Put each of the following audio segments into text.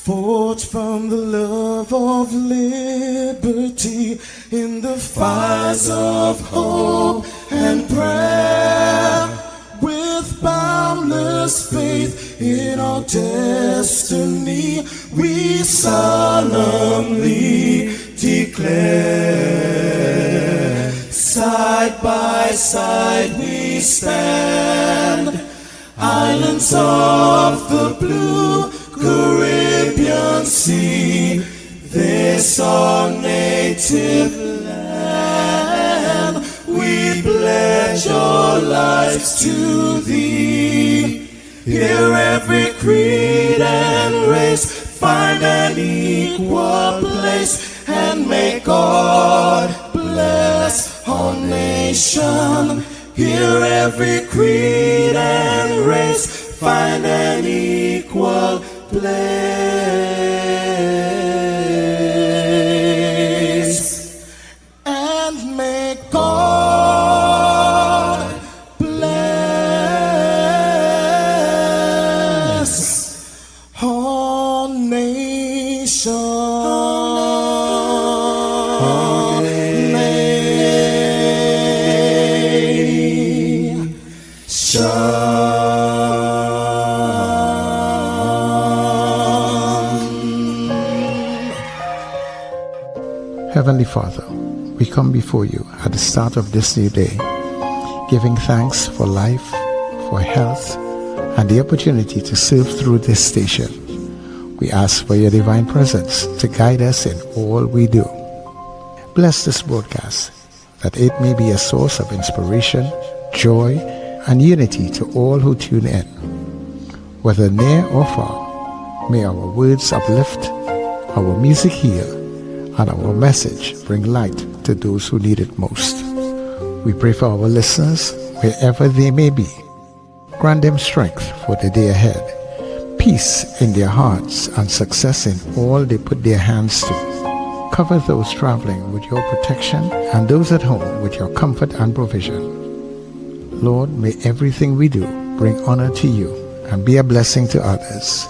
Forged from the love of liberty in the fires of hope and prayer, with boundless faith in our destiny, we solemnly declare. Side by side we stand, islands of the blue Caribbean Sea, this our native land. We pledge our lives to thee. Here every creed and race find an equal place, and may God bless our nation. Here every creed and race find an equal place, and may God bless our nation. Heavenly Father, we come before you at the start of this new day, giving thanks for life, for health, and the opportunity to serve through this station. We ask for your divine presence to guide us in all we do. Bless this broadcast, that it may be a source of inspiration, joy, and unity to all who tune in. Whether near or far, may our words uplift, our music heal, and our message bring light to those who need it most. We pray for our listeners, wherever they may be. Grant them strength for the day ahead, peace in their hearts, and success in all they put their hands to. Cover those traveling with your protection, and those at home with your comfort and provision. Lord, may everything we do bring honor to you and be a blessing to others.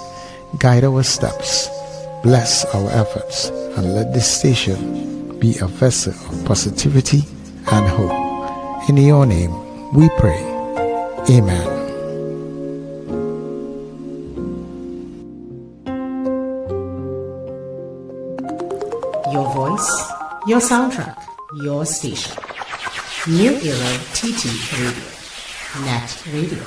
Guide our steps, bless our efforts, and let this station be a vessel of positivity and hope. In your name we pray. Amen. Your voice, your soundtrack, your station. New Era TT Radio. NETT Radio.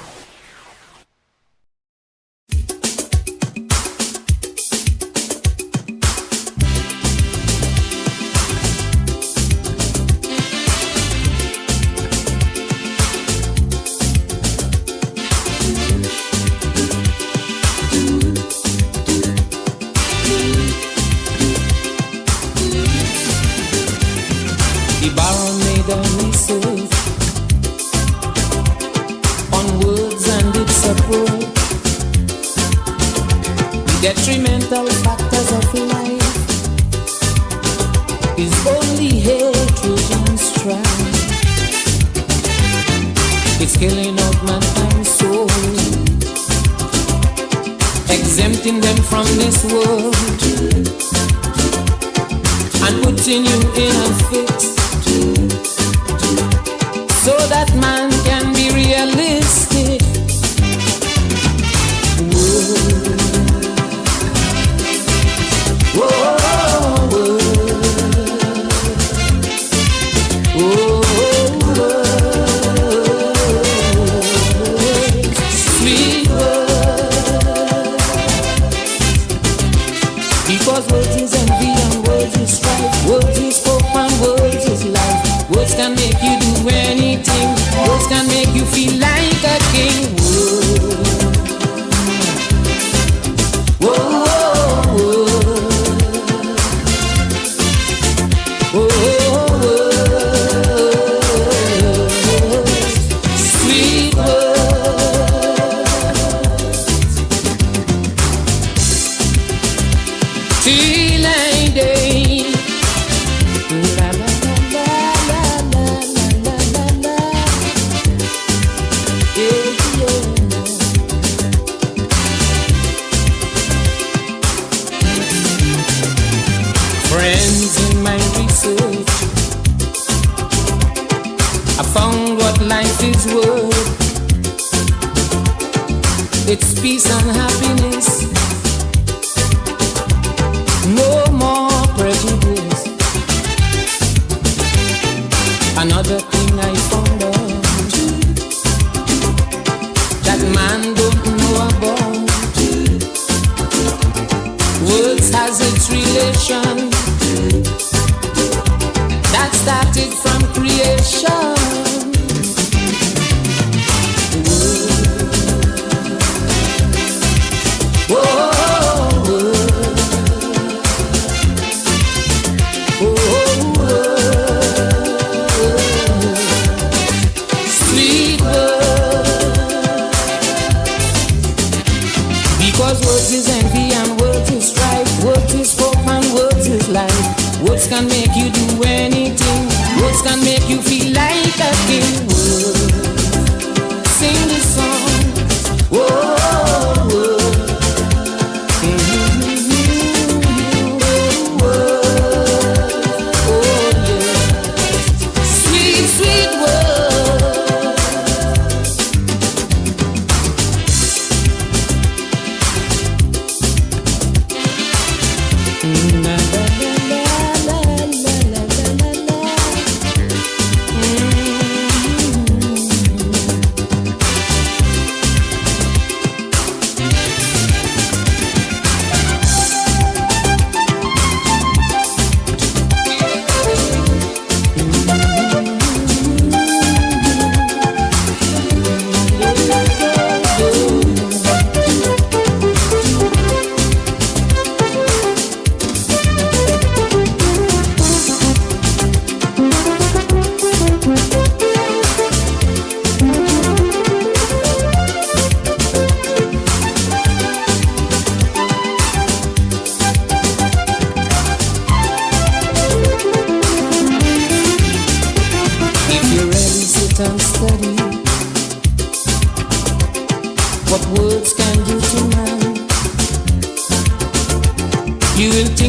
Detrimental factors of life is only hatred and strife. It's killing out mankind's soul, exempting them from this world and putting you in a fix, so that man can be realistic. Because words is envy and words is strife, words is hope and words is life. Words can make you do anything. life is worth. It's peace and happiness. No more prejudice. Another thing I found out that man don't know about. Words has its relation that started from creation. Words is envy and words is strife. Words is hope and words is life. Words can make you do anything. Words can make you feel like a king. Words, sing the song. Whoa, whoa.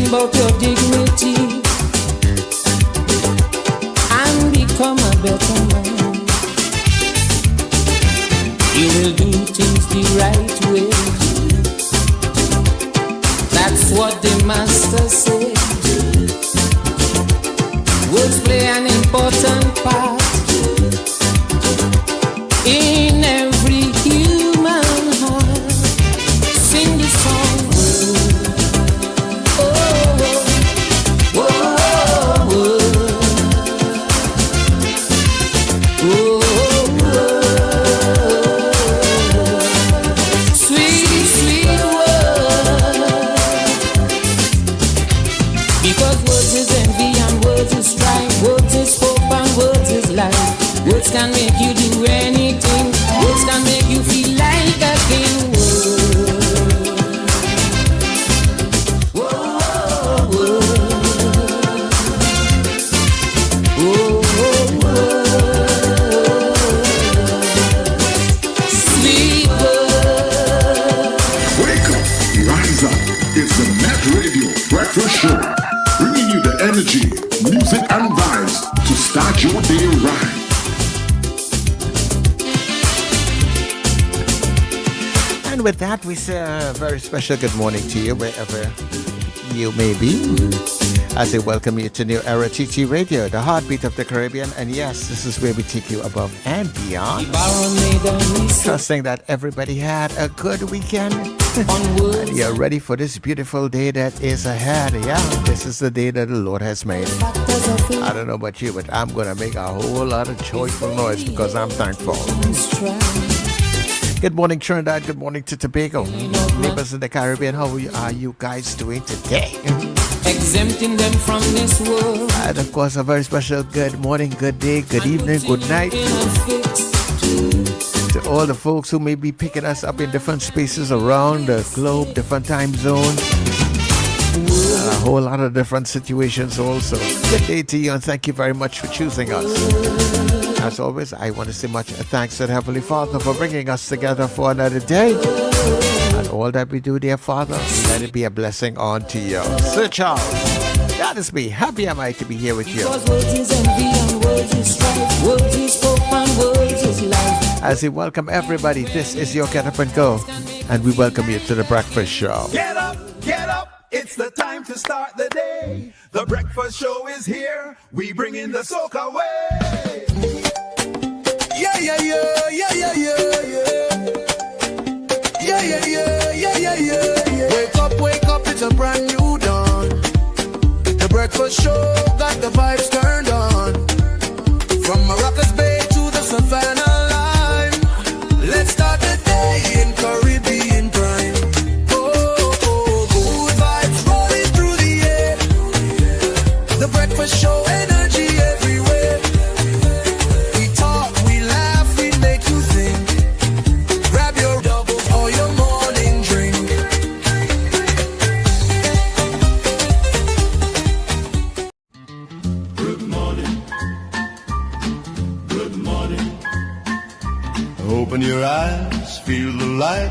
About your dignity and become a better man. You will do things the right way. That's what the master said. Words play an important part in every human heart. Sing the song. Words can make you do anything. Words can make you feel like a king. Whoa, whoa, whoa. Whoa, whoa, whoa. Sleep well. Wake up, rise up. It's the NETT Radio Breakfast Show, bringing you the energy, music and vibes to start your day right. And with that, we say a very special good morning to you, wherever you may be, as I welcome you to New Era TT Radio, the heartbeat of the Caribbean. And yes, this is where we take you above and beyond. Trusting that everybody had a good weekend and you're ready for this beautiful day that is ahead. Yeah, this is the day that the Lord has made. I don't know about you, but I'm going to make a whole lot of joyful noise because I'm thankful. Good morning, Trinidad. Good morning to Tobago. Neighbors in the Caribbean, how are you guys doing today? Exempting them from this world. And of course, a very special good morning, good day, good evening, good night to all the folks who may be picking us up in different spaces around the globe, different time zones, a whole lot of different situations also. Good day to you and thank you very much for choosing us. As always, I want to say much thanks to the Heavenly Father for bringing us together for another day. And all that we do, dear Father, let it be a blessing unto you. Sir Charles, that is me. Happy am I to be here with you. Because words is envy and words is strife. Words is hope and words is is life. As we welcome everybody, this is your Get Up and Go, and we welcome you to the Breakfast Show. Get up, it's the time to start the day. The breakfast show is here, we bring in the soca way. Yeah, yeah, yeah, yeah, yeah, yeah, yeah. Yeah, yeah, yeah, yeah, yeah, yeah, yeah. Wake up, it's a brand new dawn. The breakfast show got the vibes turned on. From Maracas Bay to the Savannah line, let's start the day in Caribbean prime. Good vibes rolling through the air. The breakfast show, energy everywhere. We talk, we laugh, we make you think. Grab your double or your morning drink. Good morning. Good morning. Open your eyes, feel the light.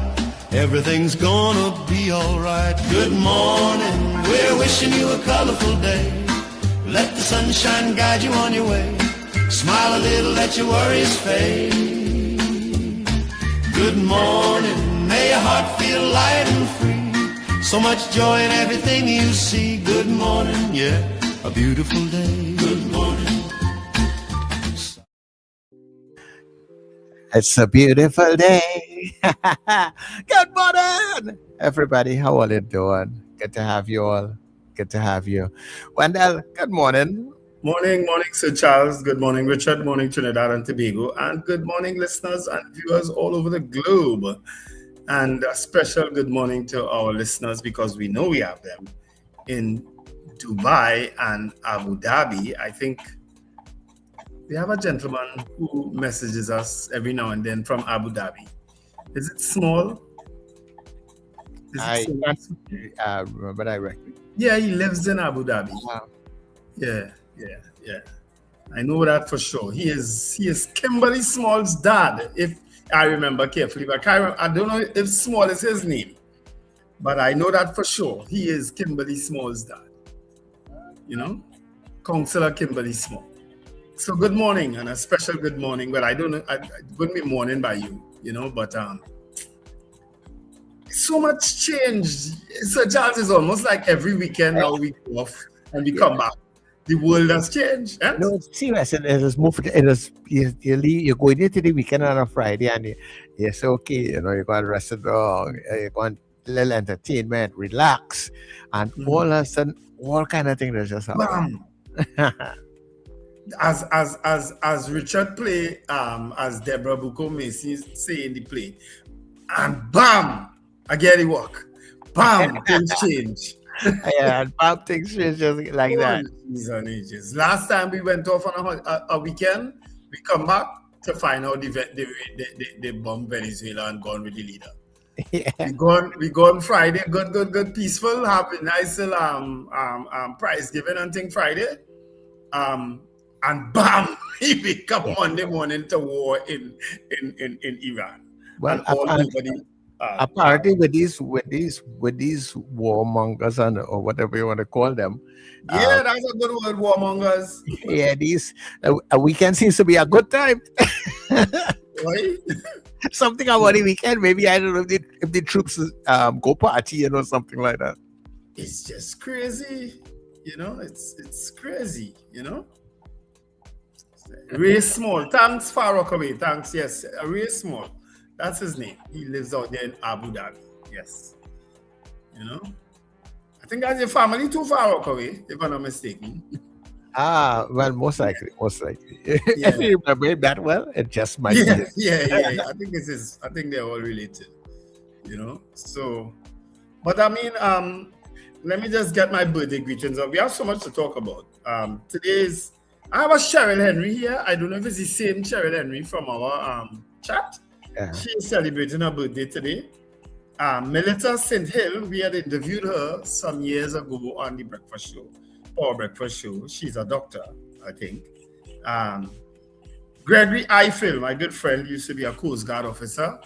Everything's gonna be alright. Good morning. We're wishing you a colorful day. Let the sunshine guide you on your way. Smile a little, let your worries fade. Good morning. May your heart feel light and free. So much joy in everything you see. Good morning, yeah, a beautiful day. Good morning. It's a beautiful day. Good morning, everybody. How are you doing? Good to have you all. Good to have you. Wendell, good morning. Morning, Sir Charles. Good morning, Richard. Morning, Trinidad and Tobago. And good morning, listeners and viewers all over the globe. And a special good morning to our listeners, because we know we have them in Dubai and Abu Dhabi. I think we have a gentleman who messages us every now and then from Abu Dhabi. Is it small? I remember directly. Yeah, he lives in Abu Dhabi. Wow. Yeah. I know that for sure. He is Kimberly Small's dad, if I remember carefully. But I don't know if Small is his name, but I know that for sure. He is Kimberly Small's dad. You know, Councillor Kimberly Small. So good morning, and a special good morning. Well, I don't know, it wouldn't be morning by you, you know, but so much change. Sir Charles, is almost like every weekend now we go off and we come back. The world has changed. Eh? No, it's serious. It is moved. It is you're going into the weekend on a Friday, and it's okay. You know, you're going to rest the dog. You're going a little entertainment, relax, and all of a sudden, all kind of things that just happen. As Richard play, as Deborah Buko Macy say in the play, and bam, I get it work. Bam, things change. Yeah, and bam, things change just like that. Ages. Last time we went off on a weekend, we come back to find out they bomb Venezuela and gone with the leader. Yeah. We gone Friday, good, peaceful, happy, nice prize giving and thing Friday. And bam, he wake up Monday morning to war in Iran. Well, apparently with these warmongers or whatever you want to call them. Yeah, that's a good word, warmongers. Yeah, these a weekend seems to be a good time. Right? Something about the weekend. Maybe I don't know if the troops go partying or something like that. It's just crazy, you know. It's crazy, you know. Ray Small, thanks Far Rockaway, thanks. Yes, Ray Small. That's his name. He lives out there in Abu Dhabi. Yes. You know? I think that's your family too, Far Rockaway, if I'm not mistaken. Well, most likely. Yeah. If you remember it that well, it just might be. Yeah. I think they're all related. You know? So, but I mean, let me just get my birthday greetings up. We have so much to talk about. I have a Cheryl Henry here. I don't know if it's the same Cheryl Henry from our chat. Yeah. She is celebrating her birthday today. Melita St. Hill, we had interviewed her some years ago on the Breakfast Show, Power Breakfast Show. She's a doctor, I think. Gregory Eiffel, my good friend, used to be a Coast Guard officer.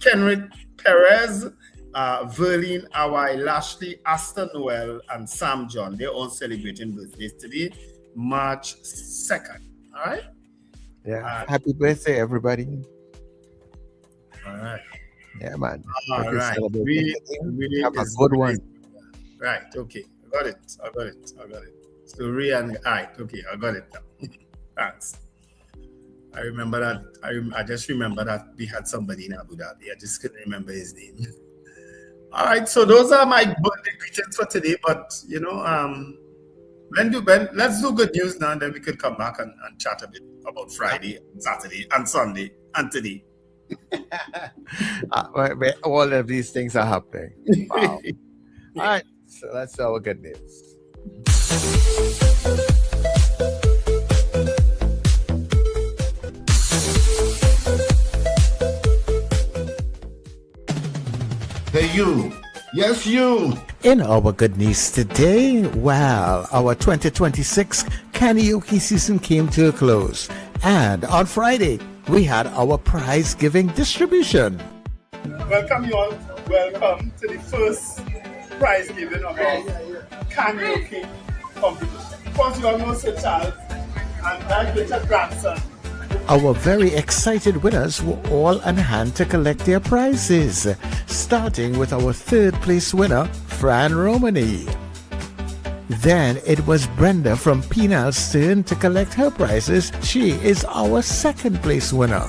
Kenrick Perez, Verlene Awai, Lashley, Astor Noel, and Sam John. They're all celebrating birthdays today, March 2nd. All right? Yeah. Happy birthday, everybody. All right. Yeah, man. All right. Have a good one. Right. Okay. I got it. So Ray and okay, I got it now. Thanks. I remember that. I just remember that we had somebody in Abu Dhabi. I just couldn't remember his name. All right. So those are my birthday greetings for today. But let's do good news now, and then we could come back and chat a bit about Friday, Saturday, and Sunday, and today. Where all of these things are happening. Wow. All right. So that's our good news. Hey, you. Yes, you. In our good news today, well, our 2026 karaoke season came to a close. And on Friday, we had our prize giving distribution. Welcome you all. Welcome to the first prize giving of our karaoke competition. Of course, you all know Sir Charles and that Richard grandson. Our very excited winners were all on hand to collect their prizes, starting with our third place winner, Fran Romani. Then it was Brenda from Penal's turn to collect her prizes. She is our second place winner.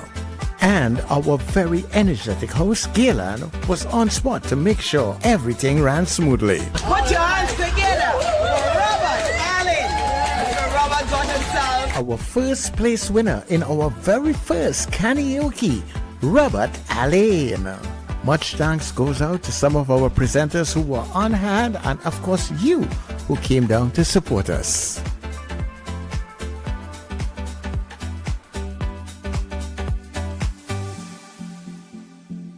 And our very energetic host, Galen, was on spot to make sure everything ran smoothly. Put your hands together. Robert Allen. Robert got himself. Our first place winner in our very first karaoke, Robert Allen. Much thanks goes out to some of our presenters who were on hand, and of course you who came down to support us.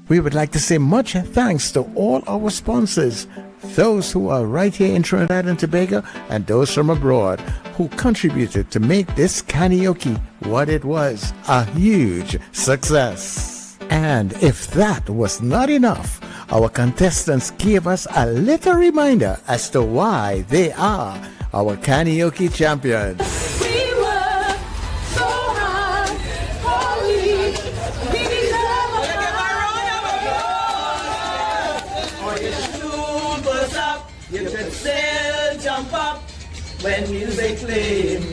We would like to say much thanks to all our sponsors, those who are right here in Trinidad and Tobago and those from abroad who contributed to make this karaoke what it was, a huge success. And if that was not enough, our contestants gave us a little reminder as to why they are our karaoke champions. We were so high, holy, we deserve Or your shoes was up, you should still jump up when music plays.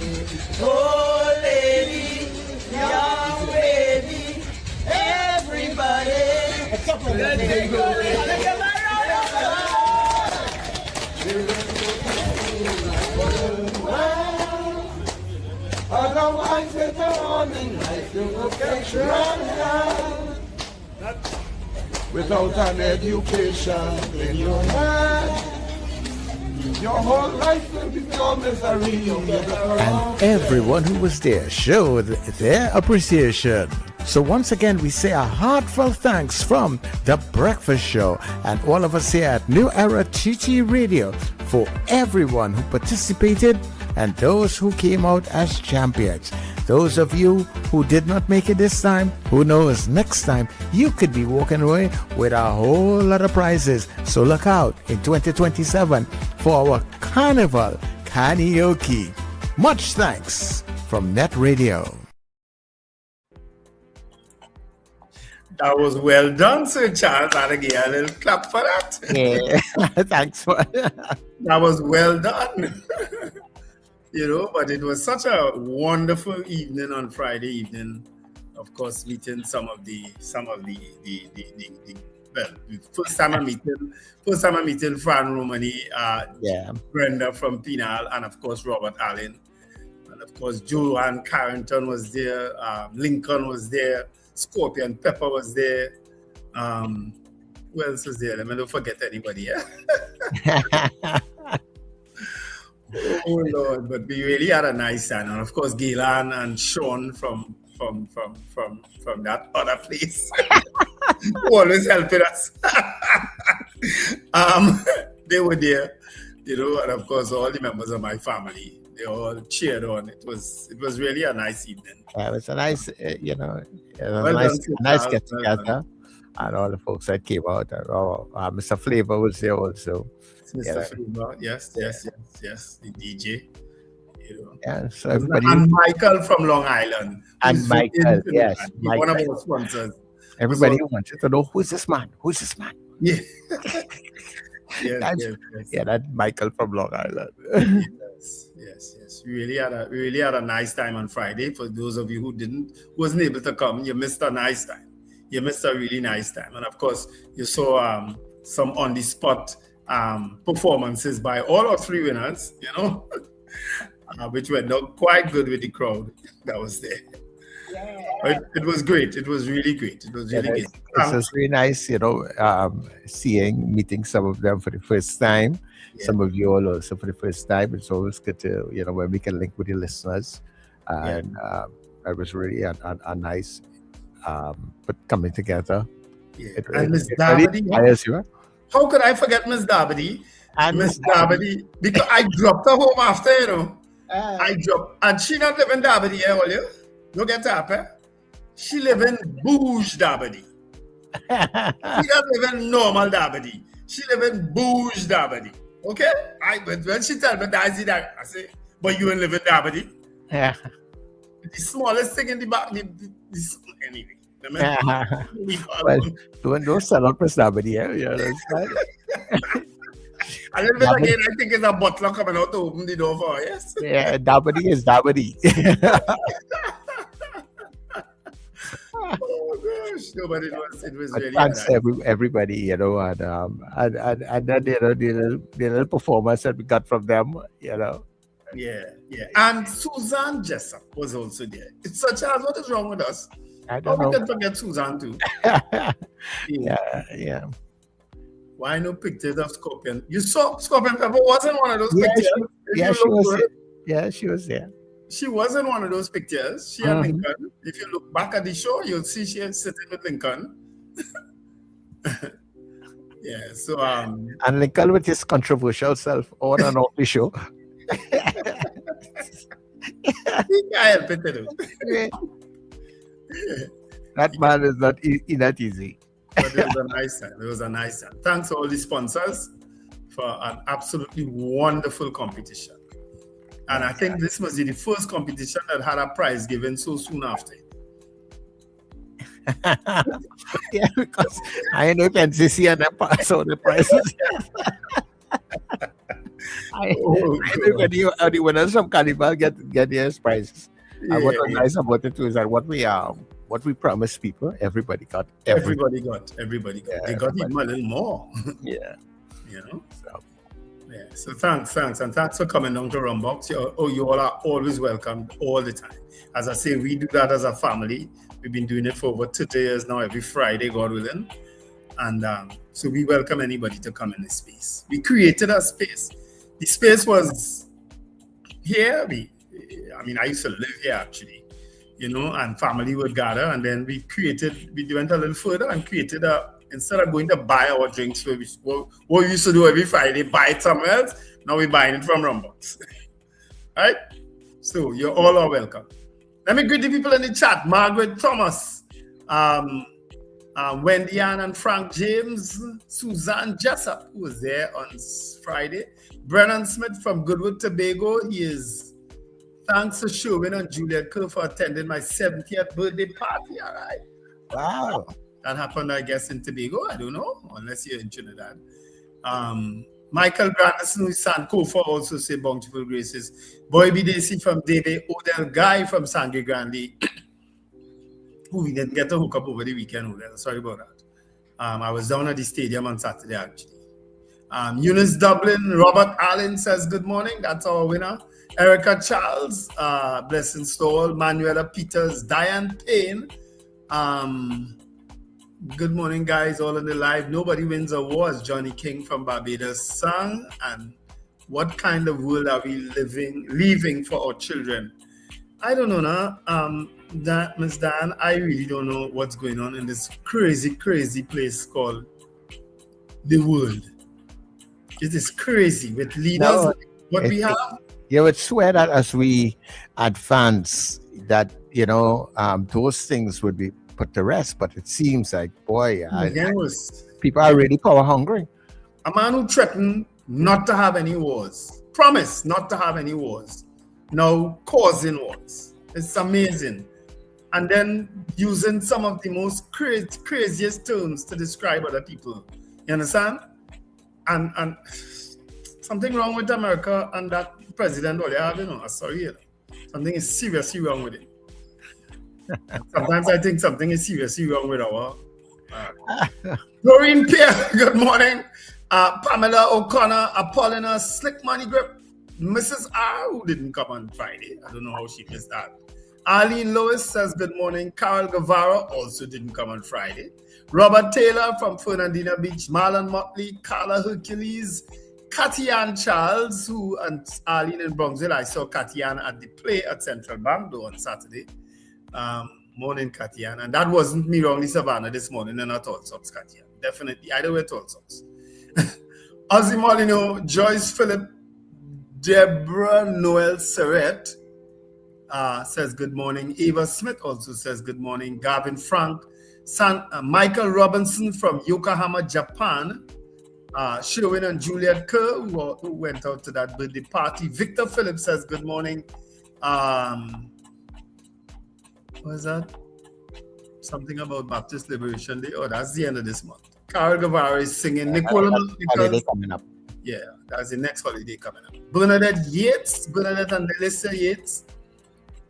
Oh lady, young lady, everybody. Let me go. Otherwise, it's a morning life, you will get run down. Without an education in your hand, your whole life will become misery. And everyone who was there showed their appreciation. So once again, we say a heartfelt thanks from The Breakfast Show and all of us here at New Era TT Radio for everyone who participated and those who came out as champions. Those of you who did not make it this time, who knows, next time you could be walking away with a whole lot of prizes. So look out in 2027 for our Carnival Karaoke. Much thanks from NETT Radio. That was well done, Sir Charles. And again, a little clap for that. Yeah, thanks for that was well done. But it was such a wonderful evening on Friday evening. Of course, meeting some of the first time I'm meeting Fran Romani, Brenda from Penal, and of course Robert Allen, and of course Joanne Carrington was there, Lincoln was there, Scorpion Pepper was there. Who else was there? Let me not forget anybody. Oh Lord, but we really had a nice time, and of course Galen and Sean from that other place who always helping us. They were there, and of course all the members of my family, they all cheered on. It was really a nice evening. Yeah, it was a nice, nice get together, and all the folks that came out. Mr. Flavor was there also. Mr. Flavor, yes, the DJ. You know. Yeah, so everybody. And Michael from Long Island. And Michael, yes, one of Michael. our sponsors. Everybody wanted to know who's this man? Who's this man? Yeah. yes. Yeah, that Michael from Long Island. yes. We really had a nice time on Friday. For those of you who wasn't able to come, you missed a nice time. You missed a really nice time. And of course, you saw some on the spot performances by all our 3 winners, you know, which went down quite good with the crowd that was there. Yeah. It was great. It was really great. It was really good. It was really nice, you know, meeting some of them for the first time. Yeah. Some of you all also for the first time. It's always good to, you know, when we can link with the listeners. And it was really a nice coming together. Yeah. And Miss Dabady. How could I forget Miss Dabady? Miss Dabady, because I dropped her home after, you know. I dropped, and she not live in Dabady, all you. Don't get up, eh? She live in Bouge Dabady. She don't live in normal Dabady. She live in Bouge Dabady. Okay? When she tell me that, I say, but you ain't live in Dabady. Yeah. The smallest thing in the back, anyway. Well, don't sell out for Dabady, yeah, that's right. A little bit again, I think it's a butler coming out to open the door for her, yes? Yeah, Dabady is Dabady. Oh gosh, no, but it was really thanks everybody, you know, and then the little performance that we got from them, you know. Yeah. And Suzanne Jessup was also there. It's such as what is wrong with us? I don't know. We can forget Suzanne too. Yeah. Why no pictures of Scorpion? You saw Scorpion Pepper wasn't one of those pictures. She was there. She wasn't one of those pictures. She had Lincoln. If you look back at the show, you'll see she is sitting with Lincoln. Yeah, so and Lincoln with his controversial self on and off the show. He can't help it, you know. That man is not easy. But it was a nice time. Thanks to all the sponsors for an absolutely wonderful competition. And I think this must be the first competition that had a prize given so soon after. Yeah, because I know NCC and the prizes. I think when the winners from Carnival get their prizes. And what was nice about it too is that what we promised people, everybody got. Everybody got. Yeah, they got even a little more. Yeah. You know? So thanks. And thanks for coming down to Rumbox. You all are always welcome all the time. As I say, we do that as a family. We've been doing it for over 2 years now, every Friday, God willing. And so we welcome anybody to come in this space. We created a space. The space was here. I used to live here actually, you know, and family would gather. And then we went a little further and created instead of going to buy our drinks, what we used to do every Friday, buy it somewhere else, now we're buying it from Rumbox. All right? So you all are welcome. Let me greet the people in the chat. Margaret Thomas, Wendy Ann and Frank James, Suzanne Jessup, who was there on Friday, Brennan Smith from Goodwood, Tobago. Thanks to Sherwin and Juliet Kerr for attending my 70th birthday party. All right? Wow. That happened, I guess, in Tobago. I don't know, unless you're in Trinidad. Michael Granderson, who is Sankofa, also say bountiful graces. Boy B. Dacey from Debe. Odell Guy from Sangre Grande, who we didn't get to hook up over the weekend. Odell. Sorry about that. I was down at the stadium on Saturday, actually. Eunice Dublin, Robert Allen says good morning. That's our winner. Erica Charles, Blessing Stoll, Manuela Peters, Diane Payne. Good morning, guys, all in the live. Nobody wins awards. Johnny King from Barbados sang. And what kind of world are we leaving for our children? I don't know now. Ms. Dan, I really don't know what's going on in this crazy place called the world. It is crazy with leaders. We have. You would swear that as we advance, that those things would be put to rest, but it seems like, people are really power hungry. A man who threatened not to have any wars, promised not to have any wars, now causing wars. It's amazing. And then using some of the most craziest terms to describe other people. You understand? And something wrong with America and that president all they have, sorry. Something is seriously wrong with it. Sometimes I think something is seriously wrong with our Doreen Pierre, good morning. Pamela O'Connor, Apollina, Slick Money Grip, Mrs. R, who didn't come on Friday. I don't know how she missed that. Arlene Lewis says good morning. Carol Guevara also didn't come on Friday. Robert Taylor from Fernandina Beach, Marlon Motley, Carla Hercules, Katian Charles, and Arlene in Bronxville. I saw Katian at the play at Central Bank though on Saturday. Morning, Katian. And that wasn't me wrongly Savannah this morning. They're not tall socks, Katian. Definitely. I don't wear tall socks. Ozzy Molino, Joyce Phillip, Deborah Noel Serret says good morning. Eva Smith also says good morning. Gavin Frank, Michael Robinson from Yokohama, Japan. Sherwin and Juliet Kerr, who went out to that birthday party. Victor Phillips says good morning. What is that? Something about Baptist Liberation Day. Oh, that's the end of this month. Carol Guevara is singing. Nicola holiday coming up. Yeah, that's the next holiday coming up. Bernadette and Melissa Yates.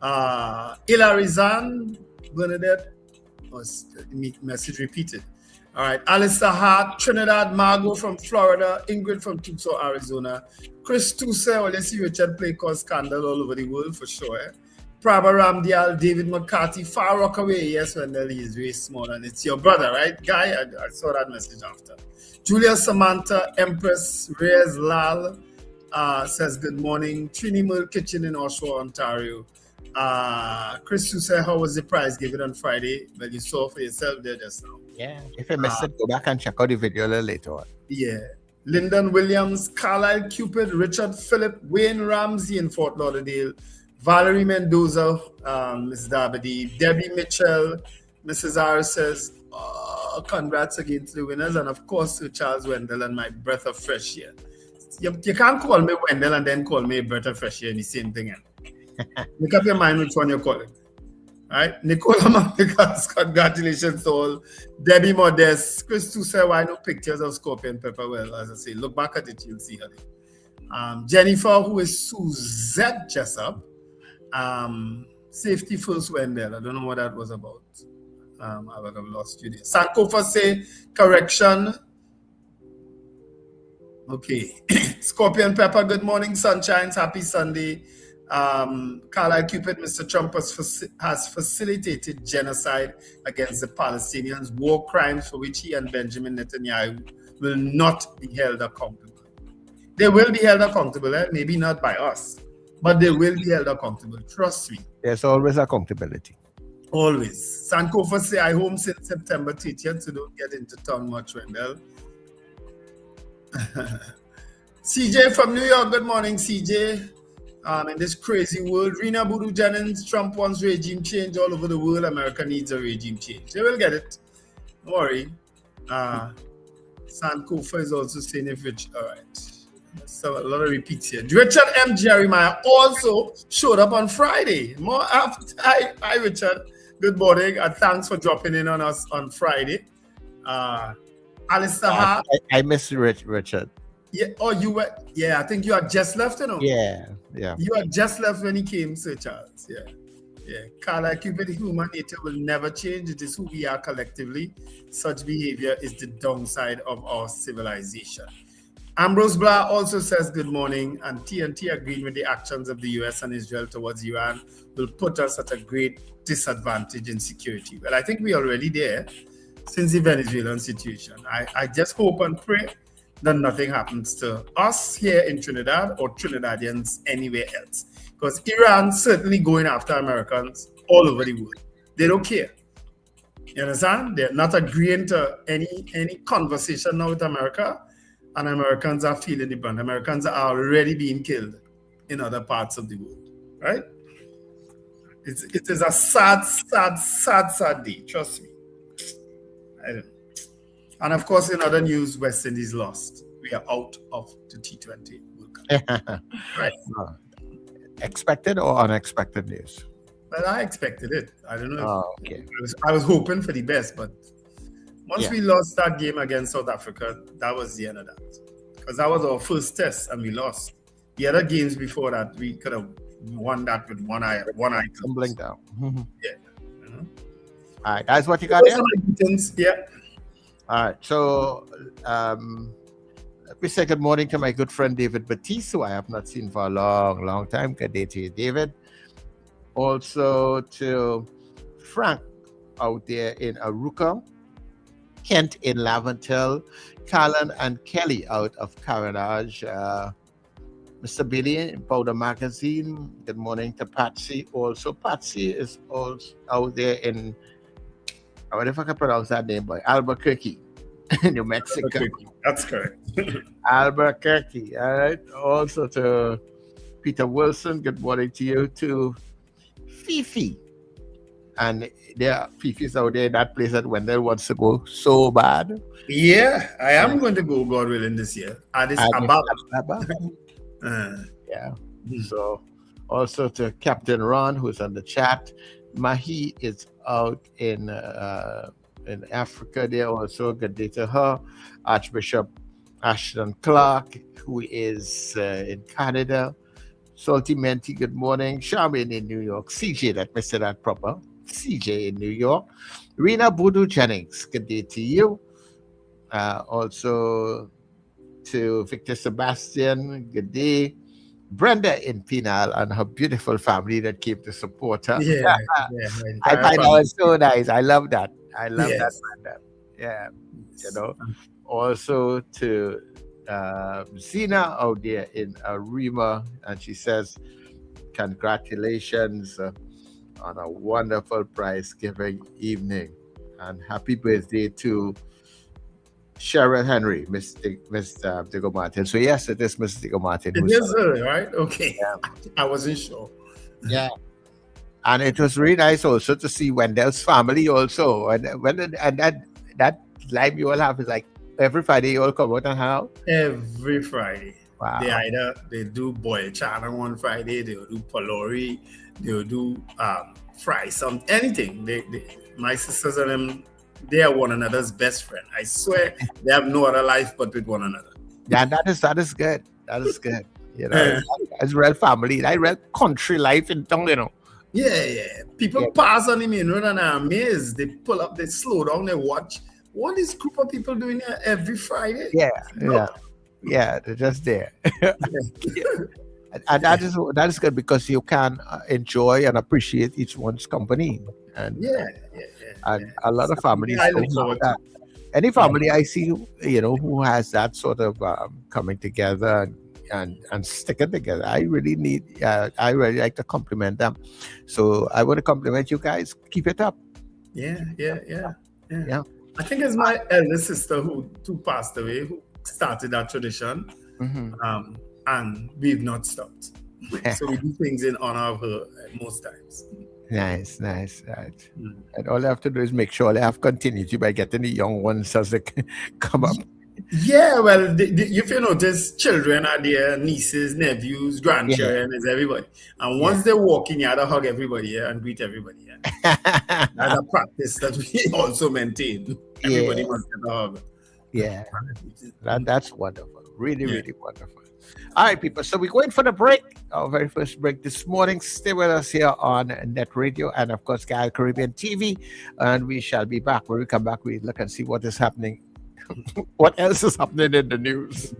Ila Rizan, Bernadette. Message repeated. All right. Alistair Hart, Trinidad, Margot from Florida, Ingrid from Tucson, Arizona. Chris Tusse, let's see Richard play cause scandal all over the world for sure. Prabha Ramdial, David McCarthy, Far Rockaway. Yes, Wendell, he is very small. And it's your brother, right, Guy? I saw that message after. Julia Samantha, Empress Reyes Lal says good morning. Trini Mill Kitchen in Oshawa, Ontario. Chris, you said how was the prize given on Friday? Well, you saw for yourself there just now. Yeah. If you missed it, go back and check out the video a little later on. Yeah. Lyndon Williams, Carlisle Cupid, Richard Phillip, Wayne Ramsey in Fort Lauderdale, Valerie Mendoza, Ms. Dabady, Debbie Mitchell, Mrs. R says, congrats again to the winners, and of course to Charles Wendell and my breath of fresh air. You can't call me Wendell and then call me breath of fresh air in the same thing. Make up your mind which one you're calling. All right, Nicola Mamicas, congratulations to all. Debbie Modest, Chris said, why no pictures of Scorpion Pepper? Well, as I say, look back at it, you'll see her there. Jennifer, who is Suzette Jessup. Safety first Wendell. I don't know what that was about. I would have lost you there. Sankofa say correction. Okay. Scorpion Pepper, good morning, sunshines. Happy Sunday. Carlisle Cupid, Mr. Trump has facilitated genocide against the Palestinians, war crimes for which he and Benjamin Netanyahu will not be held accountable. They will be held accountable, maybe not by us, but they will be held accountable. Trust me. There's always accountability. Always. Sankofa say, I home since September 30th, so don't get into town much, Wendell. CJ from New York, good morning, CJ. In this crazy world, Rena Boodoo Jennings, Trump wants regime change all over the world. America needs a regime change. They will get it. Don't worry. Sankofa is also saying if it's all right. So a lot of repeats here. Richard M. Jeremiah also showed up on Friday. Hi, Richard. Good morning, and thanks for dropping in on us on Friday. Alistair Hart. I missed Richard. Yeah. Oh, you were. Yeah, I think you had just left, Yeah. You had just left when he came, Sir Charles. Yeah. Carlisle Cupid, human nature will never change. It is who we are collectively. Such behavior is the downside of our civilization. Ambrose Blah also says good morning, and TNT agreed with the actions of the US and Israel towards Iran will put us at a great disadvantage in security. Well, I think we're already there since the Venezuelan situation. I just hope and pray that nothing happens to us here in Trinidad or Trinidadians anywhere else. Because Iran's certainly going after Americans all over the world. They don't care. You understand? They're not agreeing to any conversation now with America. And Americans are feeling the brunt. Americans are already being killed in other parts of the world, right? It is a sad day. Trust me. I don't know. And of course, in other news, West Indies lost. We are out of the T20 World Cup. Right. expected or unexpected news? Well, I expected it. I don't know. Oh, okay. I was hoping for the best, but once we lost that game against South Africa, that was the end of that. Because that was our first test and we lost. The other games before that, we could have won that with one eye tumbling down. Yeah. All right, that's what you got there? Yeah. All right, so let me say good morning to my good friend David Batiste, who I have not seen for a long time. Good day to you, David. Also to Frank out there in Aruka, Kent in Laventille, Callan and Kelly out of Caranage, Mr. Billy in Powder Magazine. Good morning to Patsy. Also, Patsy is also out there in, I wonder if I can pronounce that name, boy, Albuquerque, New Mexico. Albuquerque. That's correct. Albuquerque. All right. Also to Peter Wilson. Good morning to you. To Fifi. And there are Fifi's out there in that place that Wendell wants to go so bad. Yeah, I am going to go, God willing, this year. Addis Ababa. Yeah. So also to Captain Ron, who's on the chat. Mahi is out in Africa there also. Good day to her. Archbishop Ashton Clark, who is in Canada. Salty Menti, good morning. Charmaine in New York. CJ, let me say that proper. CJ in New York. Rena Boodoo Jennings, good day to you. Also to Victor Sebastian, good day. Brenda in Penal and her beautiful family that came to support her. Yeah, I find that was so nice. I love that. I love that, Brenda. Yeah, you know. Also to Zena out there in Arima, and she says, congratulations on a wonderful prize giving evening, and happy birthday to Cheryl Henry, Miss Diego Martin. So yes, it is Miss Diego Martin. It is her, right? Okay. Yeah. I wasn't sure. Yeah. And it was really nice also to see Wendell's family also. And that live you all have is like every Friday you all come out and hang out? Every Friday. Wow. They do boil chana on Friday, they'll do palori, they'll do fry anything. My sisters and them, they are one another's best friend. I swear they have no other life but with one another. Yeah, that is good. That is good. You know, it's real family. That real country life in town, you know. Yeah. People pass on the main road and are amazed. They pull up, they slow down, they watch. What is group of people doing here every Friday? Yeah, they're just there. And that is good because you can enjoy and appreciate each one's company. And and a lot of families don't have that. Any family I see, you know, who has that sort of coming together and sticking together, I really like to compliment them. So I want to compliment you guys. Keep it up. Yeah. I think it's my eldest sister who passed away who started that tradition, and we've not stopped. So we do things in honor of her most times. Nice. Right. And all I have to do is make sure I have continuity by getting the young ones as they come up. Yeah, well, if you notice, children are there, nieces, nephews, grandchildren, is everybody. And once they walk in, you have to hug everybody and greet everybody. That's a practice that we also maintain. Everybody wants to hug. Yeah, that's wonderful. Really wonderful. All right, people. So we're going for the break. Our very first break this morning. Stay with us here on NETT Radio and, of course, Gal Caribbean TV. And we shall be back. When we come back, we look and see what is happening. What else is happening in the news?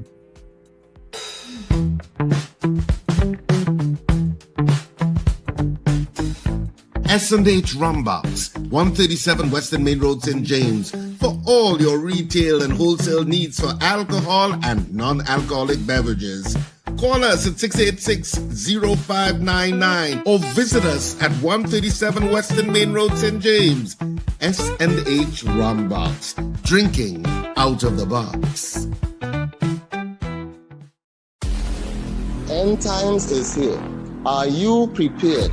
S&H Rumbox, 137 Western Main Road, St. James, for all your retail and wholesale needs for alcohol and non-alcoholic beverages. Call us at 686-0599 or visit us at 137 Western Main Road, St. James. S&H Rumbox, drinking out of the box. End times is here. Are you prepared?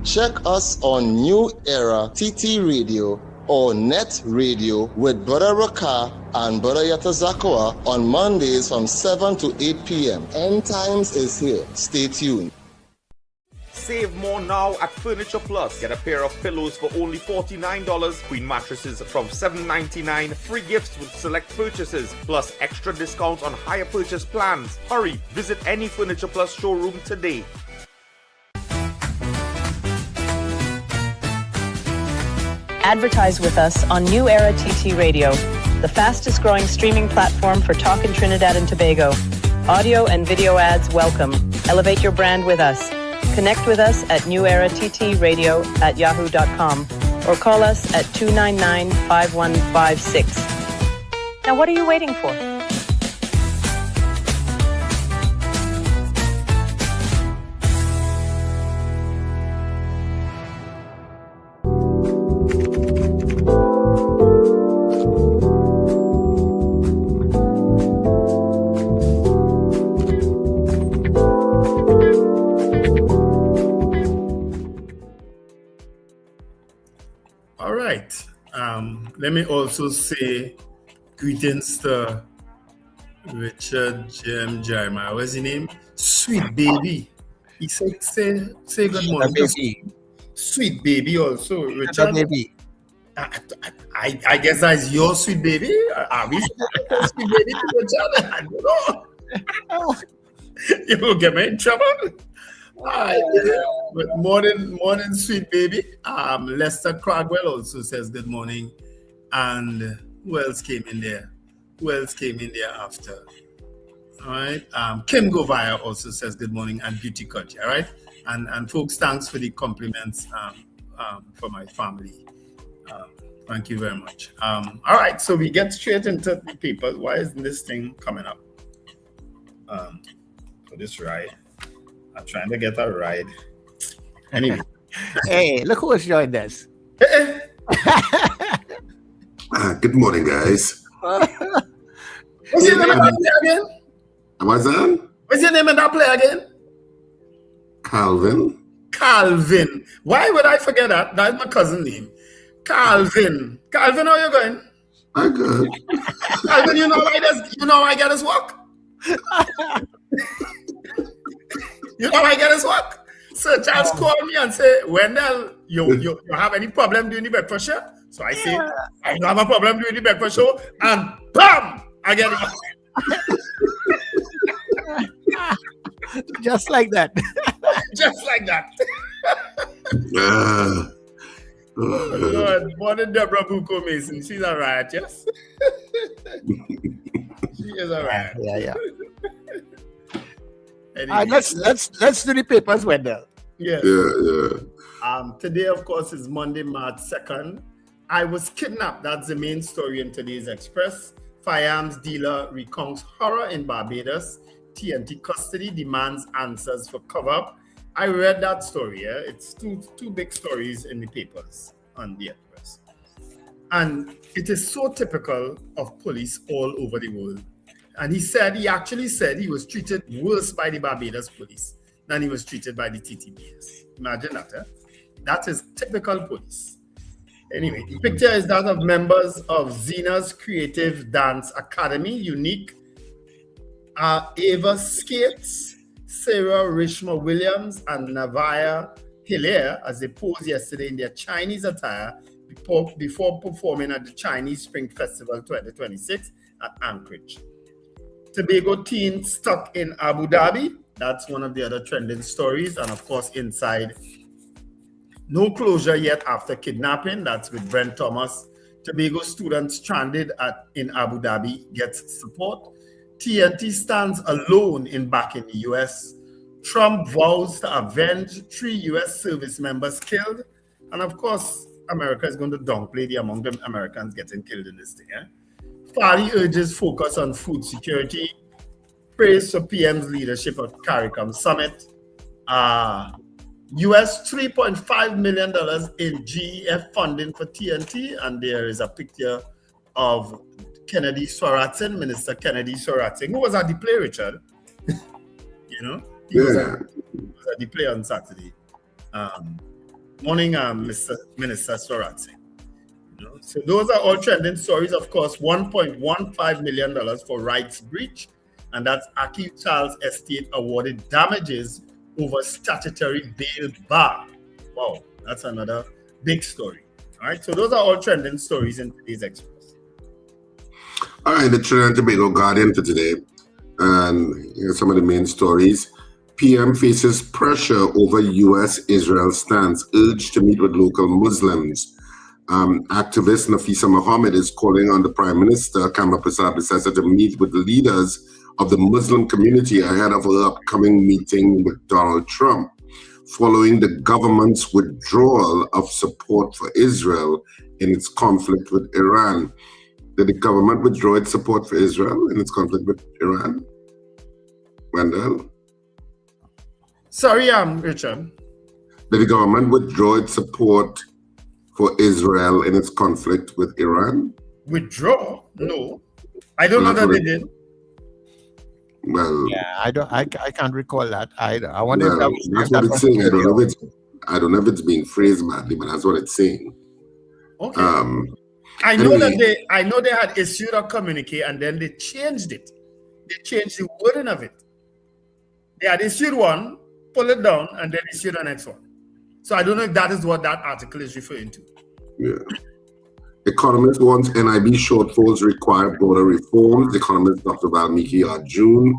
Check us on New Era TT Radio or NETT Radio with Brother Raka and Brother Yatazakoa on Mondays from 7 to 8 p.m. End times is here. Stay tuned. Save more now at Furniture Plus. Get a pair of pillows for only $49, queen mattresses from $7.99, free gifts with select purchases, plus extra discounts on higher purchase plans. Hurry, visit any Furniture Plus showroom today. Advertise with us on New Era TT Radio, the fastest growing streaming platform for talk in Trinidad and Tobago. Audio and video ads welcome. Elevate your brand with us. Connect with us at newerattradio@yahoo.com or call us at 299-5156. Now what are you waiting for? Let me also say greetings to Richard Jem Jeremiah. What's his name? Sweet Baby. He said, say good morning. Baby. Sweet Baby also. Richard. Baby. I guess that's your Sweet Baby. Are we Sweet Baby to Richard? I don't know. You will get me in trouble. But morning, Sweet Baby. Lester Cragwell also says good morning. And who else came in there? After? All right. Kim Govaya also says good morning, and Beauty Cut. All right. And folks, thanks for the compliments for my family. Thank you very much. All right. So we get straight into the papers. Why isn't this thing coming up? For this ride. I'm trying to get a ride. Anyway. Hey, look who has joined us. Good morning, guys. What's your name in that play again? What's that? What's your name in that play again? Calvin. Why would I forget that? That's my cousin's name. Calvin, how you going? I'm good. Calvin, you know I get his work? You know I get his work? Sir Charles called me and say, Wendell, you have any problem doing the breakfast show? So I say, I don't have a problem doing the breakfast show, and bam, I get it. Just like that. Just like that. Oh, God. Morning, Deborah Buko Mason. She's all right, yes? She is all right. Yeah. Anyway. Let's do the papers, Wendell. Yes. Yeah. Today, of course, is Monday, March 2nd. I was kidnapped. That's the main story in today's Express. Firearms dealer recounts horror in Barbados. TNT custody demands answers for cover-up. I read that story. Yeah? It's two big stories in the papers on the Express. And it is so typical of police all over the world. And he actually said he was treated worse by the Barbados police than he was treated by the TTBS. Imagine that. That is typical police. Anyway, the picture is that of members of Zena's Creative Dance Academy, Unique, Ava Skates, Sarah Rishma Williams, and Navaya Hilaire as they posed yesterday in their Chinese attire before performing at the Chinese Spring Festival 2026 at Anchorage. Tobago teen stuck in Abu Dhabi. That's one of the other trending stories. And of course, inside, no closure yet after kidnapping. That's with Brent Thomas. Tobago students stranded in Abu Dhabi gets support. TNT stands alone in backing the U.S. Trump vows to avenge 3 U.S. service members killed. And of course, America is going to downplay the amount of Americans getting killed in this thing. Fali urges focus on food security. Praise for PM's leadership at CARICOM Summit. US $3.5 million in GEF funding for TNT. And there is a picture of Kennedy Soratin, Minister Kennedy Soratin, who was at the play, Richard. He was at the play on Saturday. Morning, Mr. Minister Soratin. So those are all trending stories. Of course, $1.15 million for rights breach, and that's Aki Charles Estate awarded damages over statutory bail bar. Wow, that's another big story. All right, so those are all trending stories in today's Express. All right, the Trinidad and Tobago Guardian for today. And here's some of the main stories. PM faces pressure over U.S.-Israel stance, urged to meet with local Muslims. Activist Nafisa Mohammed is calling on the Prime Minister, Kamala Prasad, to meet with the leaders of the Muslim community ahead of her upcoming meeting with Donald Trump, following the government's withdrawal of support for Israel in its conflict with Iran. Did the government withdraw its support for Israel in its conflict with Iran? Wendell? Sorry, Richard. Did the government withdraw its support for Israel in its conflict with Iran? Withdraw? No. I don't know that they did. Well, yeah, I can't recall that either. I wonder if that's what it's saying. I don't know if it's being phrased badly, but that's what it's saying. Okay. I know they had issued a communique and then they changed it. They changed the wording of it. They had issued one, pull it down, and then issue the next one. So I don't know if that is what that article is referring to. Yeah. Economist wants NIB shortfalls require broader reforms. Economist Dr. Valmiki Arjun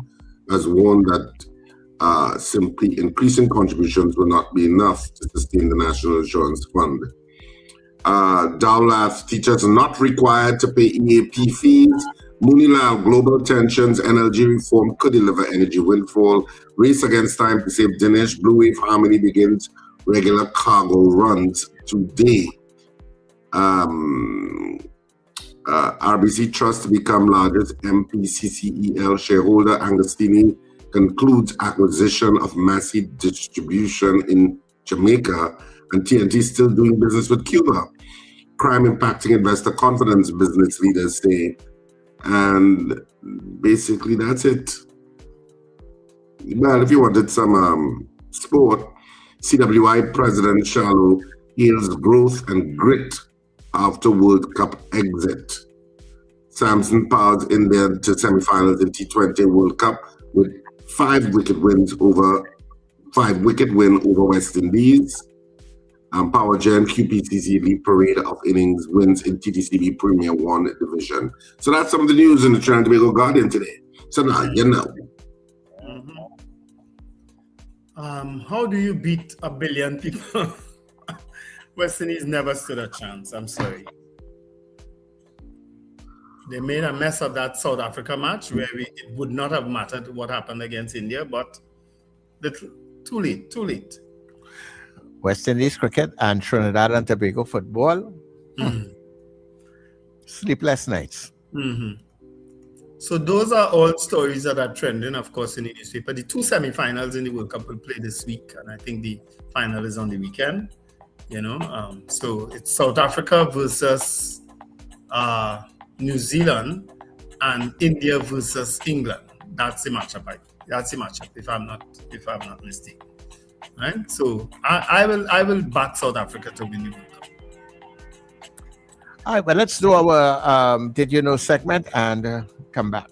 has warned that simply increasing contributions will not be enough to sustain the National Insurance Fund. Dowlath, teachers are not required to pay EAP fees. Munilal, global tensions, NLG reform could deliver energy windfall. Race against time to save Dinesh. Blue Wave Harmony begins regular cargo runs today. RBC Trust to become largest MPCCEL shareholder. Angostini concludes acquisition of Massey Distribution in Jamaica, and TNT still doing business with Cuba. Crime impacting investor confidence, business leaders say. And basically that's it. Well, if you wanted some sport, CWI President Shallow hails growth and grit after World Cup exit. Samson powers India to semifinals in T20 World Cup with 5 wicket win over West Indies. Power Gen QPCC League Parade of Innings wins in TTCB Premier 1 division. So that's some of the news in the Trinidad and Tobago Guardian today. So now you know. How do you beat 1 billion people? West Indies never stood a chance. I'm sorry. They made a mess of that South Africa match where it would not have mattered what happened against India, but too late. West Indies cricket and Trinidad and Tobago football. Sleepless nights. So those are all stories that are trending, of course, in the newspaper. The 2 semi-finals in the World Cup will play this week, and I think the final is on the weekend. So it's South Africa versus New Zealand and India versus England. That's the matchup. If I'm not mistaken. Right? So I will back South Africa to win the World Cup. All right, well, let's do our Did You Know segment and come back.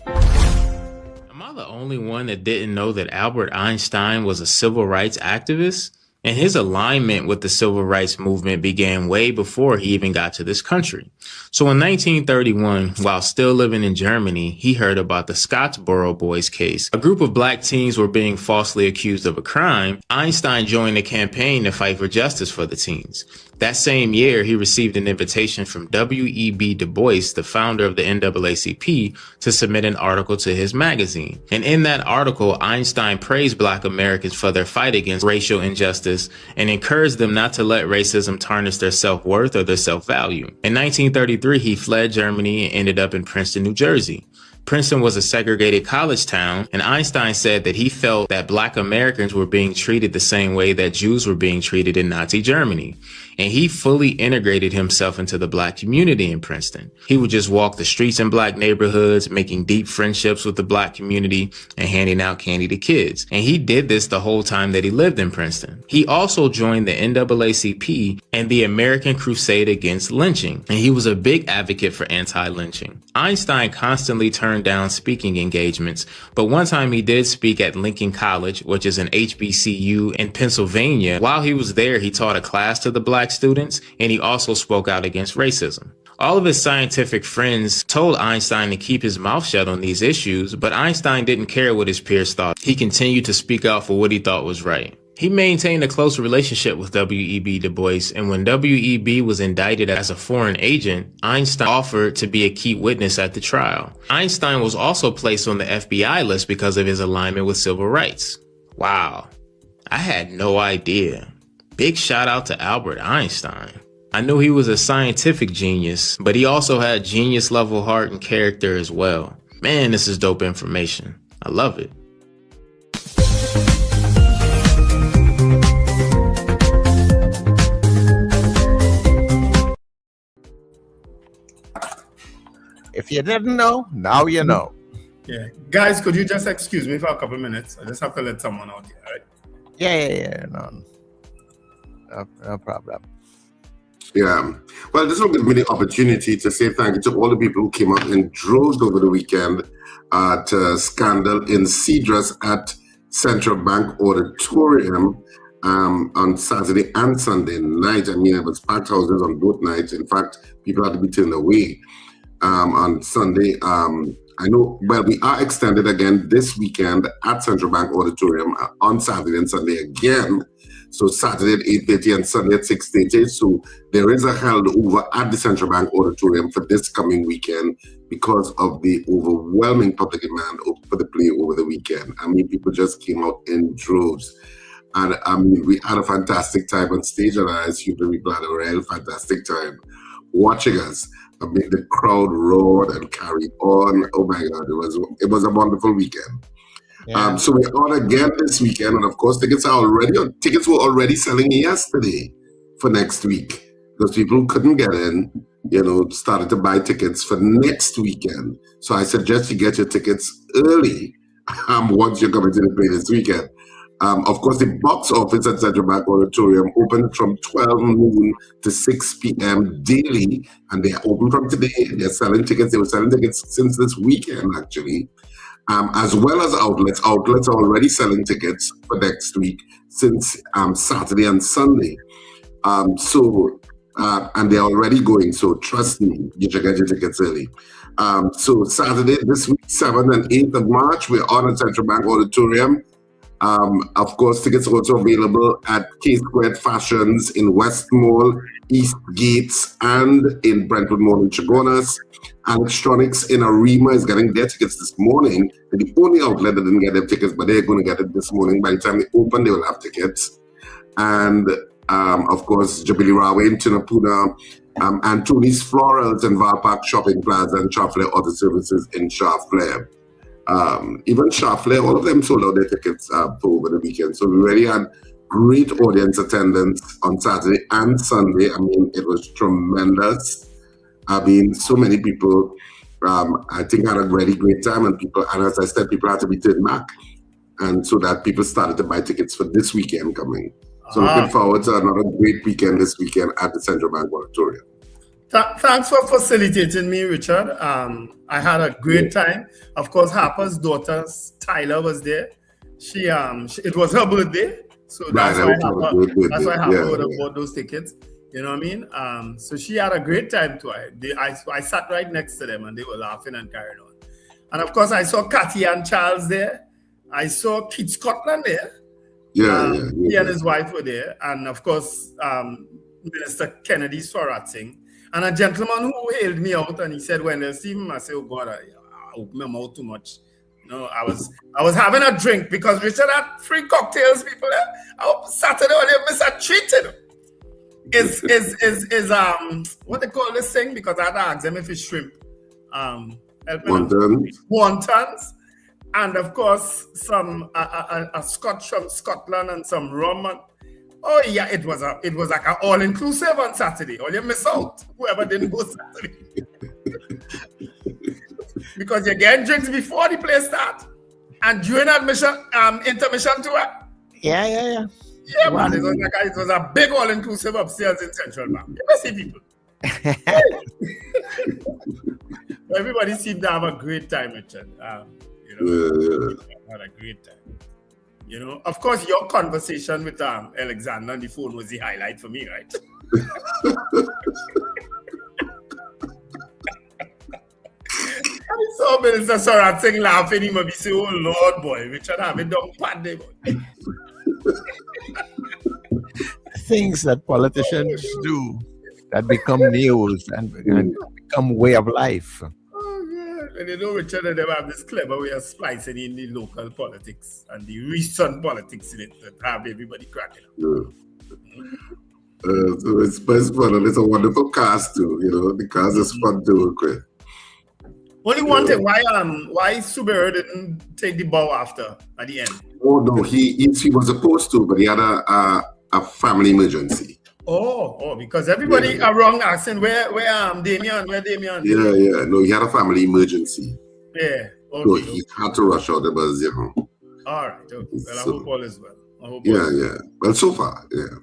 Am I the only one that didn't know that Albert Einstein was a civil rights activist? And his alignment with the civil rights movement began way before he even got to this country. So in 1931, while still living in Germany, he heard about the Scottsboro Boys case. A group of black teens were being falsely accused of a crime. Einstein joined a campaign to fight for justice for the teens. That same year, he received an invitation from W.E.B. Du Bois, the founder of the NAACP, to submit an article to his magazine. And in that article, Einstein praised Black Americans for their fight against racial injustice and encouraged them not to let racism tarnish their self-worth or their self-value. In 1933, he fled Germany and ended up in Princeton, New Jersey. Princeton was a segregated college town, and Einstein said that he felt that Black Americans were being treated the same way that Jews were being treated in Nazi Germany. and he fully integrated himself into the Black community in Princeton. He would just walk the streets in Black neighborhoods, making deep friendships with the Black community and handing out candy to kids. And he did this the whole time that he lived in Princeton. He also joined the NAACP and the American Crusade Against Lynching, and he was a big advocate for anti-lynching. Einstein constantly turned down speaking engagements, but one time he did speak at Lincoln College, which is an HBCU in Pennsylvania. While he was there, he taught a class to the Black students, and he also spoke out against racism. All of his scientific friends told Einstein to keep his mouth shut on these issues, but Einstein didn't care what his peers thought. He continued to speak out for what he thought was right. He maintained a close relationship with W.E.B. Du Bois, and when W.E.B. was indicted as a foreign agent, Einstein offered to be a key witness at the trial. Einstein was also placed on the FBI list because of his alignment with civil rights. Wow, I had no idea. Big shout out to Albert Einstein. I knew he was a scientific genius, but he also had genius level heart and character as well. Man, this is dope information. I love it. If you didn't know, now you know. Yeah. Guys, could you just excuse me for a couple of minutes? I just have to let someone out here, right? Yeah. No problem. Yeah. Well, this will give me the opportunity to say thank you to all the people who came out in droves over the weekend at Scandal in Cedrus at Central Bank Auditorium on Saturday and Sunday night. I mean, it was packed houses on both nights. In fact, people had to be turned away on Sunday. I know, well, we are extended again this weekend at Central Bank Auditorium on Saturday and Sunday again. So Saturday at 8:30 and Sunday at 6:30. So there is a held over at the Central Bank Auditorium for this coming weekend because of the overwhelming public demand for the play over the weekend. I mean, people just came out in droves. And I mean, we had a fantastic time on stage, and I assume that we had a real fantastic time watching us. I mean, the crowd roared and carried on. Oh my God, it was a wonderful weekend. Yeah. So we're on again this weekend, and of course, tickets were already selling yesterday for next week because people who couldn't get in, started to buy tickets for next weekend. So I suggest you get your tickets early once you're coming to the play this weekend. Of course, the box office at Central Bank Auditorium opened from 12 noon to 6 p.m. daily, and they are open from today. They're selling tickets. They were selling tickets since this weekend, actually, as well as outlets. Outlets are already selling tickets for next week since Saturday and Sunday. And they're already going, so trust me, you should get your tickets early. So Saturday, this week, 7th and 8th of March, we're on at Central Bank Auditorium. Of course, tickets are also available at K-Squared Fashions in West Mall, East Gates, and in Brentwood Mall in Chagonas. Electronics in Arima is getting their tickets this morning. They're the only outlet that didn't get their tickets, but they're going to get it this morning. By the time they open, they will have tickets. And, of course, Jubilee Railway in Tunapuna, and Tony's Florals in Val Park Shopping Plaza and Charflair Auto Services in Charflair. Even Charflair, all of them sold out their tickets for over the weekend. So we really had great audience attendance on Saturday and Sunday. I mean, it was tremendous. I mean, so many people, I think, had a really great time, and as I said, people had to be turned back, and so that people started to buy tickets for this weekend coming. So looking forward to another great weekend this weekend at the Central Bank Auditorium. Thanks for facilitating me, Richard. I had a great time. Of course, Harper's daughter, Tyler, was there. It was her birthday, so that's why Harper would have bought those tickets. You know what I mean? So she had a great time too. I sat right next to them, and they were laughing and carrying on. And of course, I saw Cathy and Charles there. I saw Keith Scotland there. He and his wife were there. And of course, Minister Kennedy Swarat-Singh. And a gentleman who hailed me out, and he said, when they see him, I said, oh God, I open my mouth too much. I was having a drink because Richard had free cocktails, people. Saturday when they miss a treated. Is what they call this thing? Because I had to ask them if it's shrimp. Wontons. And of course, some a scotch from Scotland and some rum. Oh yeah, it was like an all-inclusive on Saturday. Or you miss out, whoever didn't go Saturday. Because you're getting drinks before the play start. And during intermission to it. Yeah. Yeah, man, it was a big all-inclusive upstairs in Central Bank. You must see people. Everybody seemed to have a great time, Richard. Had a great time. Of course, your conversation with Alexander on the phone was the highlight for me, right? I saw Minister Sorat Singh laughing. He must be saying, "Oh Lord, boy, Richard have it done bad day, boy." Things that politicians do that become news and become way of life. And Richard and them have this clever way of splicing in the local politics and the recent politics in it that have everybody cracking up. So it's fun, and it's a wonderful cast too. The cast is fun to work with. Only one thing, why Subaru didn't take the bow after at the end? Oh no, he was supposed to, but he had a family emergency. Oh, because everybody around asking where Damien? Yeah. No, he had a family emergency. Yeah. Okay, so he had to rush out. It was, All right. Okay. Well, I hope all is well. Yeah. Well, so far, yeah.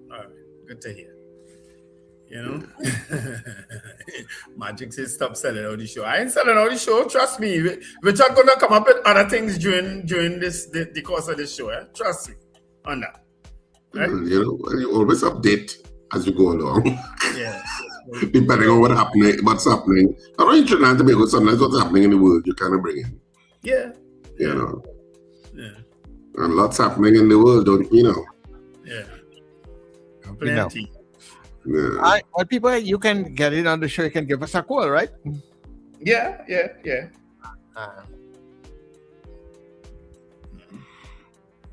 All right. Good to hear. Magic says stop selling out the show. I ain't selling out the show. Trust me. Richard gonna come up with other things during the course of this show. Trust me on that. Right? You always update as you go along. Yeah. Depending on what's happening. Around Trinidad and Tobago, sometimes what's happening in the world, you kind of bring in. Yeah. Yeah. And lots happening in the world, don't you know? Yeah. Plenty. Yeah. Well, people, you can get in on the show. You can give us a call, right? Yeah.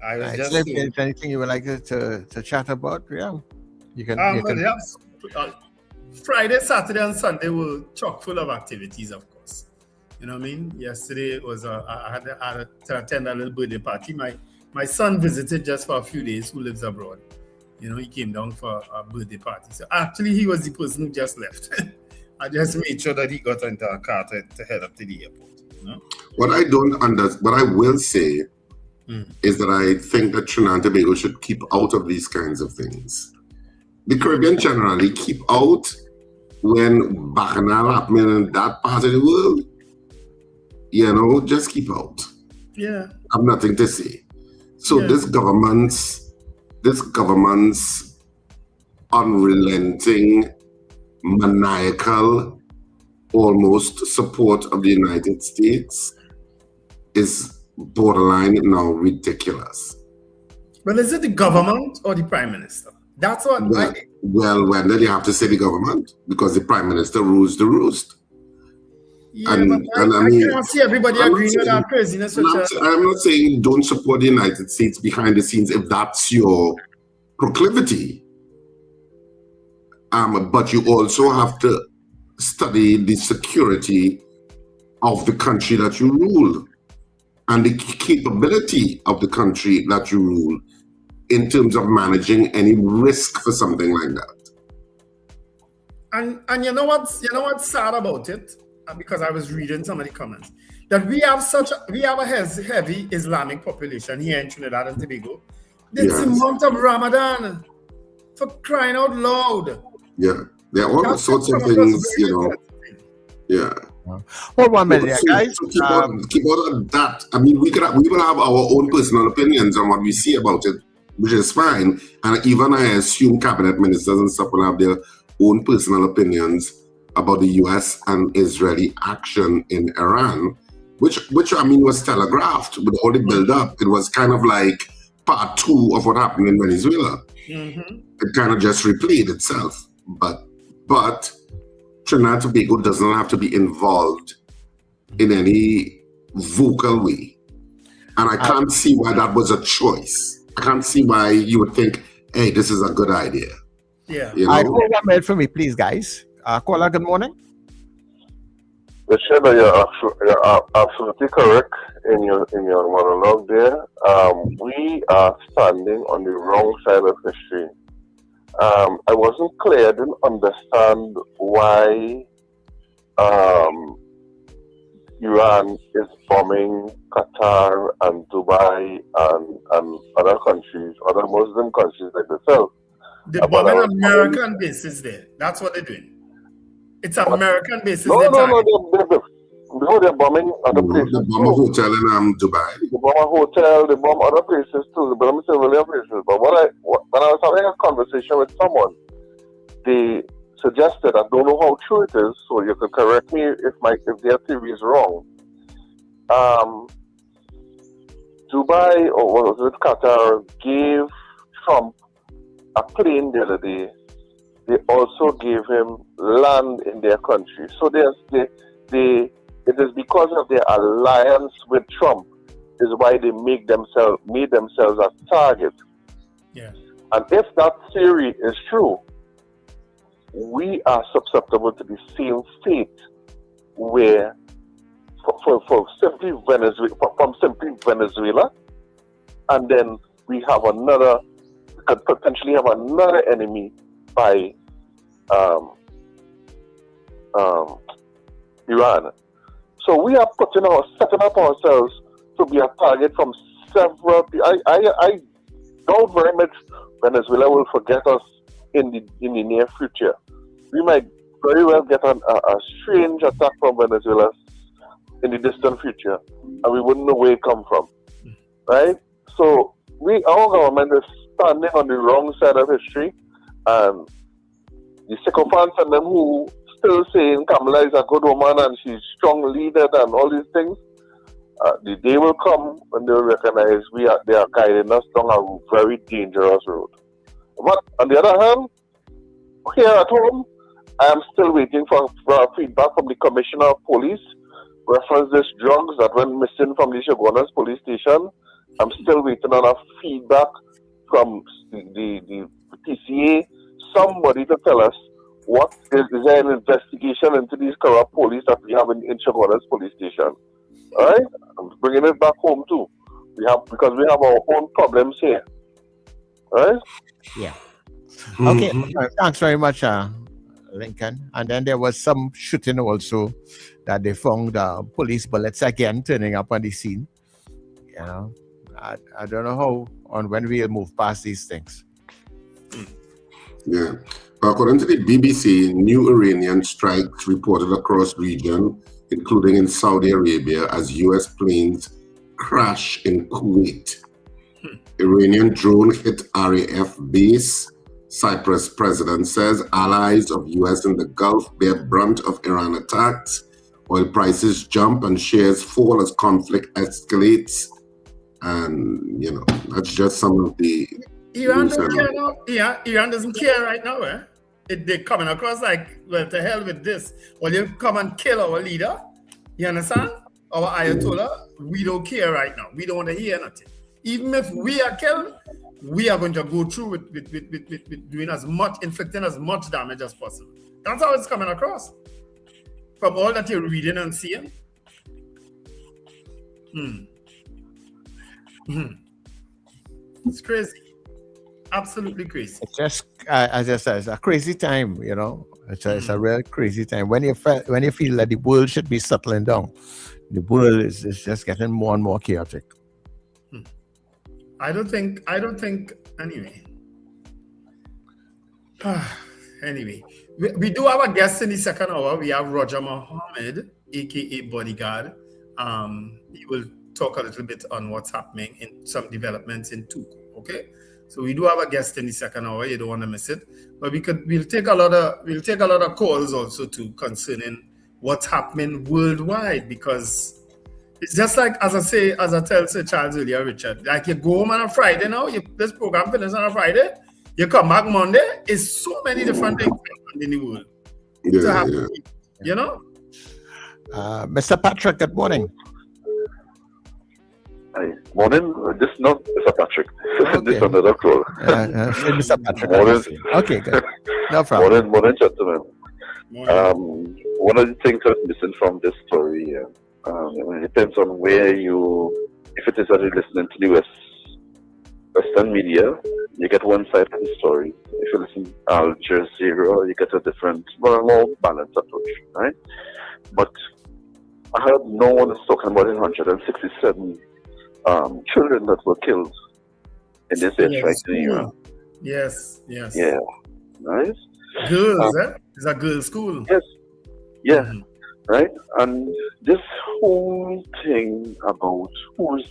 I was just if there's anything you would like to chat about, you can. Friday, Saturday, and Sunday were chock full of activities, of course. You know what I mean? Yesterday was I had to attend a little birthday party. My son visited just for a few days, who lives abroad. He came down for a birthday party. So actually, he was the person who just left. I just made sure that he got into a car to head up to the airport. What I don't understand, what I will say is that I think that Trinidad and Tobago should keep out of these kinds of things. The Caribbean generally keep out when bacchanal happening in that part of the world. Just keep out. Yeah. I have nothing to say. So this government's unrelenting, maniacal, almost support of the United States is borderline now ridiculous. Well, is it the government or the Prime Minister? That's what Well, when did you have to say the government? Because the Prime Minister rules the roost. Yeah, and I can't see everybody agreeing with that craziness. I'm not saying don't support the United States behind the scenes if that's your proclivity. But you also have to study the security of the country that you rule and the capability of the country that you rule in terms of managing any risk for something like that. And you know what's sad about it? Because I was reading some of the comments, that we have a heavy Islamic population here in Trinidad and Tobago. It's the month of Ramadan, for crying out loud. Yeah, there are all sorts of things, Yeah. Hold 1 minute, guys. Keep out of that. I mean, we will have our own personal opinions on what we see about it, which is fine. And even I assume cabinet ministers and stuff will have their own personal opinions about the US and Israeli action in Iran, which I mean was telegraphed with all the build-up. It was kind of like part 2 of what happened in Venezuela. It kind of just replayed itself. But Trinidad and Tobago does not have to be involved in any vocal way. And I can't see why that was a choice. I can't see why you would think, hey, this is a good idea. Yeah. Hold 1 minute for me, please, guys. Caller, good morning. Richard, you're absolutely correct in your monologue there. We are standing on the wrong side of history. I wasn't clear. I didn't understand why Iran is bombing Qatar and Dubai and other countries, other Muslim countries like itself. They're bombing American bases there. That's what they're doing. It's American bases. No, they're bombing other places. They bomb a hotel in Dubai. They bomb a hotel, they bomb other places too. They bomb several places. But when I was having a conversation with someone, they suggested, I don't know how true it is, so you can correct me if their theory is wrong. Dubai, or what was it, Qatar, gave Trump a plane the other day. They also gave him land in their country. So it is because of their alliance with Trump is why they made themselves a target. Yes. And if that theory is true, we are susceptible to the same fate where from simply Venezuela, and then we could potentially have another enemy by Iran. So we are setting up ourselves to be a target from several. I doubt very much Venezuela will forget us in the near future. We might very well get a strange attack from Venezuela in the distant future, and we wouldn't know where it come from, right? So our government is standing on the wrong side of history, and the sycophants and them who still saying Kamala is a good woman and she's strong leader and all these things, the day will come when they will recognize they are guiding us down a very dangerous road. But on the other hand, here at home, I am still waiting for feedback from the Commissioner of Police reference this drugs that went missing from the Shogunas police station. I'm still waiting on a feedback from the PCA, somebody to tell us is there an investigation into these corrupt police that we have in Shogunas police station. All right? I'm bringing it back home too. Because we have our own problems here. All right? Yeah. Okay. Thanks very much, Lincoln. And then there was some shooting also that they found police bullets again turning up on the scene. You know, I don't know how on when we'll move past these things. Yeah. According to the BBC, new Iranian strikes reported across region, including in Saudi Arabia, as U.S. planes crash in Kuwait. Iranian drone hit RAF base. Cyprus president says allies of U.S. in the Gulf bear brunt of Iran attacks. Oil prices jump and shares fall as conflict escalates. And, you know, that's just some of the... Iran doesn't care now. Yeah, Iran doesn't care right now, eh? They're coming across like, well, to hell with this. Well, you come and kill our leader. You understand? Our Ayatollah. We don't care right now. We don't want to hear nothing. Even if we are killed, we are going to go through with doing inflicting as much damage as possible. That's how it's coming across. From all that you're reading and seeing. It's crazy. Absolutely crazy. It's just, as I said, it's a crazy time, you know. It's a real crazy time. When you feel that the world should be settling down, the world is just getting more and more chaotic. I don't think, anyway. Anyway, we do have a guest in the second hour. We have Roger Mohammed, aka Bodyguard. He will talk a little bit on what's happening in some developments in TUCO. Okay, so we do have a guest in the second hour. You don't want to miss it. But we'll take a lot of calls also too concerning what's happening worldwide, because it's just like as I tell Sir Charles earlier, Richard. Like you go home on a Friday now. This program finishes on a Friday. You come back Monday. It's so many different things in the world to happen. You know. Mr. Patrick, good morning. Hi. Morning. This is not Mr. Patrick. Okay. This is another call. Mr. Patrick. Morning. Okay, good. No problem. Morning, gentlemen. Morning. one of the things that's missing from this story, it depends on where if it is that you're listening to the Western media, you get one side of the story. If you listen to Al Jazeera, you get a different, more balanced approach, right? But I heard no one is talking about 167 children that were killed in this airstrike in Iran. Yes. Yeah, right? Girls, It's a girls' school. Yes. Yeah, right? And this whole thing about who is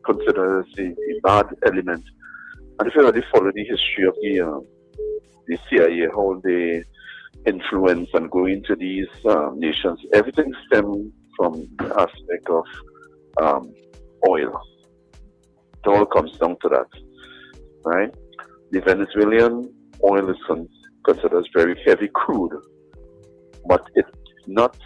considered as the bad element, and if you already follow the history of the CIA, how they influence and go into these nations, everything stems from the aspect of oil. It all comes down to that, right? The Venezuelan oil is considered as very heavy crude, but it's not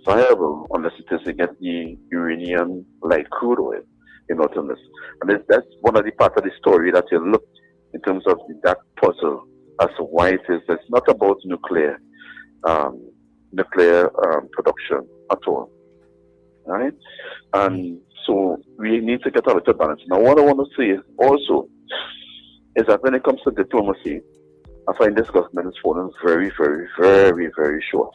viable unless it is against the Iranian light crude oil, in autonomous. And that's one of the part of the story that you look in terms of that puzzle as to why it is. It's not about nuclear production at all, right? And so we need to get a little balance. Now, what I want to say also is that when it comes to diplomacy, I find this government is falling very, very, very, very short.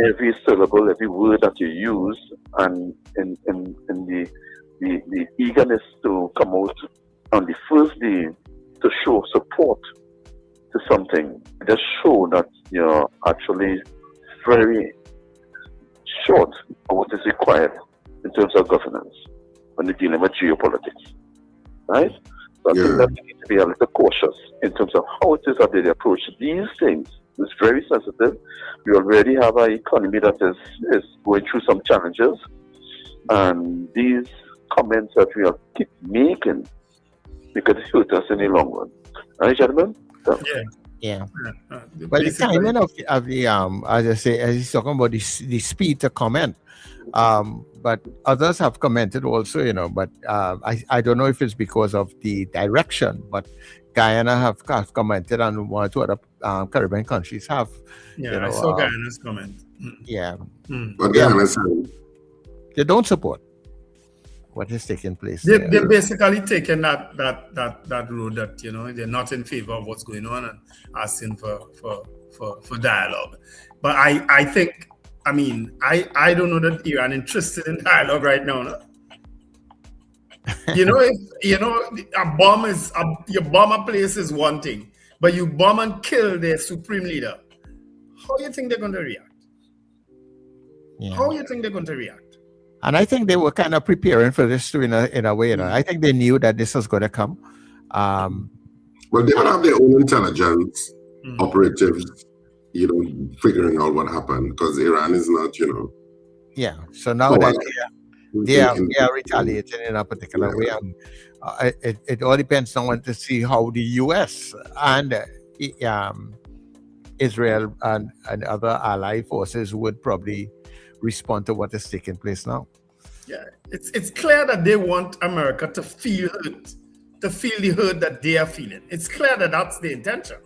Every syllable, every word that you use, and in the eagerness to come out on the first day to show support to something, just show that you're actually very short of what is required in terms of governance when you're dealing with geopolitics, right? So I think that we need to be a little cautious in terms of how it is that they approach these things. It's very sensitive. We already have an economy that is going through some challenges, and these comments that we are keep making, because it hurt us in the long run. Right, gentlemen? So. Yeah. Well, the timing of the as I say, as he's talking about the speed to comment, but others have commented also, but I don't know if it's because of the direction, but Guyana have commented, and one or two other Caribbean countries have. I saw Guyana's comment. Yeah. But Guyana said they don't support what is taking place. They're basically taking that road that they're not in favor of what's going on and asking for dialogue. But I think, I don't know that Iran interested in dialogue right now. No? A bomb is you bomb a place is one thing, but you bomb and kill their supreme leader. How do you think they're going to react? How do you think they're going to react? And I think they were kind of preparing for this too, in a way. I think they knew that this was going to come. Well, they will have their own intelligence operatives, figuring out what happened, because Iran is not, Yeah. So now that they are retaliating in a particular way. It all depends on to see how the U.S. and Israel and other allied forces would probably respond to what is taking place now. Yeah, it's clear that they want America to feel hurt, to feel the hurt that they are feeling. It's clear that that's the intention.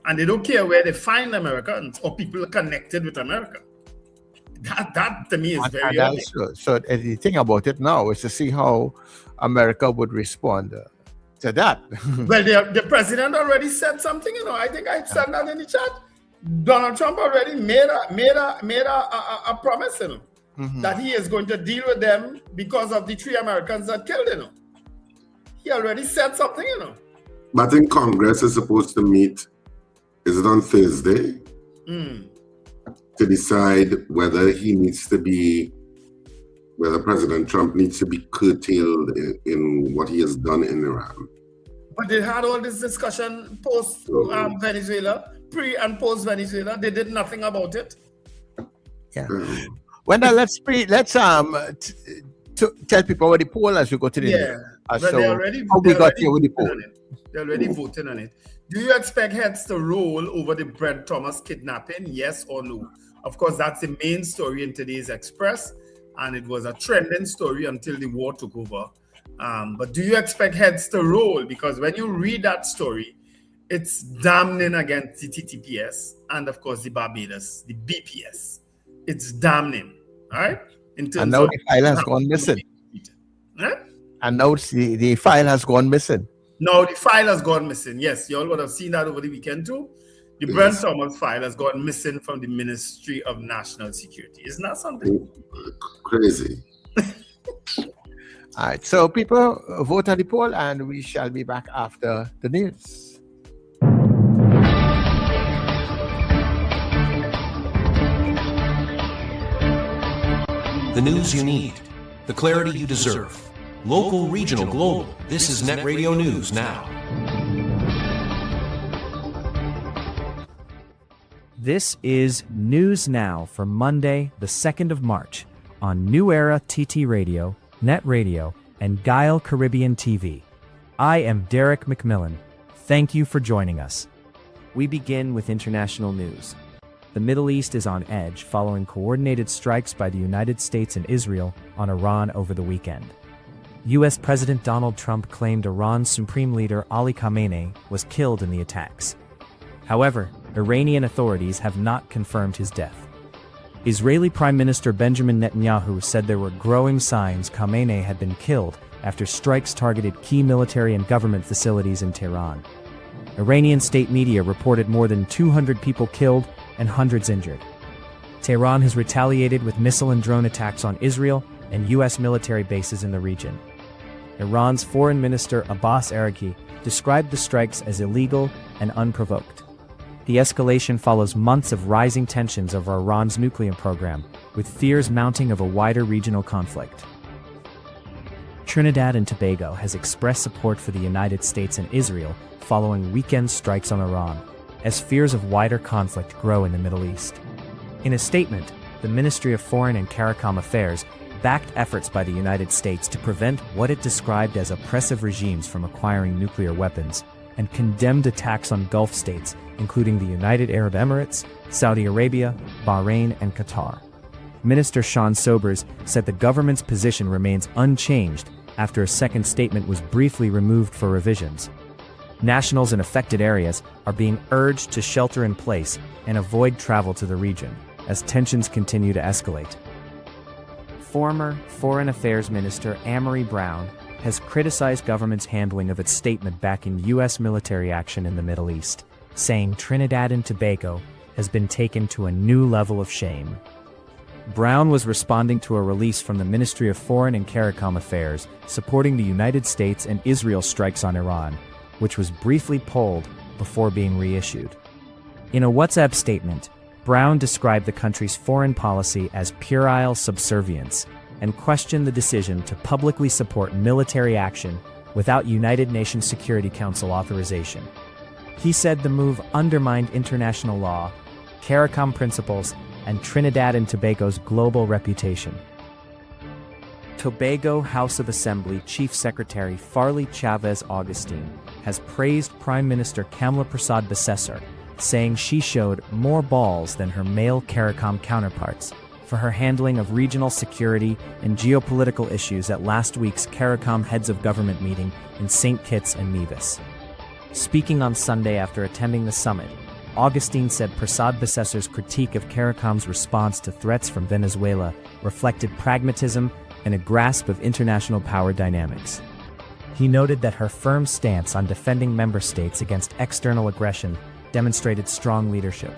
And they don't care where they find Americans or people connected with America. That to me is very obvious. So the thing about it now is to see how America would respond to that. Well, the president already said something, I think I said that in the chat. Donald Trump already made a promise, that he is going to deal with them because of the 3 Americans that killed, He already said something, But I think Congress is supposed to meet, is it on Thursday? To decide whether whether President Trump needs to be curtailed in what he has done in Iran. But they had all this discussion post Venezuela, pre and post Venezuela. They did nothing about it. Yeah. Well, now let's tell people what the poll as we go to the But so they already with the poll. They're already voting on it. Do you expect heads to roll over the Brett Thomas kidnapping? Yes or no? Of course, that's the main story in today's Express, and it was a trending story until the war took over. But do you expect heads to roll? Because when you read that story, It's damning against the TTPS and, of course, the Barbados, the BPS. It's damning, all right? And now the file has gone missing. Huh? And now the file has gone missing. No, the file has gone missing. Yes, you all would have seen that over the weekend too. The Brent Thomas file has gone missing from the Ministry of National Security. Isn't that something? Crazy. All right, so people vote on the poll, and we shall be back after the news. The news you need, the clarity you deserve. Local, regional, global. This is NETT Radio News Now. This is News Now for Monday, the 2nd of March, on New Era TT Radio, NETT Radio, and Guile Caribbean TV. I am Derek McMillan. Thank you for joining us. We begin with international news. The Middle East is on edge following coordinated strikes by the United States and Israel on Iran over the weekend. U.S. President Donald Trump claimed Iran's Supreme Leader Ali Khamenei was killed in the attacks. However, Iranian authorities have not confirmed his death. Israeli Prime Minister Benjamin Netanyahu said there were growing signs Khamenei had been killed after strikes targeted key military and government facilities in Tehran. Iranian state media reported more than 200 people killed and hundreds injured. Tehran has retaliated with missile and drone attacks on Israel and U.S. military bases in the region. Iran's Foreign Minister Abbas Araghchi described the strikes as illegal and unprovoked. The escalation follows months of rising tensions over Iran's nuclear program, with fears mounting of a wider regional conflict. Trinidad and Tobago has expressed support for the United States and Israel following weekend strikes on Iran, as fears of wider conflict grow in the Middle East. In a statement, the Ministry of Foreign and CARICOM Affairs backed efforts by the United States to prevent what it described as oppressive regimes from acquiring nuclear weapons, and condemned attacks on Gulf states, including the United Arab Emirates, Saudi Arabia, Bahrain, and Qatar. Minister Sean Sobers said the government's position remains unchanged after a second statement was briefly removed for revisions. Nationals in affected areas are being urged to shelter in place and avoid travel to the region, as tensions continue to escalate. Former Foreign Affairs Minister Amory Brown has criticized government's handling of its statement backing U.S. military action in the Middle East, saying Trinidad and Tobago has been taken to a new level of shame. Brown was responding to a release from the Ministry of Foreign and CARICOM Affairs supporting the United States and Israel strikes on Iran, which was briefly pulled before being reissued. In a WhatsApp statement, Brown described the country's foreign policy as puerile subservience and questioned the decision to publicly support military action without United Nations Security Council authorization. He said the move undermined international law, CARICOM principles, and Trinidad and Tobago's global reputation. Tobago House of Assembly Chief Secretary Farley Chavez Augustine has praised Prime Minister Kamla Persad-Bissessar, saying she showed more balls than her male CARICOM counterparts for her handling of regional security and geopolitical issues at last week's CARICOM Heads of Government meeting in St. Kitts and Nevis. Speaking on Sunday after attending the summit, Augustine said Persad-Bissessar's critique of CARICOM's response to threats from Venezuela reflected pragmatism and a grasp of international power dynamics. He noted that her firm stance on defending member states against external aggression demonstrated strong leadership.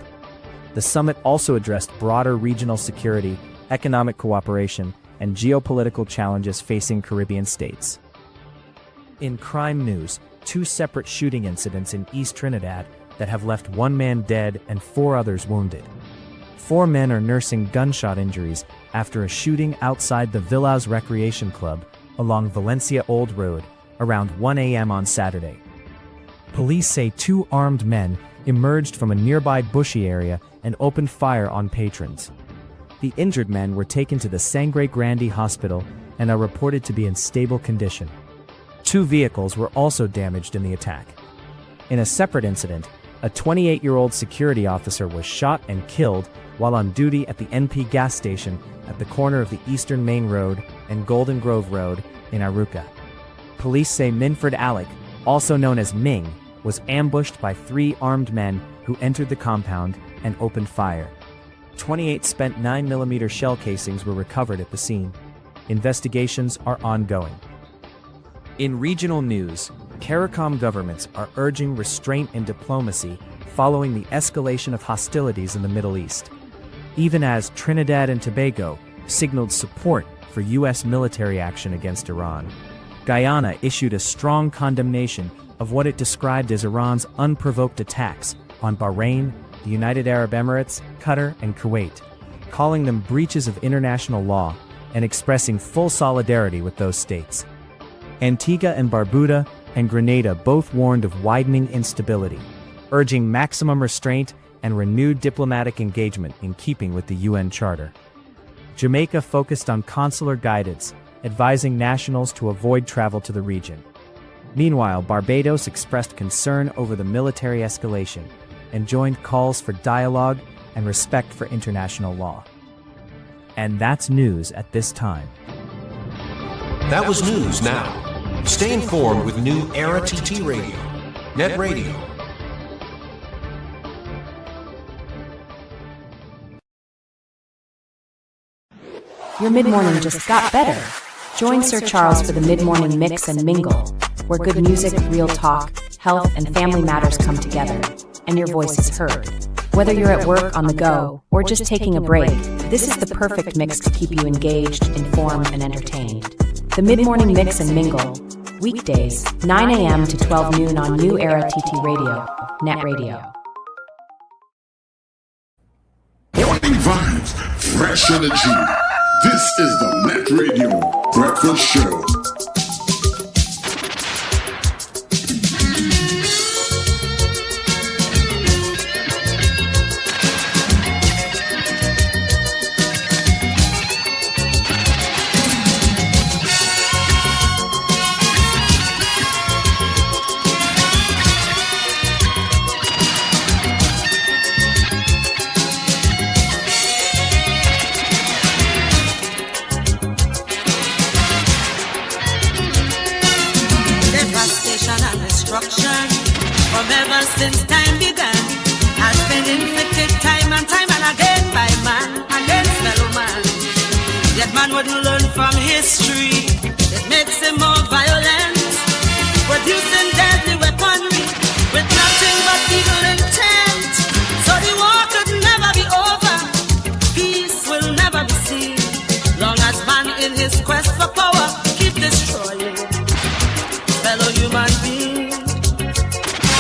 The summit also addressed broader regional security, economic cooperation, and geopolitical challenges facing Caribbean states. In crime news, 2 separate shooting incidents in East Trinidad that have left 1 man dead and 4 others wounded. 4 men are nursing gunshot injuries after a shooting outside the Villas Recreation Club along Valencia Old Road around 1 a.m. on Saturday. Police say 2 armed men emerged from a nearby bushy area and opened fire on patrons. The injured men were taken to the Sangre Grande Hospital and are reported to be in stable condition. 2 vehicles were also damaged in the attack. In a separate incident, a 28-year-old security officer was shot and killed while on duty at the NP gas station at the corner of the Eastern Main Road and Golden Grove Road in Aruca. Police say Minford Alec, also known as Ming, was ambushed by 3 armed men who entered the compound and opened fire. 28 spent 9mm shell casings were recovered at the scene. Investigations are ongoing. In regional news, CARICOM governments are urging restraint and diplomacy following the escalation of hostilities in the Middle East. Even as Trinidad and Tobago signaled support for U.S. military action against Iran, Guyana issued a strong condemnation of what it described as Iran's unprovoked attacks on Bahrain, the United Arab Emirates, Qatar, and Kuwait, calling them breaches of international law and expressing full solidarity with those states. Antigua and Barbuda and Grenada both warned of widening instability, urging maximum restraint and renewed diplomatic engagement in keeping with the UN Charter. Jamaica focused on consular guidance, advising nationals to avoid travel to the region. Meanwhile, Barbados expressed concern over the military escalation and joined calls for dialogue and respect for international law. And that's news at this time. That was news now. Stay informed with New Era TT Radio, NETT Radio. Your mid-morning just got better. Join Sir Charles for the mid-morning mix and mingle, where good music, real talk, health, and family matters come together, and your voice is heard. Whether you're at work, on the go, or just taking a break, this is the perfect mix to keep you engaged, informed, and entertained. The mid-morning mix and mingle, weekdays, 9 a.m. to 12 noon on New Era TT Radio, NETT Radio. Morning vibes, fresh energy. This is the NETT Radio Breakfast Show. Since time began, has been inflicted time and again by man against fellow man. Yet man wouldn't learn from history. It makes him more violent, producing deadly weaponry with nothing but evil intent. So the war could never be over, peace will never be seen, long as man in his quest for power keep destroying fellow human beings.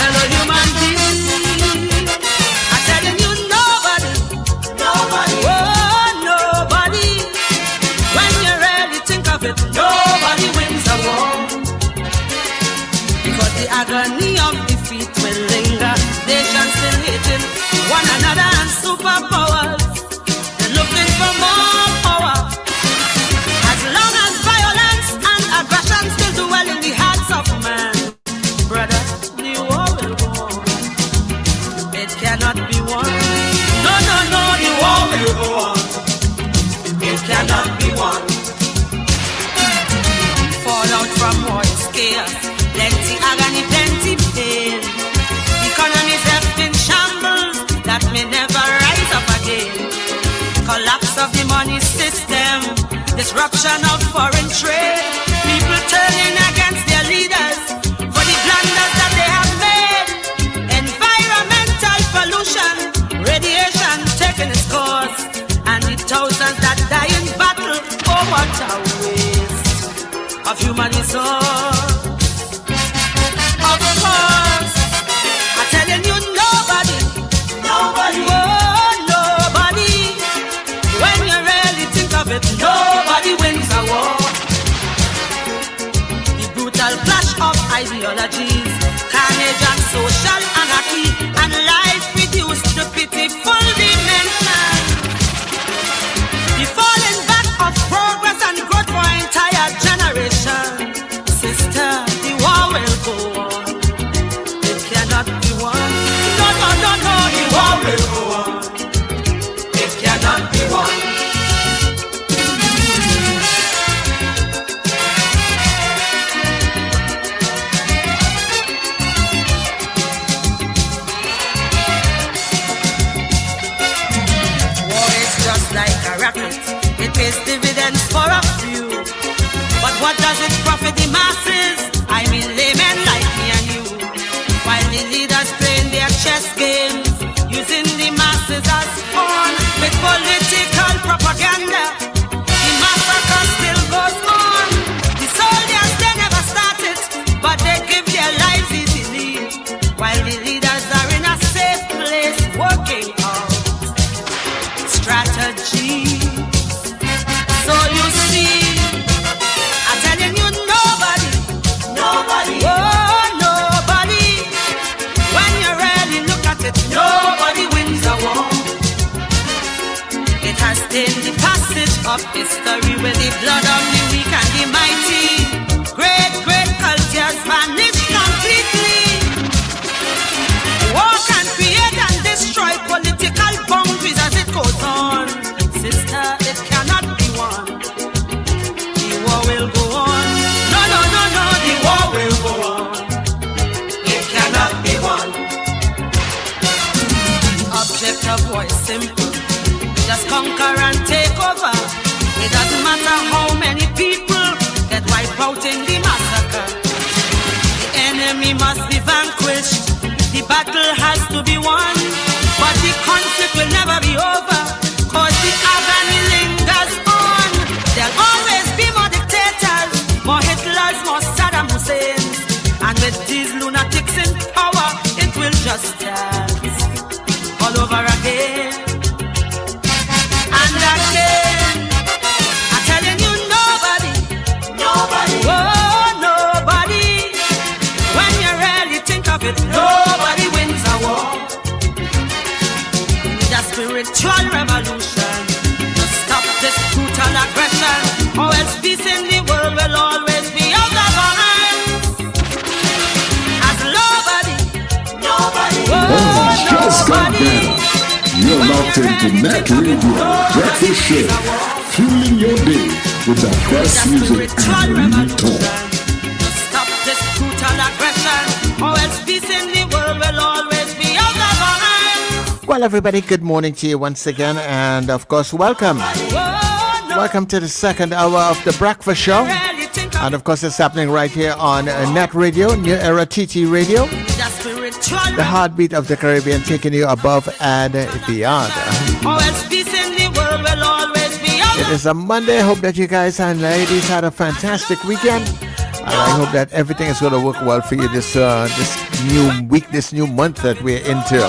Fellow human beings, I'm telling you, nobody, oh nobody, when you really think of it, nobody wins a war, because the agony of defeat will linger, nations still hating one another and superpowers, they're looking for more power, as long as violence and aggression still dwell in the hearts of man, brother. Cannot be won. No, the war will go on. It cannot be won. Fallout from war is chaos. Plenty agony, plenty pain. Economies left in shambles that may never rise up again. Collapse of the money system. Disruption of foreign trade. People turning against their leaders for the blunders that they have made. Pollution, radiation taking its course, and the thousands that die in battle. Oh, what a waste of human resource. Of course, I'm telling you, nobody, oh, nobody. When you really think of it, nobody wins a war. The brutal clash of ideologies, carnage and social anarchy, and life reduced to pitiful dimension. The falling back of progress and growth for entire generation. Sister, the war will go on. It cannot be won. No, the war will go on. It cannot be won. pays dividends for a few. But what does it profit the masses? I mean laymen like me and you. While the leaders playing their chess games, using the masses as pawn with political propaganda, the massacre still goes on. The soldiers, they never start it, but they give their lives easily, while the leaders are in a safe place working out strategies. So you see, I'm telling you, nobody, oh nobody, when you really look at it, nobody wins a war. It has been the passage of history with the blood of the weak and the mighty. Great cultures vanish completely. War can create and destroy political boundaries as it goes on. Sister, it cannot be won. The war will go on. No, the war will go on. It cannot be won. The object of war is simple. Just conquer and take over. It doesn't matter how many people get wiped out in the massacre. The enemy must be vanquished. The battle has to be won. But the conflict will never be over, cause the agony lingers on. There'll always be more dictators, more Hitlers, more Saddam Husseins. And with these lunatics in power, it will just dance all over again. And again, I'm telling you, nobody, oh nobody, when you really think of it, nobody wins a war. The spiritual revolution to stop this brutal aggression, or else peace in the world will always be out of our hands. As nobody, oh Just got nobody. better. You're locked into NETT Radio Breakfast Show, fueling your day with the best music and real talk. Stop this brutal aggression, or else peace in the world will always be out of our hands. Well, everybody, good morning to you once again, and of course, welcome. Welcome to the second hour of the Breakfast Show. And of course, it's happening right here on NETT Radio, New Era TT Radio. The heartbeat of the Caribbean, taking you above and beyond. It is a Monday. I hope that you guys and ladies had a fantastic weekend. And I hope that everything is going to work well for you this new week, this new month that we're into.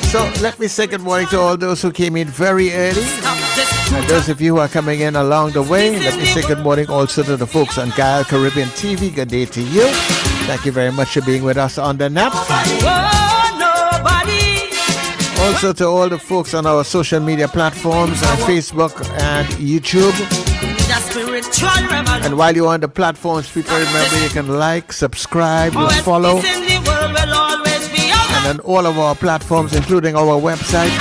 So let me say good morning to all those who came in very early. And those of you who are coming in along the way, let me say good morning also to the folks on Gaia Caribbean TV. Good day to you. Thank you very much for being with us on the NETT. Also to all the folks on our social media platforms, on Facebook and YouTube. And while you're on the platforms, people, remember you can like, subscribe, follow. And on all of our platforms, including our website,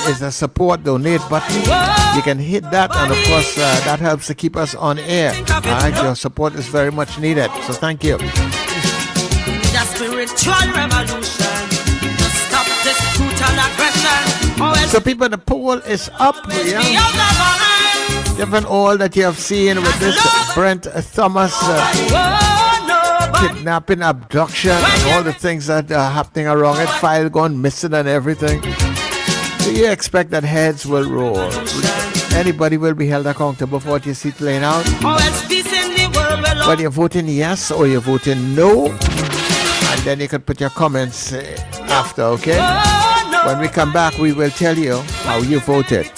there is a support donate button. You can hit that, and of course that helps to keep us on air. Alright, your support is very much needed, so thank you. The spiritual revolution to stop this brutal aggression. So people, the poll is up. Given all that you have seen with this Brent Thomas kidnapping, abduction, and all the things that are happening around it, file gone missing and everything, do you expect that heads will roll? Anybody will be held accountable for what you see playing out? Whether you're voting yes or you're voting no, and then you can put your comments after, okay? When we come back, we will tell you how you voted.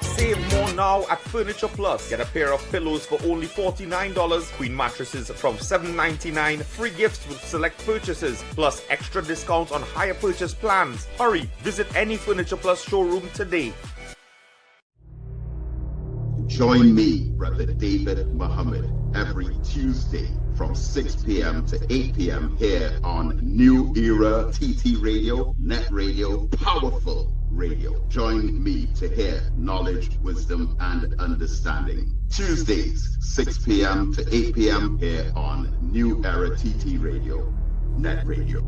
Save more now at Furniture Plus. Get a pair of pillows for only $49, queen mattresses from $7.99, free gifts with select purchases, plus extra discounts on higher purchase plans. Hurry, visit any Furniture Plus showroom today. Join me, Brother David Muhammad, every Tuesday from 6 p.m. to 8 p.m. here on New Era TT Radio, NETT Radio, Powerful Radio. Join me to hear knowledge, wisdom, and understanding. Tuesdays, 6 p.m. to 8 p.m. here on New Era TT Radio, NETT Radio.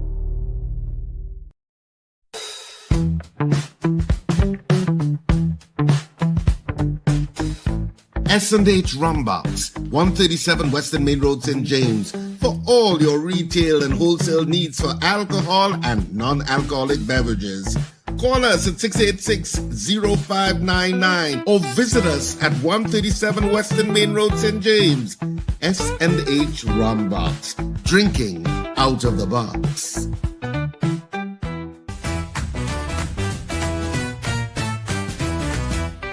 S&H Rumbox, 137 Western Main Road, St. James, for all your retail and wholesale needs for alcohol and non-alcoholic beverages. Call us at 686-0599 or visit us at 137 Western Main Road, St. James. S&H Rumbox, drinking out of the box.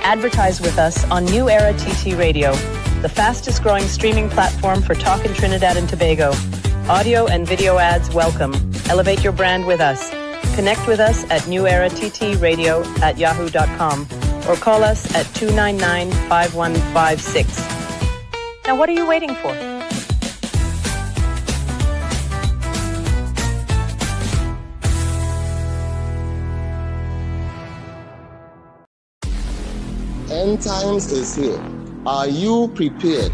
Advertise with us on New Era TT Radio, the fastest growing streaming platform for talk in Trinidad and Tobago. Audio and video ads welcome. Elevate your brand with us. Connect with us at newerattradio@yahoo.com or call us at 299-5156. Now what are you waiting for? End times is here. Are you prepared?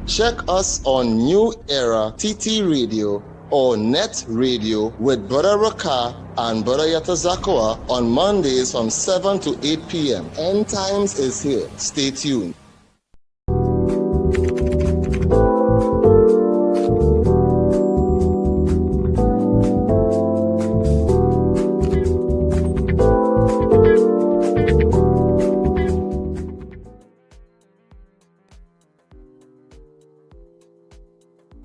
Check us on New Era TT Radio or NETT Radio with Brother Raka and Brother Yatazakawa on Mondays from 7 to 8 p.m. End times is here. Stay tuned.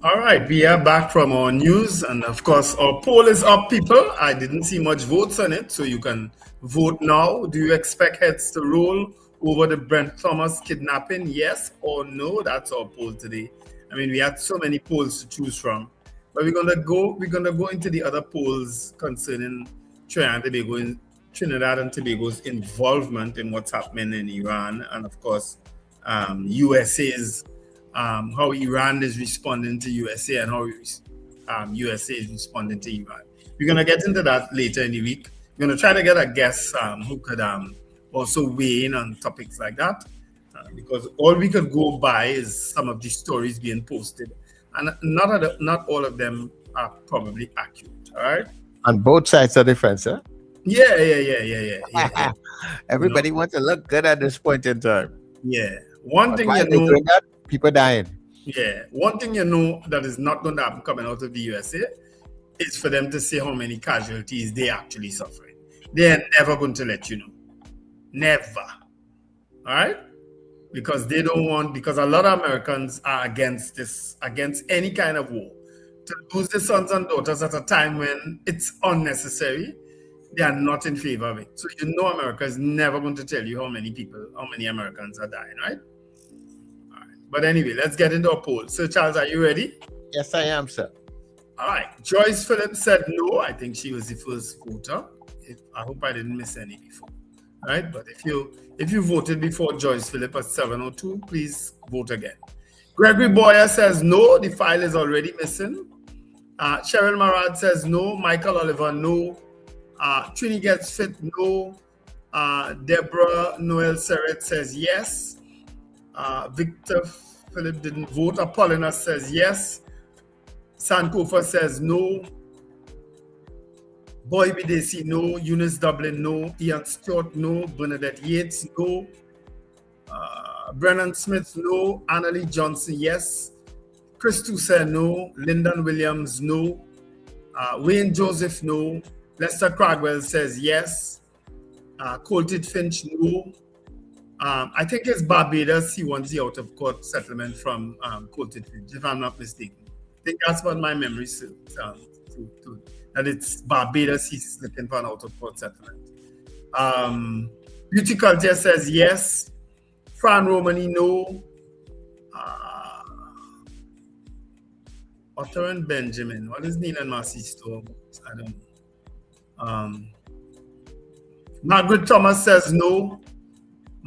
All right, we are back from our news, and of course, our poll is up, people. I didn't see much votes on it, so you can vote now. Do you expect heads to roll over the Brent Thomas kidnapping? Yes or no? That's our poll today. I mean, we had so many polls to choose from, but we're gonna go into the other polls concerning Trinidad and Tobago's involvement in what's happening in Iran, and of course, USA's. How Iran is responding to USA and how USA is responding to Iran. We're going to get into that later in the week. We're going to try to get a guest who could also weigh in on topics like that because all we could go by is some of the stories being posted, and not all of them are probably accurate. All right? On both sides of the fence, huh? Yeah. Everybody wants to look good at this point in time. Yeah. One thing you know... People dying. Yeah. One thing you know that is not going to happen coming out of the USA is for them to say how many casualties they actually suffering. They're never going to let you know. Never. All right? Because they don't want, because a lot of Americans are against this, against any kind of war. To lose their sons and daughters at a time when it's unnecessary, they are not in favor of it. So you know America is never going to tell you how many Americans are dying, right? But anyway, let's get into a poll. So, Charles, are you ready? Yes, I am, sir. All right. Joyce Phillips said no. I think she was the first voter. I hope I didn't miss any before. All right. But if you voted before Joyce Phillips at 7:02, please vote again. Gregory Boyer says no. The file is already missing. Cheryl Marad says no. Michael Oliver, no. Trini Gets Fit, no. Deborah Noel Serret says yes. Victor Philip didn't vote. Apollina says yes. Sankofa says no. Boy Bidesi, no. Eunice Dublin, no. Ian Stewart, no. Bernadette Yates, no. Brennan Smith, no. Annalie Johnson, yes. Chris Toussaint, no. Lyndon Williams, no. Wayne Joseph, no. Lester Cragwell says yes. Colted Finch, no. I think it's Barbados. He wants the out-of-court settlement from Colted Finch, if I'm not mistaken. I think that's what my memory says. That it's Barbados. He's looking for an out-of-court settlement. Beauty Culture says yes. Fran Romani, no. Otter and Benjamin. What is Neil and Marcy's store? I don't know. Margaret Thomas says no.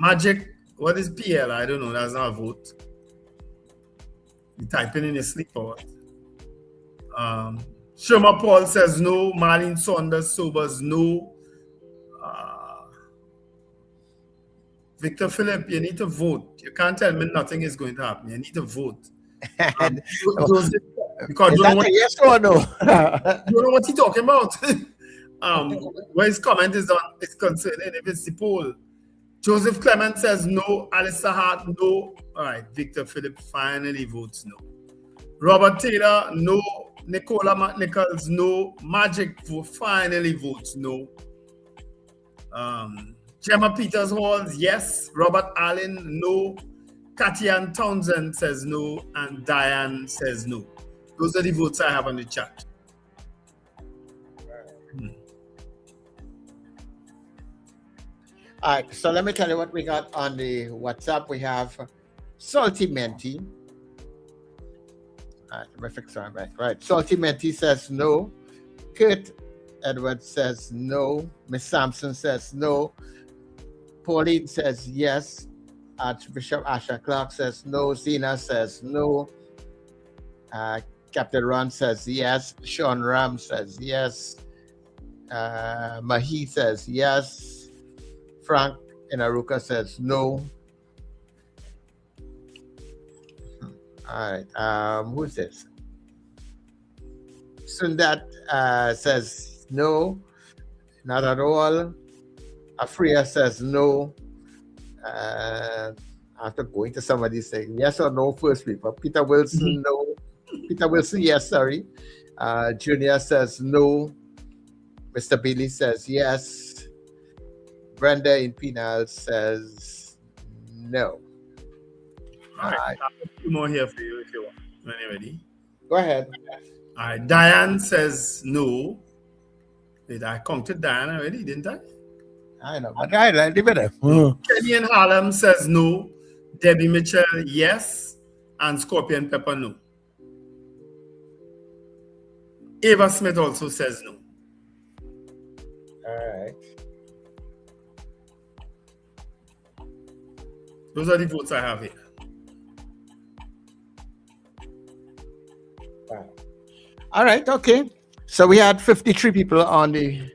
Magic, what is PL? I don't know. That's not a vote. You typing in your sleep or what? Shoma Paul says no. Marlene Saunders Sobers, no. Victor Philip, you need to vote. You can't tell me nothing is going to happen. You need to vote. Because is that a yes or no? You don't know what he's talking about. Where his comment is concerning if it's the poll. Joseph Clement says no. Alistair Hart, no. All right. Victor Philip finally votes no. Robert Taylor, no. Nicola McNichols, no. Magic finally votes no. Gemma Peters Halls, yes. Robert Allen, no. Katian Townsend says no. And Diane says no. Those are the votes I have on the chat. All right, so let me tell you what we got on the WhatsApp. We have Salty Menti. All right, let me fix that back. Right, Salty Menti says no. Kurt Edwards says no. Miss Sampson says no. Pauline says yes. Archbishop Asher Clark says no. Zena says no. Captain Ron says yes. Sean Ram says yes. Mahi says yes. Frank Inaruka says no. All right. Who's this? Sundat says no. Not at all. Afria says no. After going to somebody saying yes or no first people. Peter Wilson, no. Peter Wilson, yes, sorry. Junior says no. Mr. Bailey says yes. Brenda in Penal says no. All right. I have a few more here for you if you want. When you're ready. Go ahead. All right. Diane says no. Did I counted Diane already, didn't I? I know. But I like it. Kenny in Harlem says no. Debbie Mitchell, yes. And Scorpion Pepper, no. Ava Smith also says no. All right. Those are the votes I have here. Wow. All right, okay. So we had 53 people on the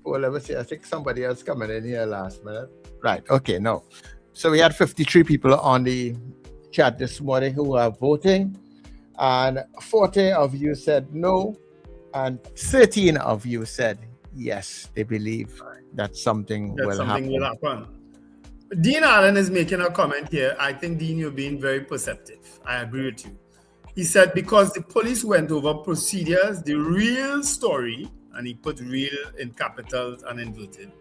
poll. Let me see. I think somebody else coming in here last minute. Right, okay, no. So we had 53 people on the chat this morning who are voting. And 40 of you said no. And 13 of you said yes, they believe that something will happen. Dean Allen is making a comment here. I think, Dean, you're being very perceptive. I agree with you. He said because the police went over procedures, the real story, and he put real in capitals and inverted,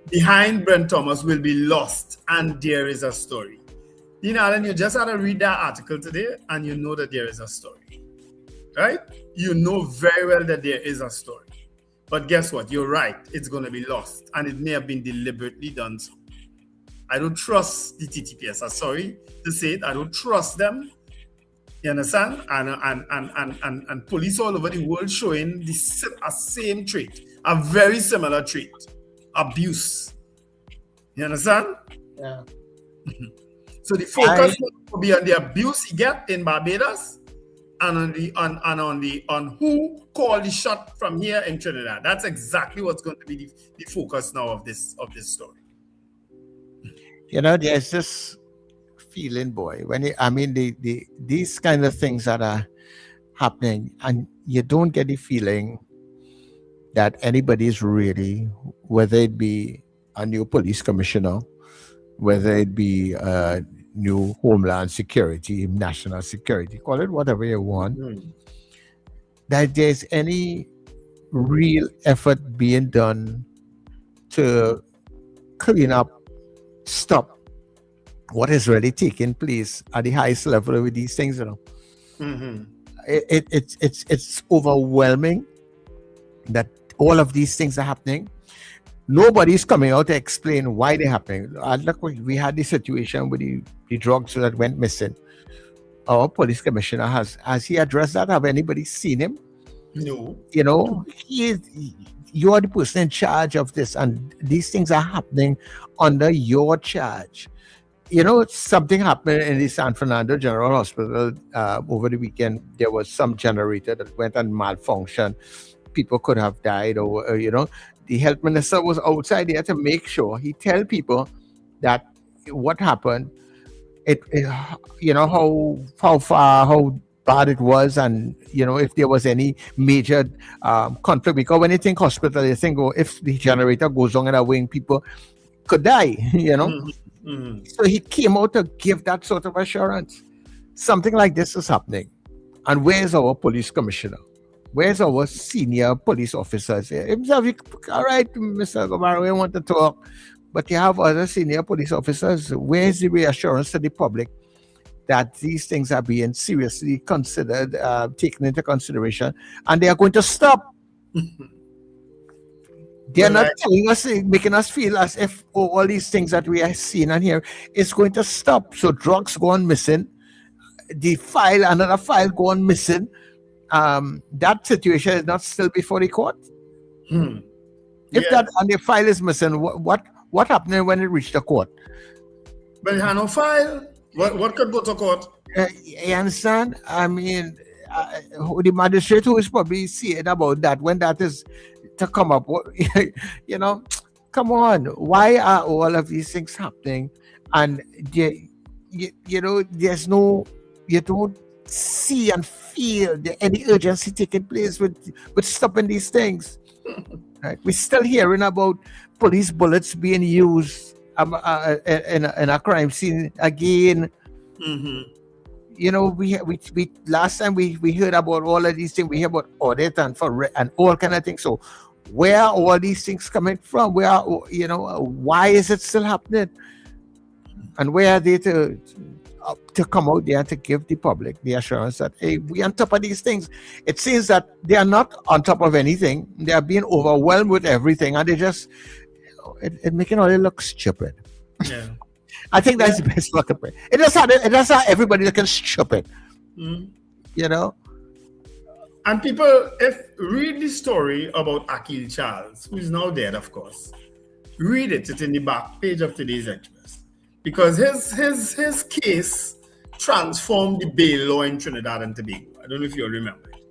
behind Brent Thomas will be lost, and there is a story. Dean Allen, you just had to read that article today, and you know that there is a story. Right? You know very well that there is a story. But guess what? You're right. It's going to be lost. And it may have been deliberately done so. I don't trust the TTPS. I'm sorry to say it. I don't trust them. You understand? And police all over the world showing the same trait. A very similar trait. Abuse. You understand? Yeah. So the focus will be on the abuse he get in Barbados and on who called the shot from here in Trinidad. That's exactly what's going to be the focus now of this story. You know, there's this feeling, boy, when these kind of things that are happening, and you don't get the feeling that anybody's really, whether it be a new police commissioner, whether it be new Homeland Security, National Security, call it whatever you want, that there's any real effort being done to clean up, stop what is really taking place at the highest level with these things, you know. It's overwhelming that all of these things are happening. Nobody's coming out to explain why they're happening. Look, we had the situation with the drugs that went missing. Our police commissioner has he addressed that? Have anybody seen him? No. You know, you are the person in charge of this, and these things are happening under your charge. You know, something happened in the San Fernando General Hospital over the weekend. There was some generator that went and malfunctioned. People could have died, or you know, the health minister was outside there to make sure he tell people that what happened. You know how far, how bad it was, and if there was any major conflict. Because when you think hospital, you think, oh, if the generator goes on in a wing, people could die. So he came out to give that sort of assurance. Something like this is happening, and where's our police commissioner? Where's our senior police officers? All right, Mr. Gomaro, we want to talk, but you have other senior police officers. Where's the reassurance to the public that these things are being seriously considered, taken into consideration, and they are going to stop? They are not telling us, making us feel as if all these things that we are seeing and here is going to stop. So drugs go on missing, another file go on missing. That situation is not still before the court. If that and the file is missing, what happened when it reached the court? But you have no file. What could go to court? You understand? I mean, the magistrate who is probably seeing about that when that is to come up, come on. Why are all of these things happening? And there's no, you don't see and feel any urgency taking place with stopping these things. Right? We're still hearing about police bullets being used in a crime scene again. We last time we heard about all of these things. We hear about audit and all kind of things. So where are all these things coming from? Why is it still happening? And where are they to come out there to give the public the assurance that, hey, we're on top of these things? It seems that they are not on top of anything. They are being overwhelmed with everything, and they just it making all it look stupid. Yeah. I think that's the best way to put it. It does have everybody looking stupid. And people, if read the story about Akil Charles, who is now dead, of course, read it. It's in the back page of today's Express. Because his case transformed the bail law in Trinidad and Tobago. I don't know if you remember it.